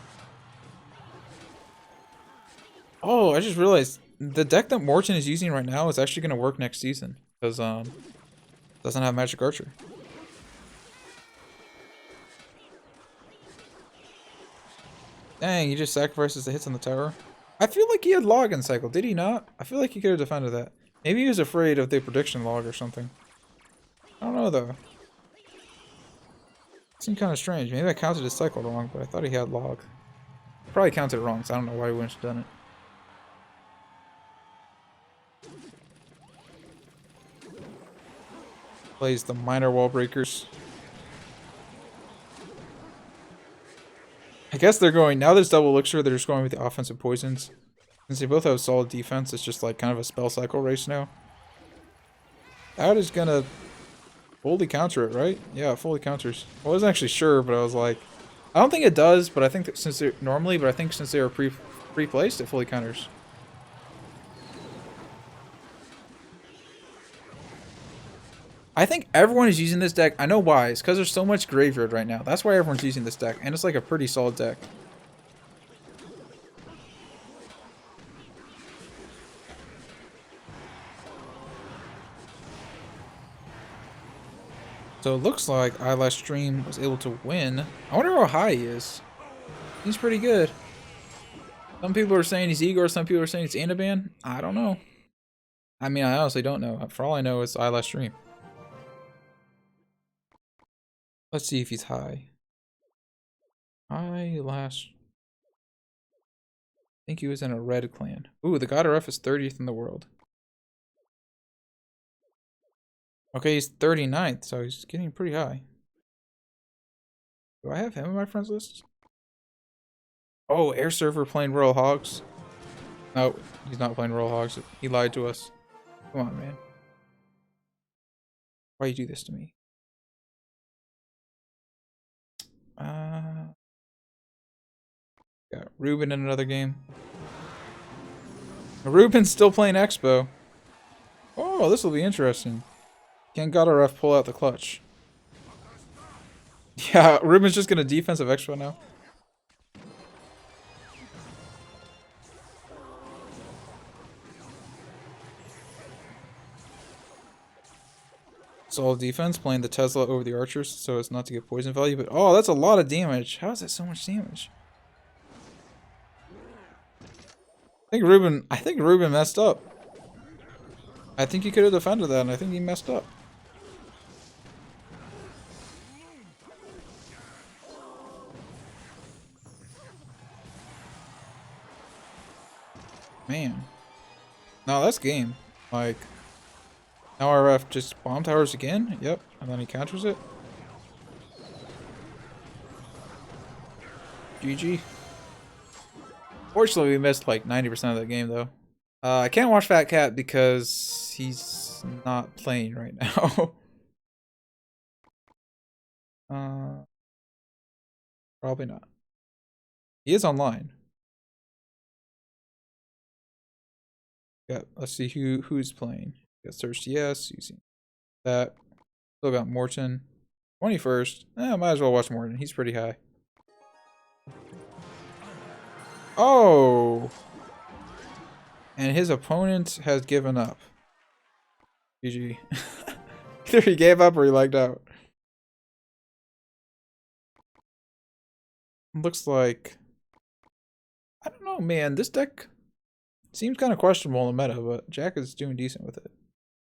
Oh, I just realized the deck that Morton is using right now is actually going to work next season. Because, doesn't have Magic Archer. Dang, he just sacrifices the hits on the tower. I feel like he had log in cycle, did he not? I feel like he could have defended that. Maybe he was afraid of the prediction log or something. I don't know though. It seemed kind of strange. Maybe I counted his cycle wrong, but I thought he had log. Probably counted it wrong, so I don't know why he wouldn't have done it. Plays the minor wall breakers. I guess they're going, now there's double elixir, they're just going with the offensive poisons. Since they both have solid defense, it's just like kind of a spell cycle race now. That is gonna fully counter it, right? Yeah, it fully counters. I wasn't actually sure, but I was like, I don't think it does, but I think that since they're normally, but I think since they were pre-placed, it fully counters. I think everyone is using this deck. I know why. It's because there's so much graveyard right now. That's why everyone's using this deck. And it's like a pretty solid deck. So it looks like Eyelash Stream was able to win. I wonder how high he is. He's pretty good. Some people are saying he's Igor. Some people are saying it's Anaban. I don't know. I mean, I honestly don't know. For all I know, it's Eyelash Stream. Let's see if he's high. Eyelash. I think he was in a red clan. Ooh, the God RF is 30th in the world. Okay, he's 39th, so he's getting pretty high. Do I have him on my friends list? Oh, Air Server playing Royal Hogs. No, he's not playing Royal Hogs. He lied to us. Come on, man. Why you do this to me? Got Ruben in another game. Ruben's still playing Expo. Oh, this will be interesting. Can God RF pull out the clutch? Yeah, Ruben's just gonna defensive Expo now. Solid defense, playing the Tesla over the archers so as not to get poison value. But oh, that's a lot of damage. How is that so much damage? I think Ruben messed up. I think he could have defended that, and I think he messed up. Man. No, that's game. Like, now RF just bomb towers again. Yep, and then he counters it. GG. Fortunately, we missed like 90% of that game though. I can't watch Fat Cat because he's not playing right now. Probably not. He is online. Yeah, let's see who's playing. Got searched yes, using that. Still got Morton. 21st. Might as well watch Morton. He's pretty high. Oh! And his opponent has given up. GG. Either he gave up or he lagged out. Looks like... I don't know, man. This deck seems kind of questionable in the meta, but Jack is doing decent with it.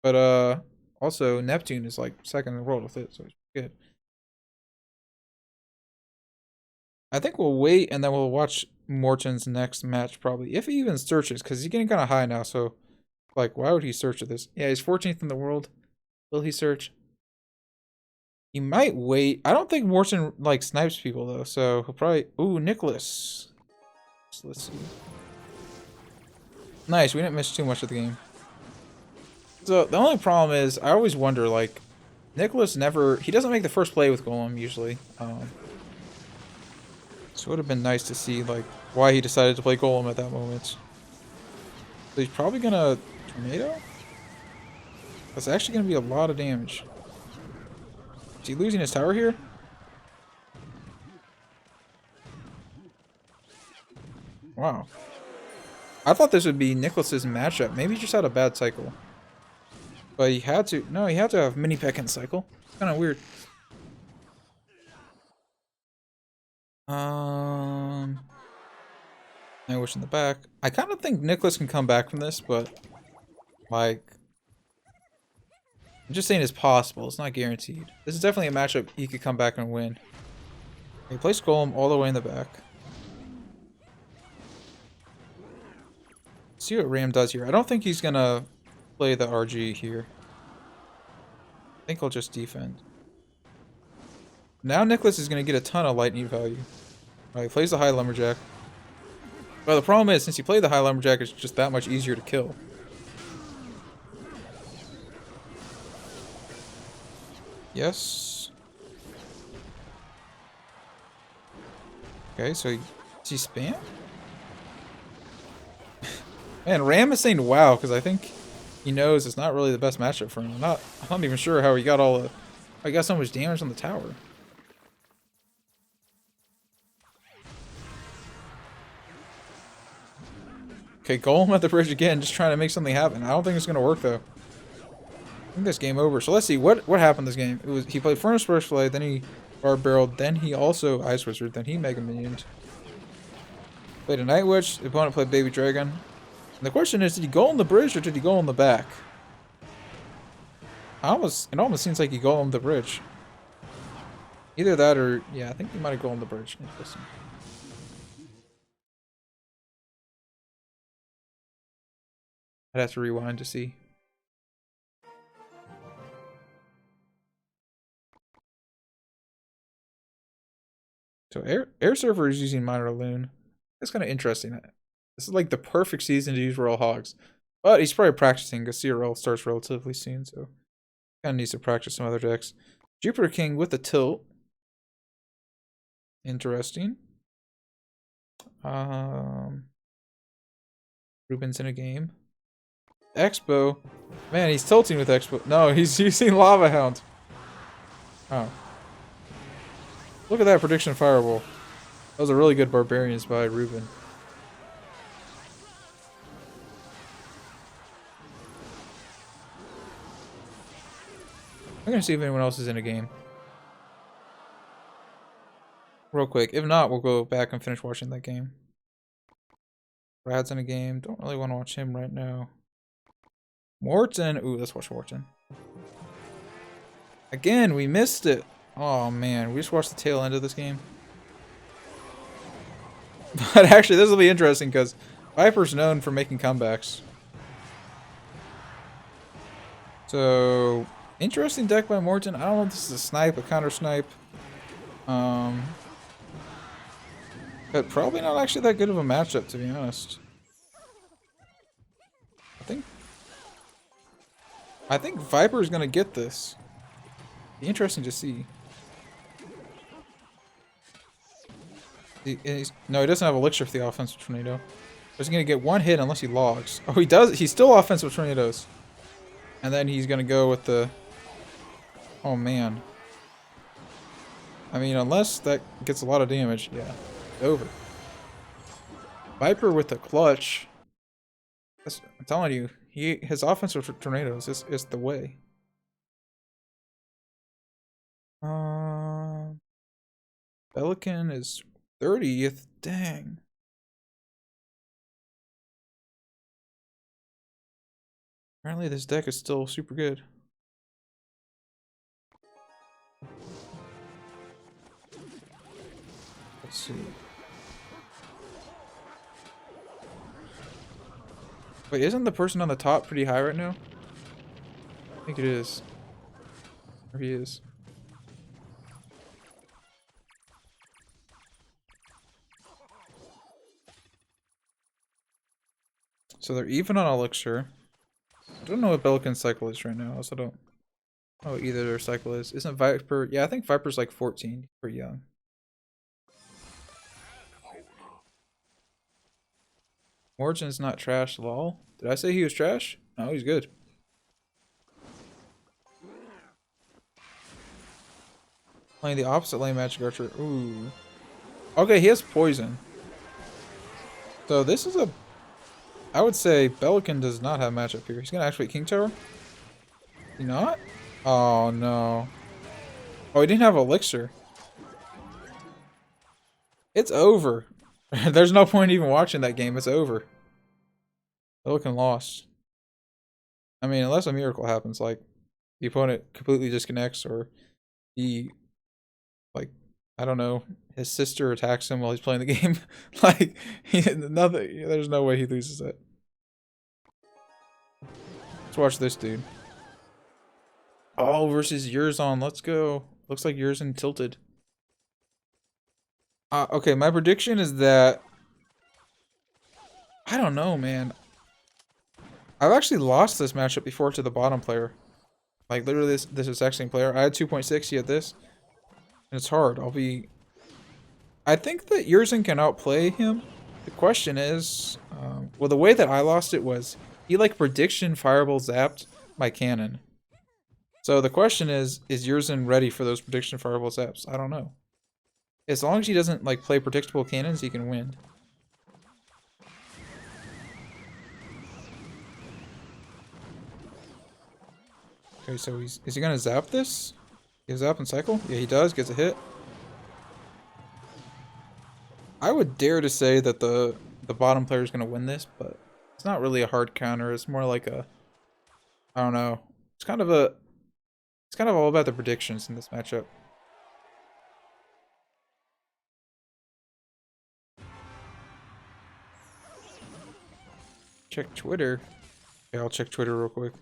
But, also, Neptune is, like, second in the world with it, so it's good. I think we'll wait, and then we'll watch Morton's next match, probably. If he even searches, because he's getting kind of high now, so... Like, why would he search at this? Yeah, he's 14th in the world. Will he search? He might wait. I don't think Morton, like, snipes people, though, so he'll probably... Ooh, Nicholas. So let's see. Nice, we didn't miss too much of the game. So, the only problem is, I always wonder, like, Nicholas never... He doesn't make the first play with Golem, usually. So it would have been nice to see, like, why he decided to play Golem at that moment. So he's probably gonna... Tornado? That's actually going to be a lot of damage. Is he losing his tower here? Wow. I thought this would be Nicholas's matchup. Maybe he just had a bad cycle. But he had to... No, he had to have mini Peck in cycle. It's kind of weird. I wish in the back. I kind of think Nicholas can come back from this, but... Like... I'm just saying it's possible. It's not guaranteed. This is definitely a matchup he could come back and win. He plays Golem all the way in the back. See what Ram does here. I don't think he's gonna play the RG here. I think he'll just defend. Now Nicholas is gonna get a ton of lightning value. Alright, he plays the high lumberjack. But the problem is, since he played the high lumberjack, it's just that much easier to kill. Yes. Okay, so does he spam? Man, Ram is saying wow, because I think he knows it's not really the best matchup for him. I'm not even sure how he got all the... How he got so much damage on the tower. Okay, Golem at the bridge again, just trying to make something happen. I don't think it's going to work, though. I think this game over. So let's see, what happened this game? It was he played Furnace Burst Play, then he Barb Barreled, then he also Ice Wizard, then he Mega Minioned. Played a Night Witch, the opponent played Baby Dragon. And the question is, did he go on the bridge or did he go on the back? It almost seems like he go on the bridge. Either that or, yeah, I think he might have gone on the bridge. Interesting. I'd have to rewind to see. So Air Surfer is using Minor Loon. That's kind of interesting. This is like the perfect season to use Royal Hogs. But he's probably practicing because CRL starts relatively soon, so kind of needs to practice some other decks. Jupiter King with the tilt. Interesting. Ruben's in a game. Expo. Man, he's tilting with Expo. No, he's using Lava Hound. Oh. Look at that prediction fireball. That was a really good Barbarians by Ruben. I'm gonna see if anyone else is in a game. Real quick. If not, we'll go back and finish watching that game. Brad's in a game. Don't really want to watch him right now. Morton. Ooh, let's watch Morton. Again, we missed it. Oh man, we just watched the tail end of this game. But actually, this will be interesting because Viper's known for making comebacks. So, interesting deck by Morton. I don't know if this is a snipe, a counter snipe. But probably not actually that good of a matchup, to be honest. I think Viper is gonna get this. Be interesting to see. No, he doesn't have Elixir for the offensive tornado. He's gonna get one hit unless he logs. Oh, he does. He's still offensive tornadoes. And then he's gonna go with the. Oh man. I mean, unless that gets a lot of damage, yeah, over. Viper with the clutch. I'm telling you, his offensive tornadoes is the way. Vulkan is 30th. Dang. Apparently this deck is still super good. Let's see. Wait, isn't the person on the top pretty high right now? I think it is. Or he is. So they're even on Elixir. I don't know what Vulkan's cycle is right now. I also don't know what either their cycle is. Isn't Viper? Yeah, I think Viper's like 14. Pretty young. Origin's not trash, lol. Did I say he was trash? No, he's good. Playing the opposite lane Magic Archer. Ooh. Okay, he has poison. So this is a... I would say Vulkan does not have matchup here. He's gonna activate King Tower? He not? Oh no. Oh, he didn't have Elixir. It's over. There's no point even watching that game. It's over. Vulkan lost. I mean, unless a miracle happens, like the opponent completely disconnects, or he, like, I don't know, his sister attacks him while he's playing the game. Like, nothing. There's no way he loses it. Let's watch this dude. Oh, versus Yurzon. Let's go. Looks like Yurzon tilted. Okay, my prediction is that... I don't know, man. I've actually lost this matchup before to the bottom player. Like, literally this exact same player. I had 2.6, he had this. And it's hard. I think that Yurzon can outplay him. The question is... well, the way that I lost it was... He, like, prediction fireball zapped my cannon. So the question is Yurzon ready for those prediction fireball zaps? I don't know. As long as he doesn't, like, play predictable cannons, he can win. Okay, so is he gonna zap this? He zap and cycle? Yeah, he does. Gets a hit. I would dare to say that the bottom player is gonna win this, but it's not really a hard counter. It's more like a, I don't know. It's kind of all about the predictions in this matchup. Check Twitter. Okay, I'll check Twitter real quick.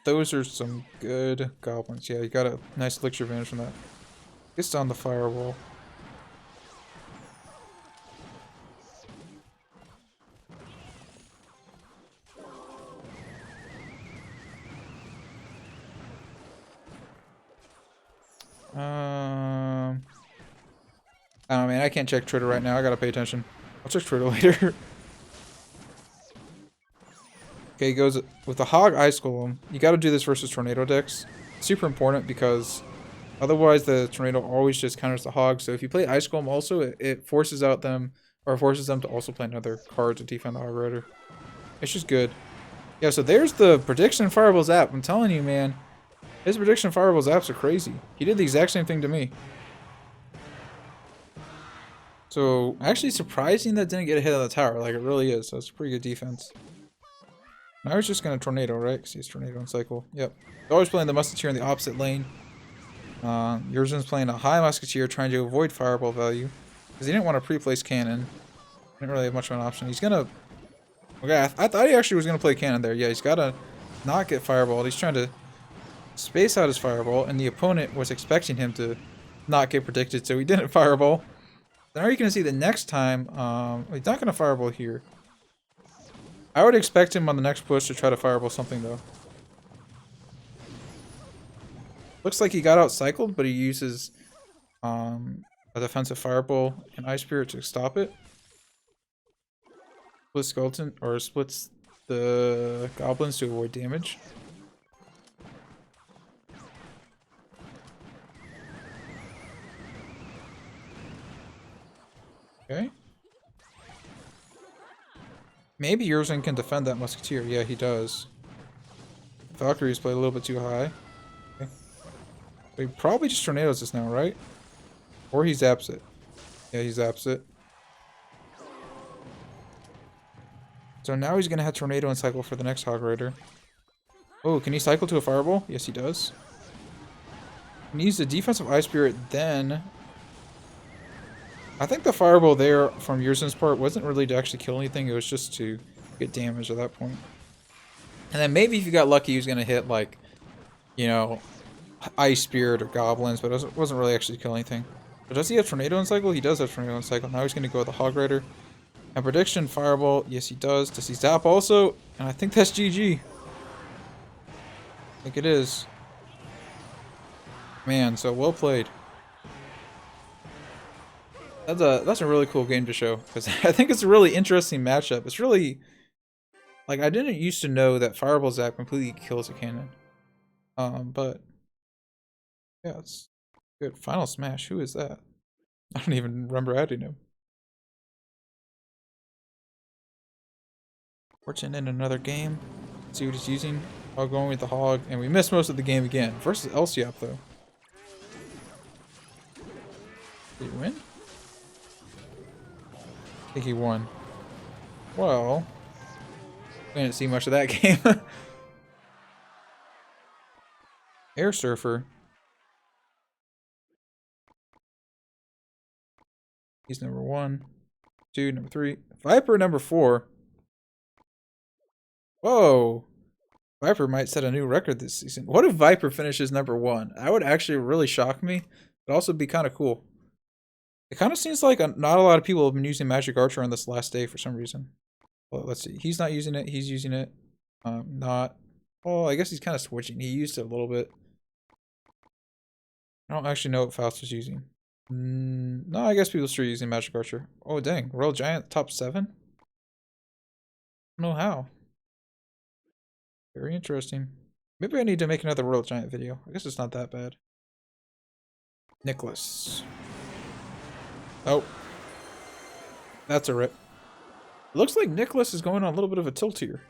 Those are some good goblins. Yeah, you got a nice elixir advantage from that. Gets down the firewall. I don't know, man. I can't check Twitter right now. I gotta pay attention. I'll check Twitter later. Okay, he goes with the Hog Ice Golem. You gotta do this versus Tornado decks. Super important because otherwise the Tornado always just counters the Hog. So if you play Ice Golem also, it forces out them, or forces them to also play another card to defend the Hog Rider. It's just good. Yeah, so there's the prediction Fireball Zap. I'm telling you, man. His prediction Fireball Zaps are crazy. He did the exact same thing to me. So, actually surprising that didn't get a hit on the tower. Like, it really is. That's pretty good defense. Now he's just going to Tornado, right? Because he's Tornado and Cycle. Yep. They're always playing the Musketeer in the opposite lane. Yurzon's playing a high Musketeer trying to avoid Fireball value. Because he didn't want to pre-place Cannon. Didn't really have much of an option. He's going to... Okay, I thought he actually was going to play Cannon there. Yeah, he's got to not get Fireballed. He's trying to space out his Fireball. And the opponent was expecting him to not get predicted. So he didn't Fireball. Now you can see the next time, he's not gonna fireball here. I would expect him on the next push to try to fireball something though. Looks like he got out cycled, but he uses a defensive fireball and Ice Spirit to stop it. Splits skeleton or splits the goblins to avoid damage. Okay. Maybe Yurzin can defend that musketeer. Yeah, he does. Valkyrie's played a little bit too high. Okay. So he probably just tornadoes this now, right? Or he zaps it. Yeah, he zaps it. So now he's gonna have tornado and cycle for the next Hog Rider. Oh, can he cycle to a fireball? Yes, he does. He needs the defensive Ice Spirit, then I think the fireball there from Yurzen's part wasn't really to actually kill anything. It was just to get damage at that point. And then maybe if you got lucky, he was gonna hit like, you know, Ice Spirit or Goblins, but it wasn't really actually kill anything. But does he have Tornado and Cycle? He does have Tornado and Cycle. Now he's gonna go with the Hog Rider. And prediction, Fireball. Yes, he does. Does he zap also? And I think that's GG. I think it is. Man, so well played. That's a really cool game to show, because I think it's a really interesting matchup. It's really, like, I didn't used to know that Fireball Zap completely kills a cannon. But yeah, it's good. Final Smash. Who is that? I don't even remember adding him. Fortune in another game. Let's see what he's using. While going with the Hog, and we missed most of the game again. Versus Elsiop though. Did he win? I think he won. Well, we didn't see much of that game. Air Surfer. He's number 1, 2, number 3. Viper number 4. Whoa. Viper might set a new record this season. What if Viper finishes number 1? That would actually really shock me, but also be kind of cool. It kind of seems like not a lot of people have been using Magic Archer on this last day for some reason. Well, let's see. He's not using it. He's using it. Not. Oh, I guess he's kind of switching. He used it a little bit. I don't actually know what Faust was using. No, I guess people are using Magic Archer. Oh, dang. Royal Giant top 7? I don't know how. Very interesting. Maybe I need to make another Royal Giant video. I guess it's not that bad. Nicholas. Oh. That's a rip. It looks like Nicholas is going on a little bit of a tilt here.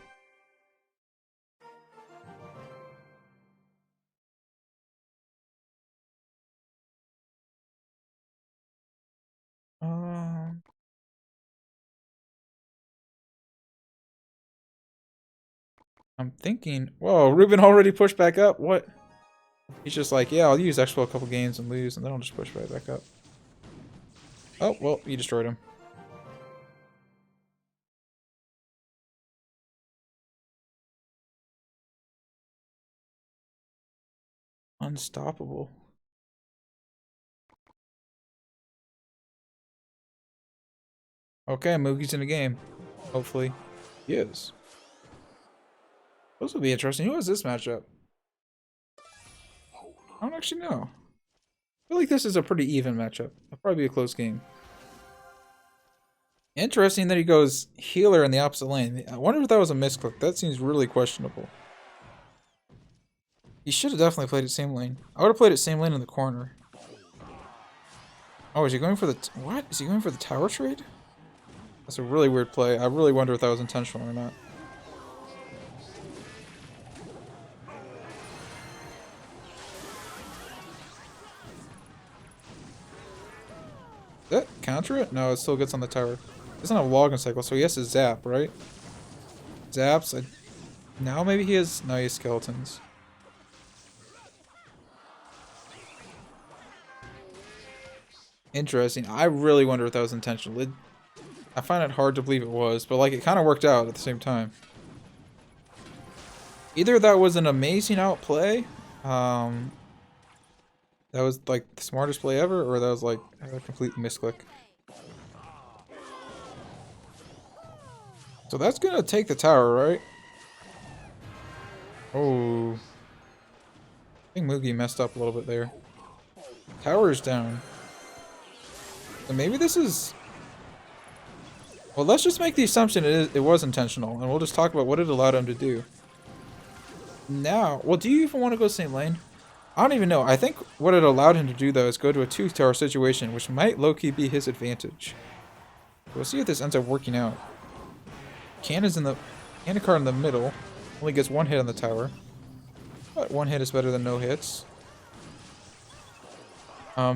I'm thinking, whoa, Ruben already pushed back up. What? He's just like, yeah, I'll use Expo a couple games and lose, and then I'll just push right back up. Oh, well, he destroyed him. Unstoppable. Okay, Moogie's in the game. Hopefully. He is. This will be interesting. Who is this matchup? I don't actually know. I feel like this is a pretty even matchup. It'll probably be a close game. Interesting that he goes healer in the opposite lane. I wonder if that was a misclick. That seems really questionable. He should have definitely played it same lane. I would have played it same lane in the corner. Oh, is he going for the... What? Is he going for the tower trade? That's a really weird play. I really wonder if that was intentional or not. Does that counter it? No, it still gets on the tower. He doesn't have login cycle, so he has to zap, right? Zaps. Now maybe he has... No, he has skeletons. Interesting. I really wonder if that was intentional. I find it hard to believe it was, but like it kind of worked out at the same time. Either that was an amazing outplay, that was like the smartest play ever, or that was like a complete misclick. So that's gonna take the tower, right? Oh. I think Moogie messed up a little bit there. Tower's down. So maybe this is... Well, let's just make the assumption it was intentional, and we'll just talk about what it allowed him to do. Now, well, do you even want to go same lane? I don't even know. I think what it allowed him to do, though, is go to a 2-tower situation, which might low-key be his advantage. We'll see if this ends up working out. Cannon's in the... Cannon in the middle. Only gets 1 hit on the tower. But 1 hit is better than no hits.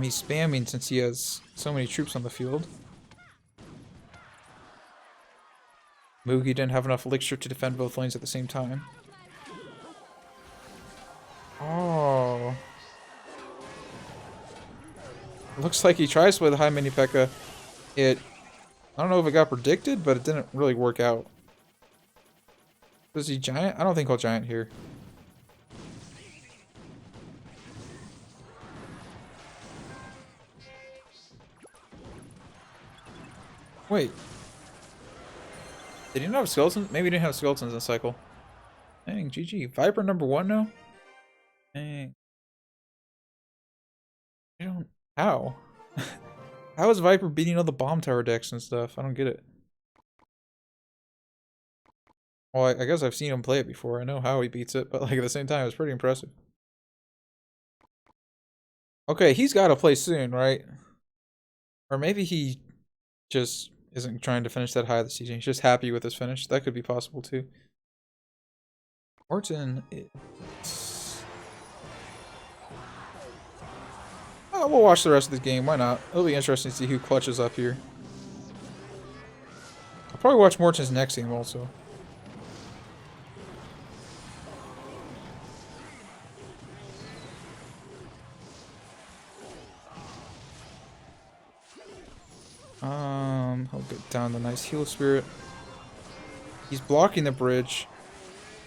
He's spamming since he has so many troops on the field. Moogie didn't have enough elixir to defend both lanes at the same time. Oh. Looks like he tries to play the high mini P.E.K.K.A. I don't know if it got predicted, but it didn't really work out. Was he giant? I don't think he'll giant here. Wait. Did he not have skeletons? Maybe he didn't have skeletons in the cycle. Dang, GG. Viper #1 now? Dang. I don't... How? How is Viper beating all the bomb tower decks and stuff? I don't get it. Well, I guess I've seen him play it before. I know how he beats it, but like at the same time, it's pretty impressive. Okay, he's got to play soon, right? Or maybe he just isn't trying to finish that high this season. He's just happy with his finish. That could be possible too. Morton is... Oh, we'll watch the rest of this game. Why not? It'll be interesting to see who clutches up here. I'll probably watch Morton's next game also. He'll get down the nice heal spirit. He's blocking the bridge.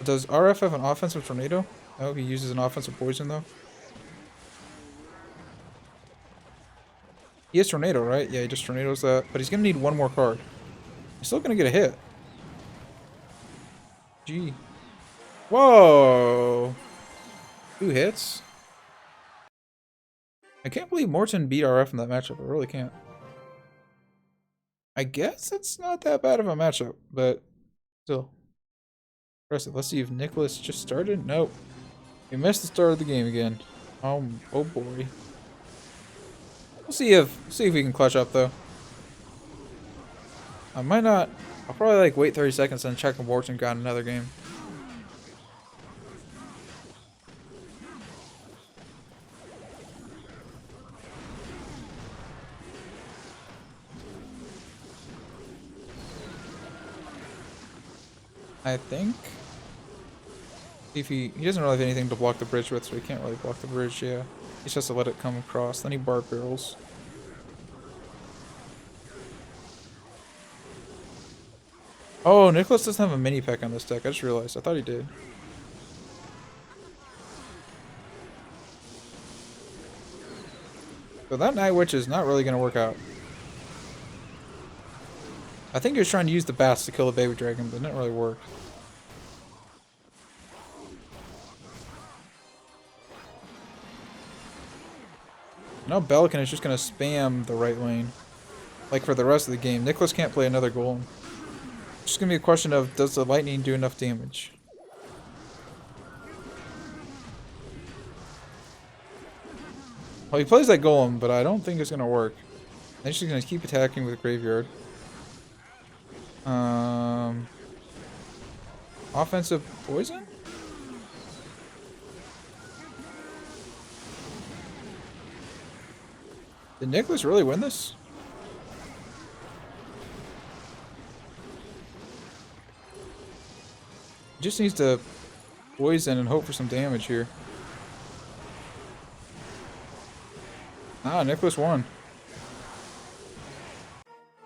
Does RF have an offensive tornado? Oh, he uses an offensive poison though. He has tornado, right? Yeah, he just tornadoes that. But he's gonna need 1 more card. He's still gonna get a hit. Gee. Whoa! 2 hits? I can't believe Morton beat RF in that matchup. I really can't. I guess it's not that bad of a matchup, but still. Impressive. Let's see if Nicholas just started. Nope. We missed the start of the game again. Oh boy. We'll see if we can clutch up though. I might not. I'll probably like wait 30 seconds and check if Morton got another game. I think if he doesn't really have anything to block the bridge with, so he can't really block the bridge. Yeah, he just has to let it come across. Then he barb barrels. Oh, Nicholas doesn't have a mini P.E.K.K.A. on this deck. I just realized. I thought he did. So that Night Witch is not really going to work out. I think he was trying to use the bats to kill the baby dragon, but it didn't really work. Now Belkin is just going to spam the right lane. Like for the rest of the game. Nicholas can't play another golem. It's just going to be a question of, does the lightning do enough damage? Well, he plays that golem, but I don't think it's going to work. He's just going to keep attacking with Graveyard. Offensive poison? Did Nicholas really win this? He just needs to poison and hope for some damage here. Ah, Nicholas won.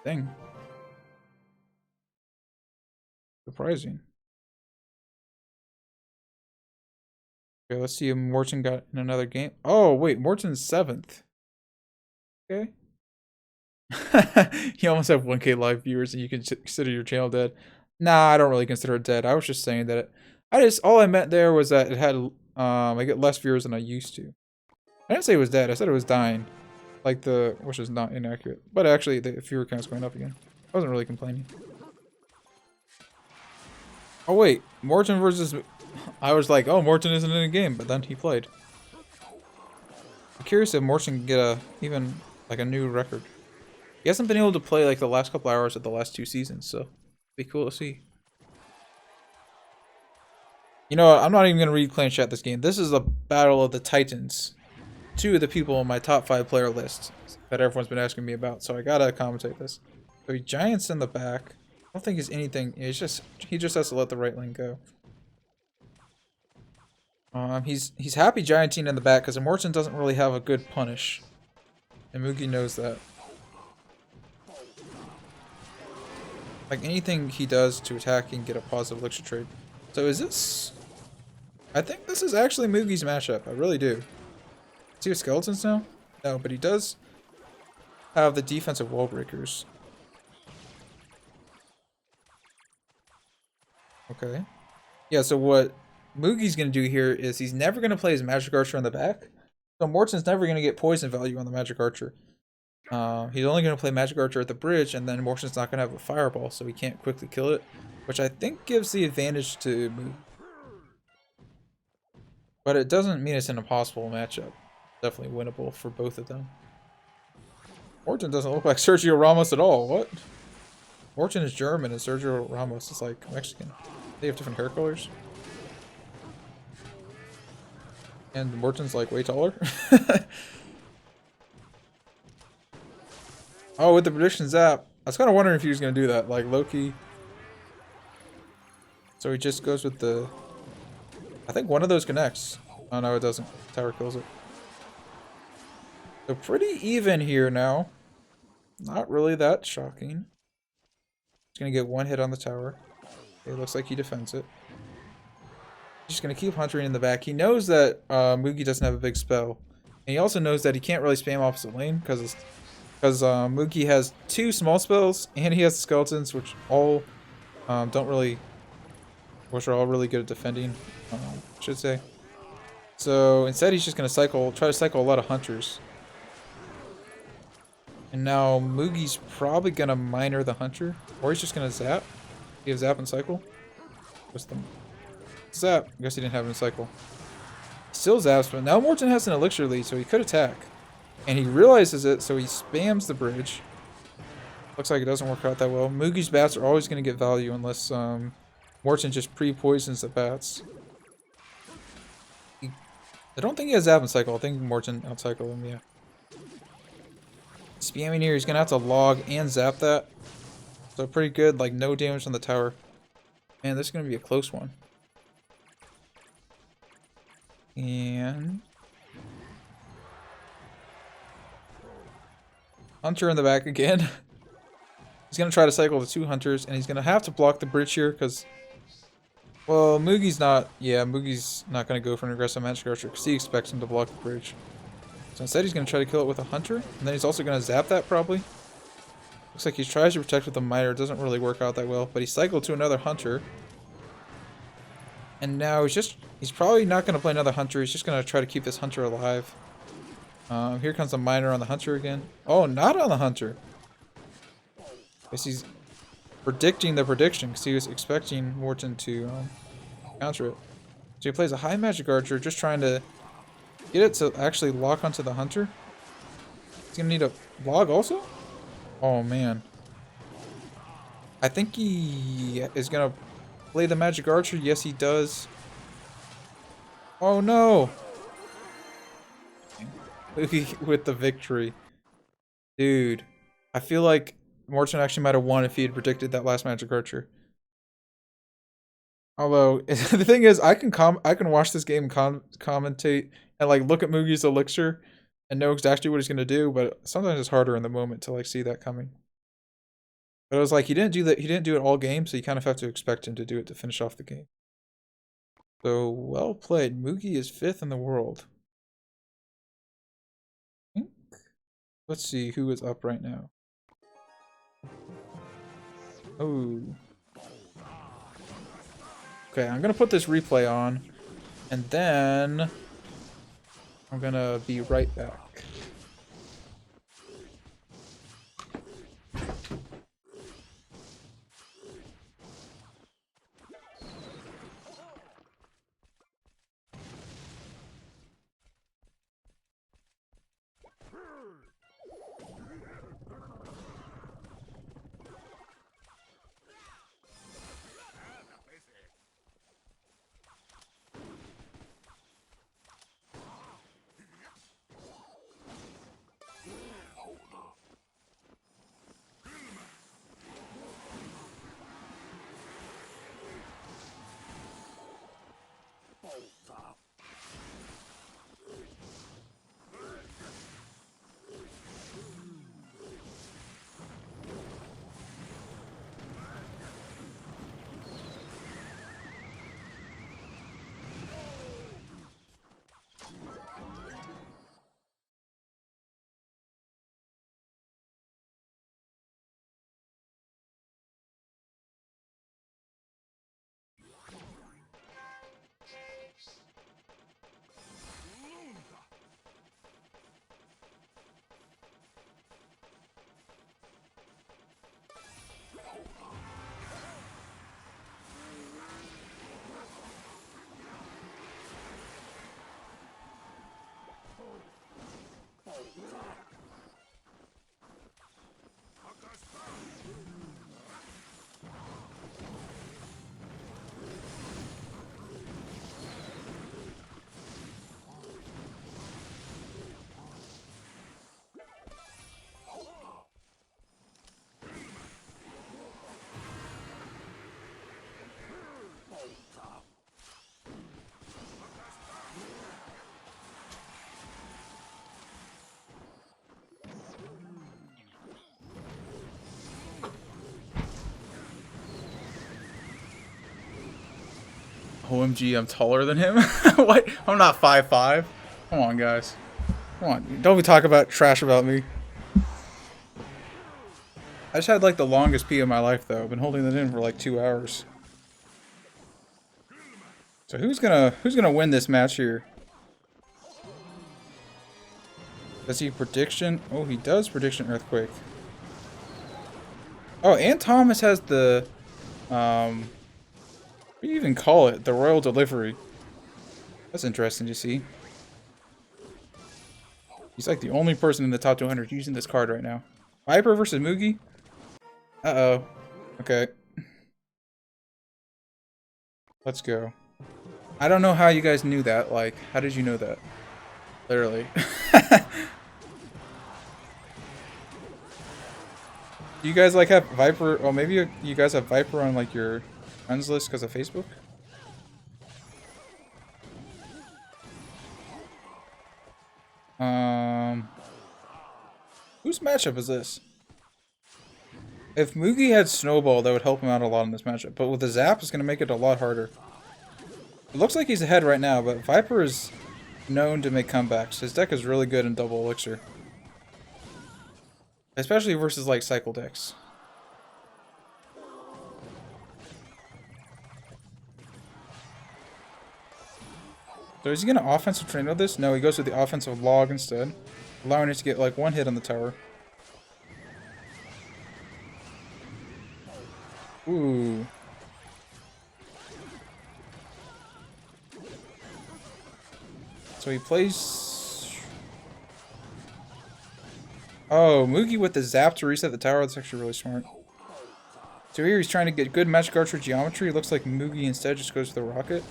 Dang. Surprising. Okay, let's see if Morton got in another game. Oh, wait, Morton's 7th. Okay. You almost have 1K live viewers and you can consider your channel dead. Nah, I don't really consider it dead. I was just saying that all I meant there was that it had I get less viewers than I used to. I didn't say it was dead. I said it was dying, which is not inaccurate. But actually, the viewer count's going up again. I wasn't really complaining. Oh wait, Morton versus. I was like, oh, Morton isn't in the game, but then he played. I'm curious if Morton can get even like a new record. He hasn't been able to play like the last couple hours of the last 2 seasons, so it'd be cool to see. You know what? I'm not even gonna read clan chat this game. This is a battle of the Titans. 2 of the people on my top 5 player list that everyone's been asking me about, so I gotta commentate this. So Giants in the back. I don't think he's anything. He just has to let the right lane go. He's happy Giantine in the back because Immortan doesn't really have a good punish, and Mugi knows that. Like anything he does to attack, he can get a positive elixir trade. So is this? I think this is actually Mugi's matchup. I really do. Does he have skeletons now? No, but he does have the defensive wall breakers. Okay. Yeah, so what Mugi's going to do here is he's never going to play his magic archer in the back. So Morton's never going to get poison value on the magic archer. He's only going to play magic archer at the bridge, and then Morton's not going to have a fireball, so he can't quickly kill it, which I think gives the advantage to Mugi. But it doesn't mean it's an impossible matchup. Definitely winnable for both of them. Morton doesn't look like Sergio Ramos at all. What? Morton is German and Sergio Ramos is like Mexican. They have different hair colors. And Morton's like way taller. Oh, with the prediction zap. I was kind of wondering if he was going to do that. Like Loki. So he just goes with the... I think one of those connects. Oh no, it doesn't. Tower kills it. So pretty even here now. Not really that shocking. He's going to get one hit on the tower. Okay, looks like he defends it. He's just going to keep huntering in the back. He knows that Mugi doesn't have a big spell. And he also knows that he can't really spam opposite lane because Mugi has 2 small spells and he has the skeletons, which all which are all really good at defending, I should say. So instead he's just going to try to cycle a lot of hunters. And now Mugi's probably going to miner the hunter, or he's just going to zap. He has zap and cycle. What's the zap? I guess he didn't have it in cycle. Still zaps, but now Morton has an elixir lead, so he could attack. And he realizes it, so he spams the bridge. Looks like it doesn't work out that well. Mugi's bats are always going to get value unless Morton just pre-poisons the bats. I don't think he has zap and cycle. I think Morton outcycle him, yeah. Spamming here, he's going to have to log and zap that. So pretty good, like no damage on the tower. Man, this is going to be a close one. And... Hunter in the back again. He's going to try to cycle the 2 hunters, and he's going to have to block the bridge here, because... Well, Mugi's not going to go for an aggressive magic archer, because he expects him to block the bridge. So instead he's going to try to kill it with a hunter, and then he's also going to zap that, probably. Looks like he tries to protect with a miner. It doesn't really work out that well, but he cycled to another hunter. And now he's probably not going to play another hunter. He's just going to try to keep this hunter alive. Here comes the miner on the hunter again. Oh, not on the hunter. Guess he's predicting the prediction because he was expecting Morton to counter it. So he plays a high magic archer, just trying to get it to actually lock onto the hunter. He's going to need a log also? Oh, man. I think he is going to play the magic archer. Yes, he does. Oh, no. With the victory. Dude. I feel like Morton actually might have won if he had predicted that last magic archer. Although, the thing is, I can watch this game and commentate and like look at Mugi's elixir and know exactly what he's gonna do, but sometimes it's harder in the moment to like see that coming. But it was like he didn't do it all game, so you kind of have to expect him to do it to finish off the game. So well played. Mugi is 5th in the world. Let's see who is up right now. Oh. Okay, I'm gonna put this replay on, and then I'm gonna be right back. OMG, I'm taller than him? What? I'm not 5'5". Come on, guys. Come on. Don't be talking about trash about me. I just had like the longest pee of my life though. I've been holding it in for like 2 hours. So who's gonna win this match here? Does he prediction? Oh, he does prediction earthquake. Oh, and Thomas has the what do you even call it? The royal delivery. That's interesting to see. He's like the only person in the top 200 using this card right now. Viper versus Mugi? Uh-oh. Okay. Let's go. I don't know how you guys knew that. Like, how did you know that? Literally. Do you guys like have Viper? Oh, maybe you guys have Viper on like your friends list because of Facebook? Whose matchup is this? If Mugi had Snowball, that would help him out a lot in this matchup. But with the Zap, it's going to make it a lot harder. It looks like he's ahead right now, but Viper is known to make comebacks. His deck is really good in double elixir. Especially versus like cycle decks. So is he going to offensive train with this? No, he goes with the offensive log instead. Allowing it to get like one hit on the tower. Ooh. So he plays... Oh, Mugi with the zap to reset the tower. That's actually really smart. So here he's trying to get good match guards for geometry. It looks like Mugi instead just goes for the rocket.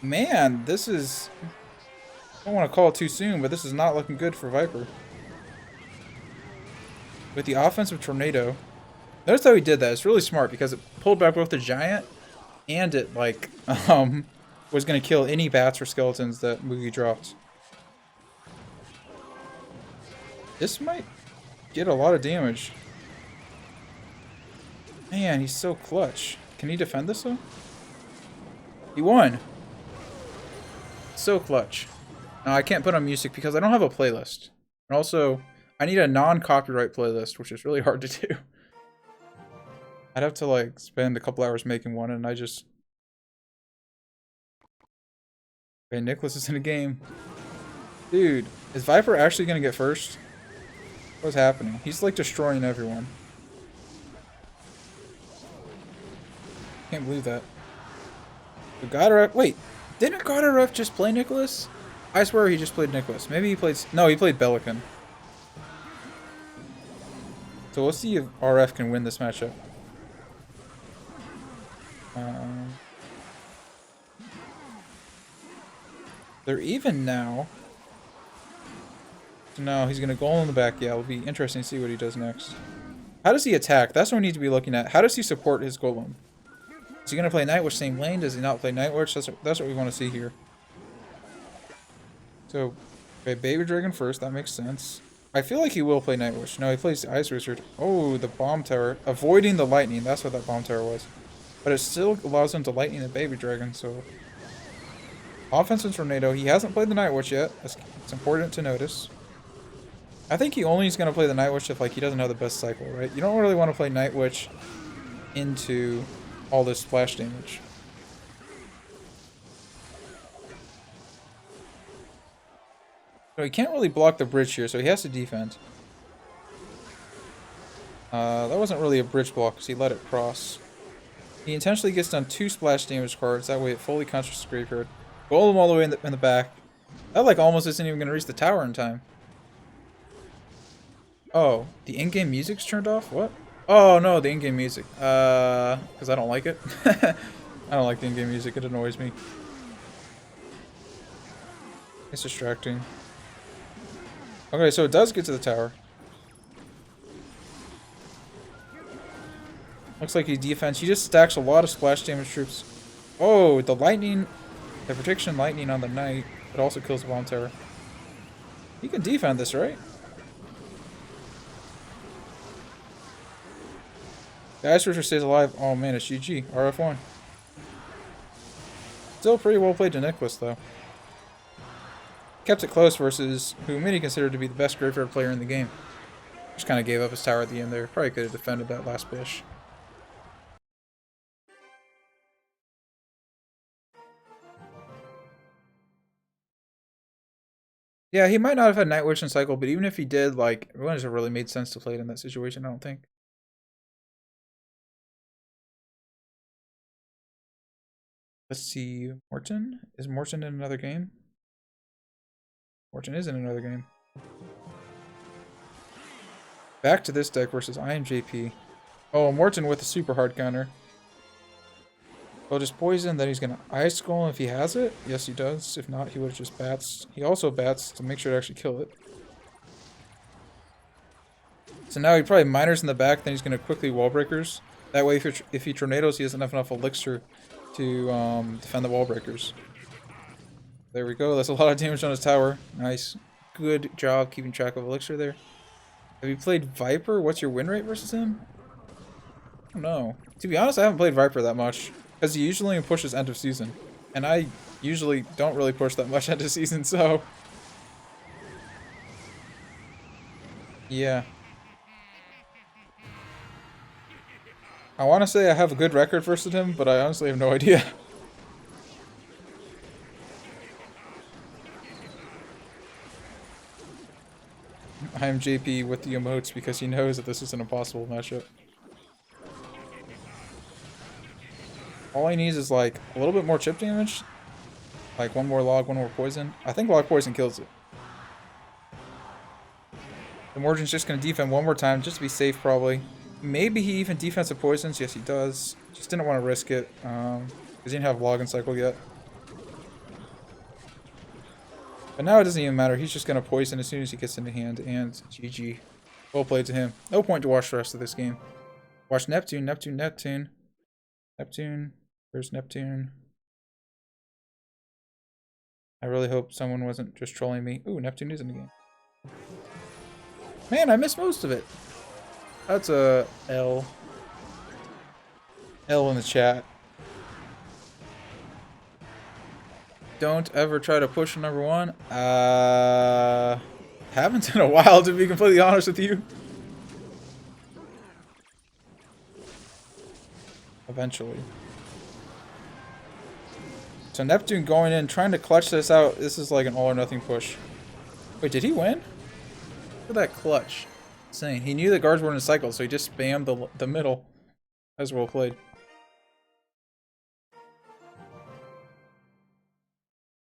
Man, this is... I don't want to call it too soon, but this is not looking good for Viper. With the offensive tornado. Notice how he did that. It's really smart because it pulled back both the giant and it, like, was going to kill any bats or skeletons that Mugi dropped. This might get a lot of damage. Man, he's so clutch. Can he defend this, though? He won! So clutch. Now, I can't put on music because I don't have a playlist. And also, I need a non-copyright playlist, which is really hard to do. I'd have to like spend a couple hours making one, and I just... Okay, Nicholas is in a game. Dude, is Viper actually gonna get first? What's happening? He's like destroying everyone. Can't believe that. Godaref, wait, didn't Godaref just play Nicholas? I swear he just played Nicholas. Maybe he played... No, he played Vulkan. So we'll see if RF can win this matchup. They're even now. No, he's going to goal in the back. Yeah, it'll be interesting to see what he does next. How does he attack? That's what we need to be looking at. How does he support his golem? Is he going to play Nightwitch same lane? Does he not play Nightwitch? That's what we want to see here. So, okay, Baby Dragon first. That makes sense. I feel like he will play Nightwitch. No, he plays the Ice Wizard. Oh, the Bomb Tower. Avoiding the Lightning. That's what that Bomb Tower was. But it still allows him to Lightning the Baby Dragon, so... Offensive Tornado. He hasn't played the Nightwitch yet. It's important to notice. I think he only is going to play the Nightwitch if like he doesn't have the best cycle, right? You don't really want to play Nightwitch into all this splash damage. So he can't really block the bridge here, so he has to defend. That wasn't really a bridge block because he let it cross. He intentionally gets down 2 splash damage cards. That way it fully counters the graveyard. Golem all the way in the back. That like almost isn't even going to reach the tower in time. Oh, the in-game music's turned off? What? Oh no, the in-game music. Because I don't like it. I don't like the in-game music. It annoys me. It's distracting. Okay, so it does get to the tower. Looks like he defends. He just stacks a lot of splash damage troops. Oh, the lightning, the protection lightning on the knight. It also kills the bomb tower. He can defend this, right? The Ice Wizard stays alive. Oh man, it's GG. RF1. Still pretty well played to Nicholas, though. Kept it close versus who many consider to be the best graveyard player in the game. Just kind of gave up his tower at the end there. Probably could have defended that last push. Yeah, he might not have had Nightwitch in cycle, but even if he did, like, it wouldn't have really made sense to play it in that situation, I don't think. Let's see. Morton? Is Morton in another game? Morton is in another game. Back to this deck versus IMJP. Oh, Morton with a super hard counter. Well, just poison, then he's gonna Ice Golem if he has it. Yes, he does. If not, he would have just bats. He also bats to make sure to actually kill it. So now he probably miners in the back, then he's gonna quickly wall breakers. That way, if he tornadoes, he doesn't have enough elixir to defend the wall breakers. There we go. That's a lot of damage on his tower. Nice. Good job keeping track of elixir there. Have you played Viper? What's your win rate versus him? I don't know. To be honest, I haven't played Viper that much. Because he usually pushes end of season. And I usually don't really push that much end of season, so... Yeah. I want to say I have a good record versus him, but I honestly have no idea. I am JP with the emotes because he knows that this is an impossible matchup. All he needs is like a little bit more chip damage. Like one more log, one more poison. I think log poison kills it. The Morgan's just going to defend one more time just to be safe probably. Maybe he even defensive poisons. Yes, he does. Just didn't want to risk it because he didn't have login cycle yet. But now it doesn't even matter. He's just going to poison as soon as he gets into hand. And GG. Well played to him. No point to watch the rest of this game. Watch Neptune, Neptune, Neptune. Neptune. There's Neptune. I really hope someone wasn't just trolling me. Ooh, Neptune is in the game. Man, I missed most of it. That's a L. L in the chat. Don't ever try to push number 1. Haven't in a while, to be completely honest with you. eventually. So Neptune going in, trying to clutch this out. This is like an all or nothing push. Wait, did he win? Look at that clutch. Insane. He knew the guards were in a cycle, so he just spammed the middle. As well played.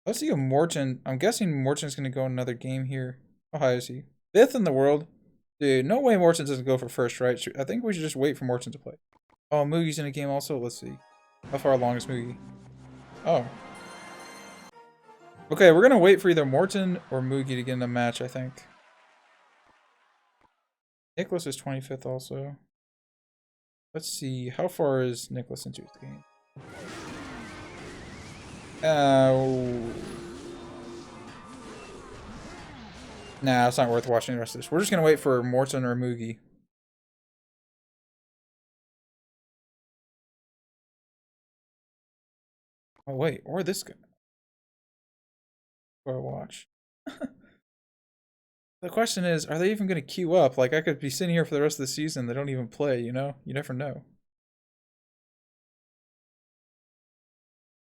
Let's see if Morton. I'm guessing Morton's gonna go another game here. How high is he? 5th in the world. Dude, no way Morton doesn't go for first, right? I think we should just wait for Morton to play. Oh, Moogie's in a game also. Let's see. How far along is Moogie? Oh. Okay, we're gonna wait for either Morton or Moogie to get in the match, I think. Nicholas is 25th also. Let's see. How far is Nicholas into his game? Nah, it's not worth watching the rest of this. We're just gonna wait for Morton or Moogie. Oh wait, or this guy. Go watch. The question is, are they even gonna queue up? Like, I could be sitting here for the rest of the season. They don't even play. You know, you never know.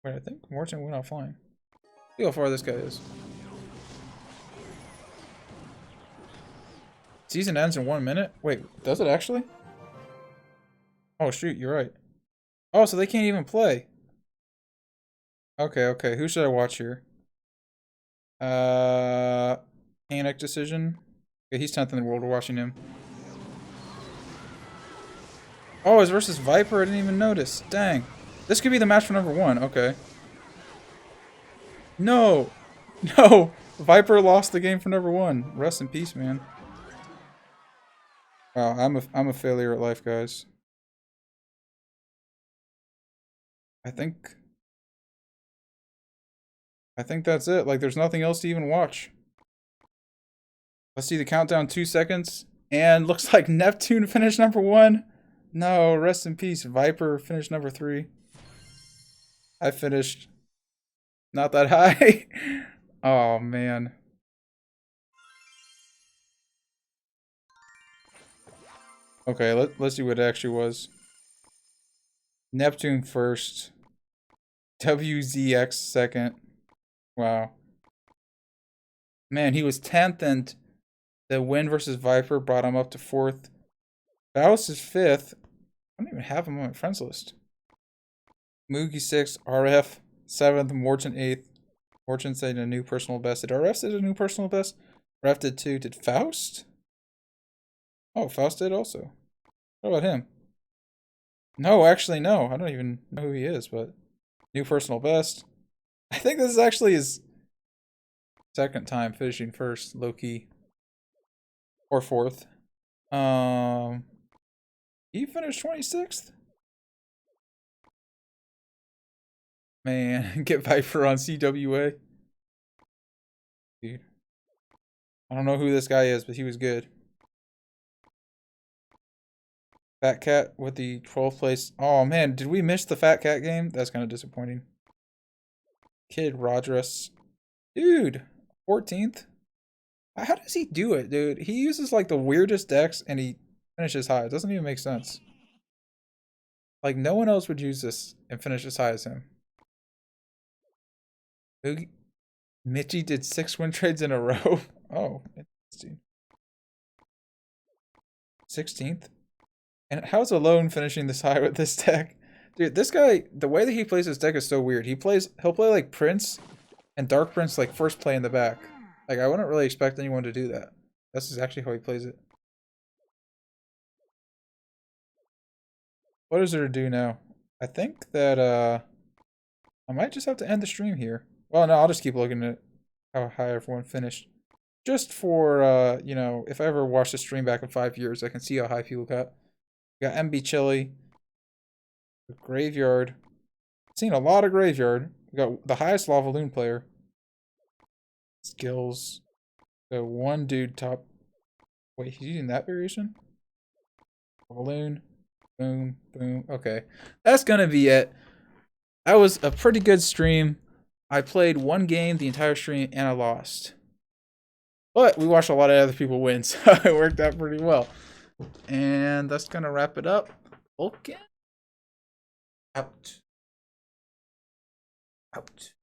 Wait, I think Morton went offline. See how far this guy is. Season ends in 1 minute? Wait, does it actually? Oh shoot, you're right. Oh, so they can't even play. Okay, okay. Who should I watch here? Panic Decision. Okay, he's 10th in the world. We're watching him. Oh, it's versus Viper. I didn't even notice. Dang. This could be the match for number 1. Okay. No. No. Viper lost the game for number 1. Rest in peace, man. Wow, I'm a failure at life, guys. I think that's it. Like, there's nothing else to even watch. Let's see the countdown. 2 seconds. And looks like Neptune finished number 1. No, rest in peace. Viper finished number 3. I finished not that high. Oh, man. Okay, let's see what it actually was. Neptune first. WZX second. Wow. Man, he was 10th, and the win versus Viper brought him up to 4th. Faust is 5th. I don't even have him on my friends list. Moogie 6th. RF 7th. Morton 8th. Morton said a new personal best. Did RF say a new personal best? RF did too. Did Faust? Oh, Faust did also. What about him? No, actually, no. I don't even know who he is, but new personal best. I think this is actually his second time finishing first, low-key. Or 4th. He finished 26th? Man, get Viper on CWA. Dude. I don't know who this guy is, but he was good. Fat Cat with the 12th place. Oh man, did we miss the Fat Cat game? That's kind of disappointing. Kid Rodrus. Dude, 14th? How does he do it, dude? He uses like the weirdest decks and he finishes high. It doesn't even make sense. Like, no one else would use this and finish as high as him. Mitchie did 6 win trades in a row. Oh, interesting. 16th? And how's Alone finishing this high with this deck? Dude, this guy, the way that he plays his deck is so weird. He'll play like Prince and Dark Prince like first play in the back. Like, I wouldn't really expect anyone to do that. That's actually how he plays it. What is there to do now? I think that I might just have to end the stream here. Well, no, I'll just keep looking at how high everyone finished. Just for you know, if I ever watch the stream back in 5 years, I can see how high people got. We got MB Chili. Graveyard. Seen a lot of Graveyard. We got the highest Lava Loon player. Skills. The one dude top. Wait, he's using that variation? Lava Loon. Boom, boom. Okay. That's gonna be it. That was a pretty good stream. I played 1 game the entire stream and I lost. But we watched a lot of other people win, so it worked out pretty well. And that's gonna wrap it up. Vulkan. Out. Out.